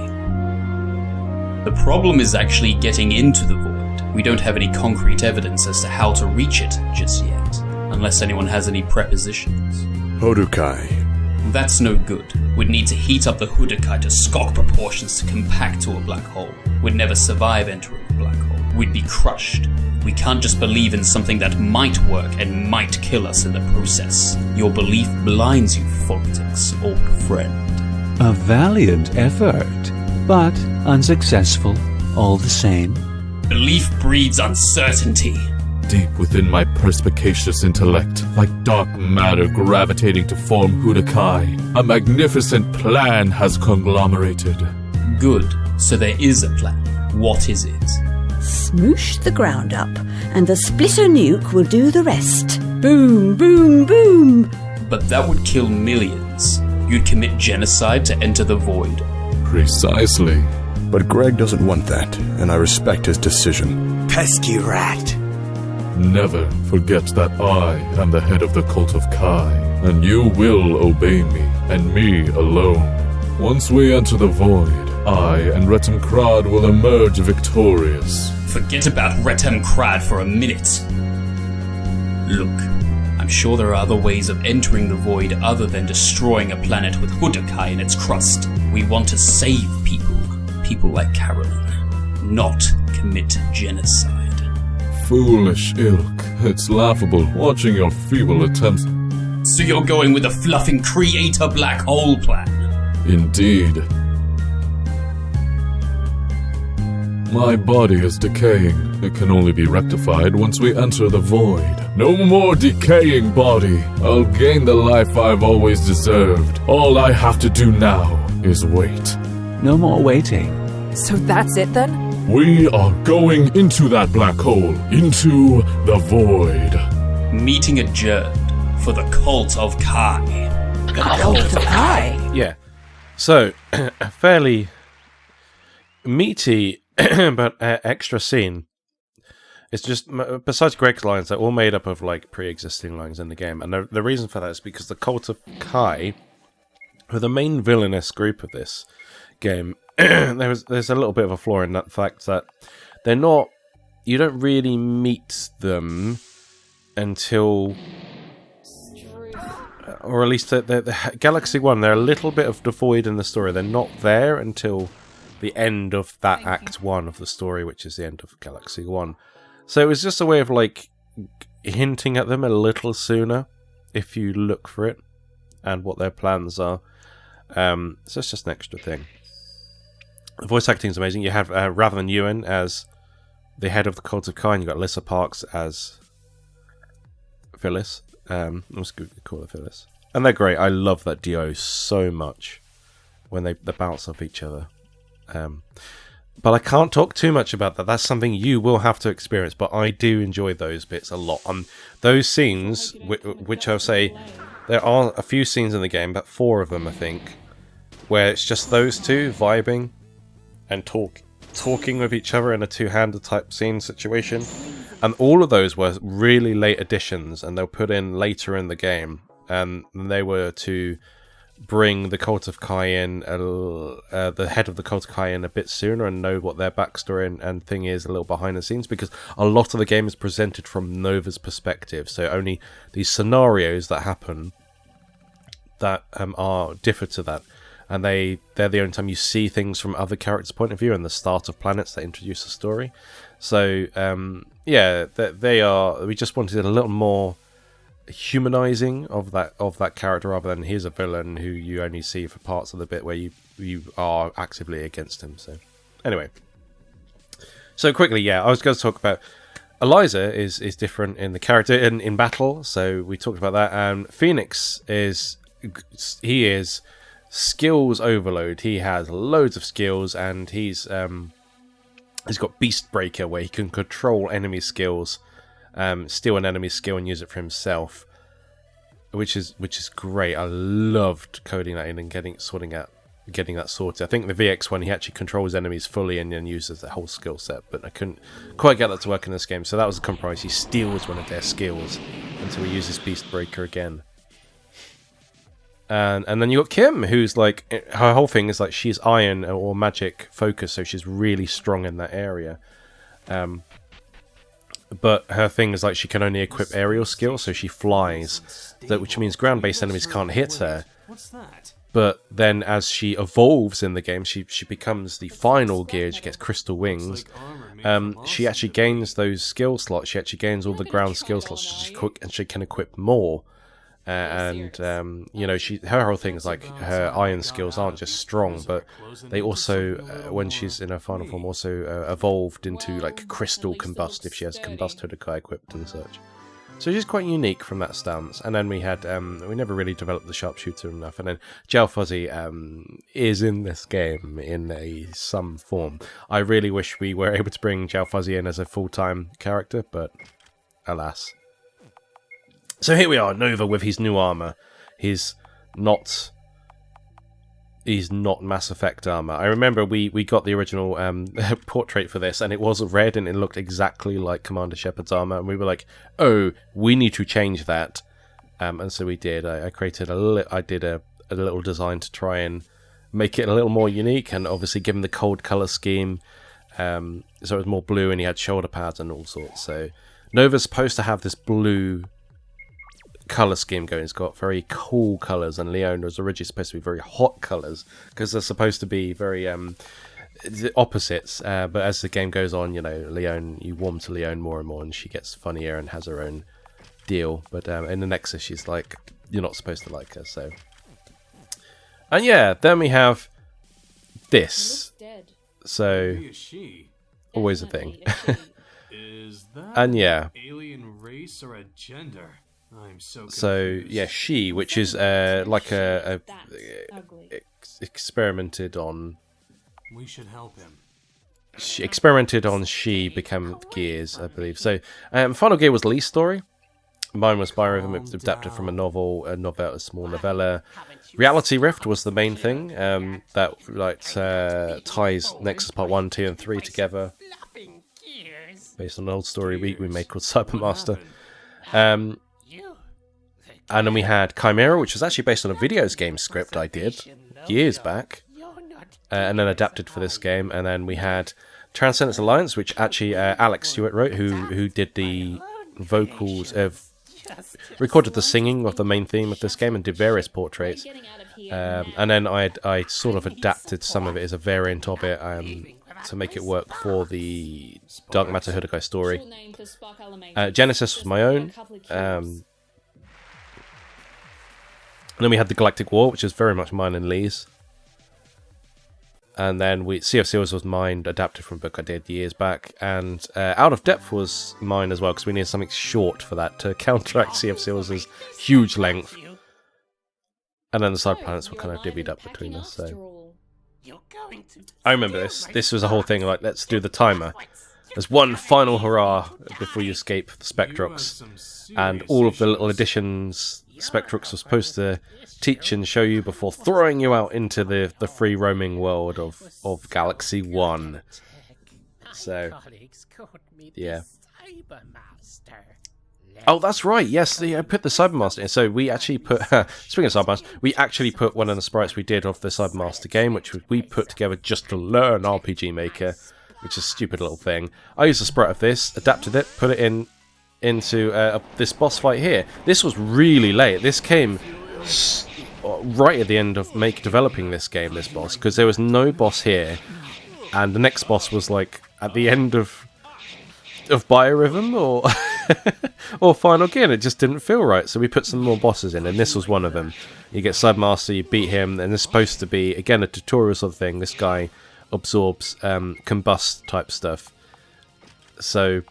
The problem is actually getting into the void. We don't have any concrete evidence as to how to reach it just yet, unless anyone has any prepositions. Hudokai. That's no good. We'd need to heat up the Hudokai to skok proportions to compact to a black hole. We'd never survive entering a black hole. We'd be crushed. We can't just believe in something that might work and might kill us in the process. Your belief blinds you, Foltix, old friend. A valiant effort, but unsuccessful all the same. Belief breeds uncertainty. Deep within my perspicacious intellect, like dark matter gravitating to form Hudokai, a magnificent plan has conglomerated. Good. So there is a plan. What is it? Smoosh the ground up, and the splitter nuke will do the rest. Boom, boom, boom. But that would kill millions. You'd commit genocide to enter the void. Precisely. But Greg doesn't want that, and I respect his decision. Pesky rat. Never forget that I am the head of the cult of Kai. and you will obey me, and me alone. Once we enter the void, I and Retem Krad will emerge victorious. Forget about Retem Krad for a minute. Look, I'm sure there are other ways of entering the void other than destroying a planet with Hudokai in its crust. We want to save people like Carolyn, not commit genocide. Foolish ilk. It's laughable watching your feeble attempts. So you're going with the fluffing creator black hole plan? Indeed. My body is decaying. It can only be rectified once we enter the void. No more decaying body. I'll gain the life I've always deserved. All I have to do now is wait. No more waiting. So that's it then? We are going into that black hole, into the void. Meeting adjourned for the Cult of Kai. The Cult of Kai? Yeah. So, a fairly meaty but extra scene. It's just, besides Greg's lines, they're all made up of like pre-existing lines in the game. And the reason for that is because the Cult of Kai, who are the main villainous group of this game, there's a little bit of a flaw in that fact that they're not, you don't really meet them until, or at least the Galaxy 1, they're a little bit of the void in the story. They're not there until the end of that Act 1 of the story, which is the end of Galaxy 1. So it was just a way of like hinting at them a little sooner if you look for it and what their plans are. So it's just an extra thing. The voice acting is amazing. You have Raven Ewan as the head of the Cult of Kai, and you've got Alyssa Parks as Phyllis. Let's call her Phyllis. And they're great. I love that duo so much when they bounce off each other. But I can't talk too much about that. That's something you will have to experience. But I do enjoy those bits a lot. Those scenes, which I'll say, there are a few scenes in the game, but 4 of them, I think, where it's just those two vibing and talking with each other in a two-handed type scene situation. And all of those were really late additions, and they'll put in later in the game. And they were to bring the Cult of Kai in, the head of the Cult of Kai in a bit sooner and know what their backstory and thing is a little behind the scenes, because a lot of the game is presented from Nova's perspective. So only these scenarios that happen that are differ to that. And they're the only time you see things from other characters' point of view and the start of planets that introduce a story. So, yeah, they are. We just wanted a little more humanizing of that character rather than here's a villain who you only see for parts of the bit where you are actively against him. So, anyway. So quickly, yeah, I was going to talk about Eliza is different in the character in battle. So we talked about that. Phoenix is skills overload. He has loads of skills, and he's got Beast Breaker, where he can control enemy skills, steal an enemy skill and use it for himself, which is great. I loved coding that in and getting that sorted. I think the VX one, he actually controls enemies fully and then uses the whole skill set, but I couldn't quite get that to work in this game. So that was a compromise. He steals one of their skills until he uses Beast Breaker again. And then you got Kim, who's like, her whole thing is like she's iron or magic focused, so she's really strong in that area. But her thing is like she can only equip aerial skills, so she flies, which means ground-based enemies can't hit her. But then as she evolves in the game, she becomes the final gear. She gets crystal wings. She actually gains those skill slots. She actually gains all the ground skill slots, and she can equip more. You know, her whole thing is like her iron skills aren't just strong, but they also, when she's in her final form, also evolved into like crystal combust if she has combust Hudokai equipped and such. So she's quite unique from that stance. And then we had, we never really developed the sharpshooter enough. And then Gel Fuzzy is in this game in some form. I really wish we were able to bring Gel Fuzzy in as a full-time character, but alas. So here we are, Nova with his new armor. He's not Mass Effect armor. I remember we got the original portrait for this, and it was red, and it looked exactly like Commander Shepard's armor. And we were like, oh, we need to change that. And so we did. I created I did a little design to try and make it a little more unique, and obviously give him the cold color scheme, so it was more blue, and he had shoulder pads and all sorts. So Nova's supposed to have this blue color scheme going. It's got very cool colors, and Leon was originally supposed to be very hot colors because they're supposed to be very opposites. But as the game goes on, you know, you warm to Leon more and more, and she gets funnier and has her own deal. But in the Nexus, she's like, you're not supposed to like her. So, and yeah, then we have this. So always a thing. Is that and yeah, alien race or a gender? I'm so confused. So yeah, she, which is like a experimented on. We should help him. She experimented on. She became Gears, I believe. So Final Gear was Lee's story. Mine was Biorhythm. It was adapted from a small novella. Reality Rift was the main thing that like ties Nexus Part 1, 2, and 3 together, based on an old story we made called Cybermaster. And then we had Chimera, which was actually based on a video game script I did years back, and then adapted for this game. And then we had Transcendence Alliance, which actually Alex Stewart wrote, who did the vocals recorded the singing of the main theme of this game and did various portraits. And then I sort of adapted some of it as a variant of it to make it work for the Dark Matter Hudokai story. Genesis was my own. And then we had the Galactic War, which is very much mine and Lee's. And then Sea of Seals was mine, adapted from a book I did years back. And Out of Depth was mine as well, because we needed something short for that to counteract Sea of Seals' huge length. And then the side planets were kind of divvied up between us. So I remember this. This was a whole thing like, let's do the timer. There's one final hurrah before you escape the Spectrox. And all of the little additions Spectrox was supposed to teach and show you before throwing you out into the free roaming world of Galaxy 1. So, yeah. Oh, that's right. Yes, I put the Cybermaster in. So we actually put, speaking of Cybermaster, we actually put one of the sprites we did of the Cybermaster game, which we put together just to learn RPG Maker, which is a stupid little thing. I used a sprite of this, adapted it, put it into this boss fight here. This was really late. This came right at the end of developing this game, this boss, because there was no boss here, and the next boss was like at the end of Biorhythm or or Final Gear, and it just didn't feel right. So we put some more bosses in, and this was one of them. You get Cybermaster, you beat him, and it's supposed to be again a tutorial sort of thing. This guy absorbs combust type stuff. So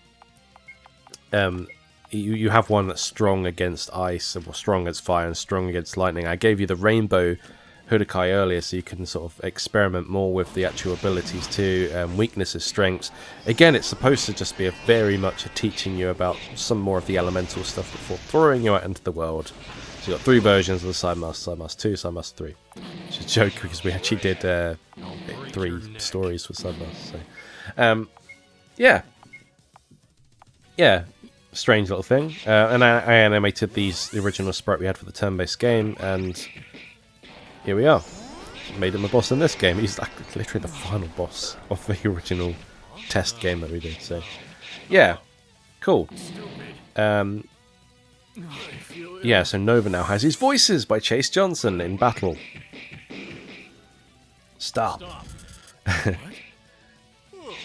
you have one that's strong against ice, or strong against fire, and strong against lightning. I gave you the rainbow Hudokai earlier, so you can sort of experiment more with the actual abilities too. Weaknesses, strengths. Again, it's supposed to just be very much teaching you about some more of the elemental stuff before throwing you out into the world. So you've got 3 versions of the Sidemaster, Sidemaster 2, Sidemaster 3. Which is a joke because we actually did 3 stories for Sidemaster. So, yeah. Yeah. Strange little thing. And I animated the original sprite we had for the turn-based game, and here we are. Made him a boss in this game. He's like literally the final boss of the original test game that we did. So, yeah, cool. Yeah, so Nova now has his voices by Chase Johnson in battle. Stop.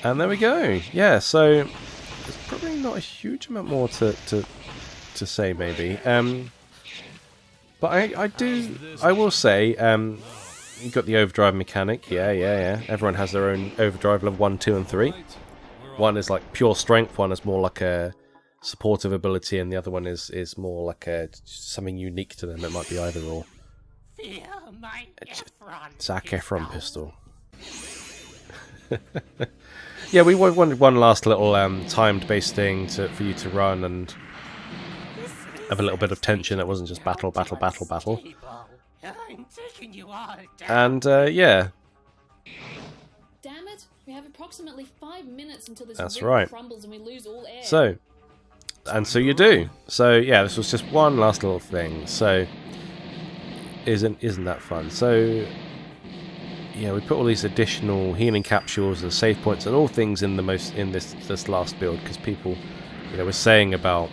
And there we go. Yeah, so there's probably not a huge amount more to say, maybe. But I will say, you got the overdrive mechanic. Yeah. Everyone has their own overdrive level 1, 2, and 3. One is like pure strength. One is more like a supportive ability, and the other one is more like something unique to them. It might be either or. Zac Efron pistol. Yeah, we wanted one last little timed-based thing for you to run and have a little bit of tension. It wasn't just battle. And yeah. Damn it! We have approximately 5 minutes until this That's ring right. crumbles and we lose all air. So And so you do. So yeah, this was just one last little thing. So isn't that fun? So yeah, we put all these additional healing capsules and save points and all things in this last build because people, were saying about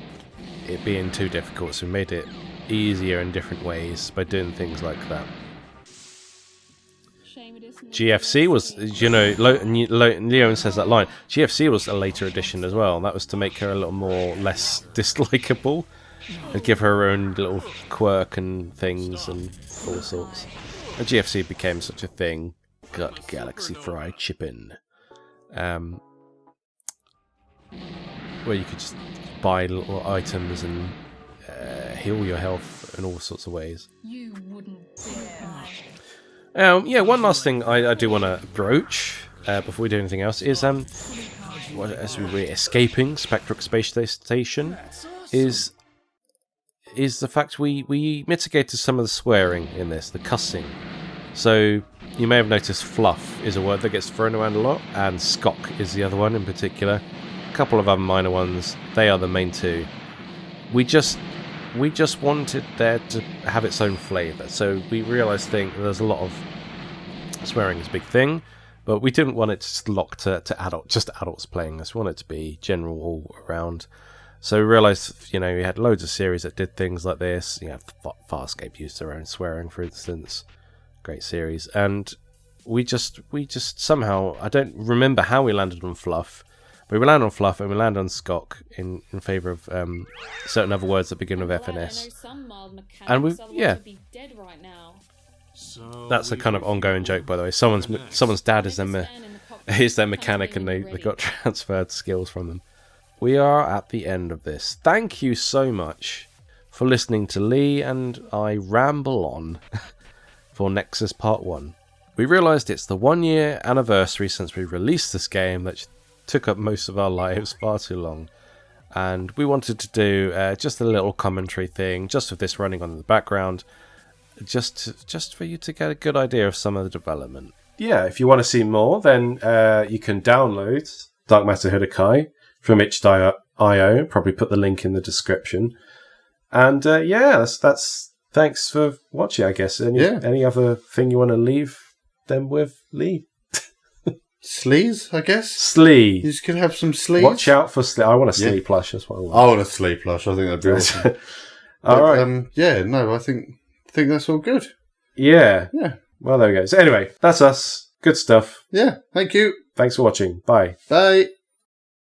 it being too difficult. So we made it easier in different ways by doing things like that. GFC was, Leon says that line. GFC was a later addition as well. That was to make her a little more less dislikable and give her own little quirk and things and all sorts. And GFC became such a thing. Got Galaxy Fried Chicken, where you could just buy little items and heal your health in all sorts of ways. You wouldn't dare. One last thing I do want to broach before we do anything else is as we were escaping Spectrox Space Station is the fact we mitigated some of the swearing in this, the cussing. So you may have noticed fluff is a word that gets thrown around a lot, and scock is the other one in particular. A couple of other minor ones, they are the main two. We just wanted there to have its own flavour. So we realised there's a lot of swearing is a big thing, but we didn't want it just locked to adults playing this. We wanted it to be general all around. So we realised, we had loads of series that did things like this. Farscape used their own swearing, for instance. Great series. And we just somehow, I don't remember how we landed on fluff, but we landed on fluff and we landed on scock in favour of certain other words that begin with F and S. And that's a kind of ongoing joke, by the way. Someone's dad is their mechanic, and they got transferred skills from them. We are at the end of this. Thank you so much for listening to Lee and I ramble on for Nexus Part 1. We realised it's the 1 year anniversary since we released this game that took up most of our lives far too long, and we wanted to do just a little commentary thing, just with this running on in the background, just for you to get a good idea of some of the development. Yeah, if you want to see more, then you can download Dark Matter Hudokai from itch.io. Probably put the link in the description. And that's thanks for watching, I guess. Any other thing you want to leave them with, Lee? Slees, I guess? Slee. You just could have some sleeves. Watch out for Slee. I want a Slee plush. That's what I want. I want a Slee plush. I think that'd be awesome. Alright. I think that's all good. Yeah. Well, there we go. So anyway, that's us. Good stuff. Yeah, thank you. Thanks for watching. Bye. Bye.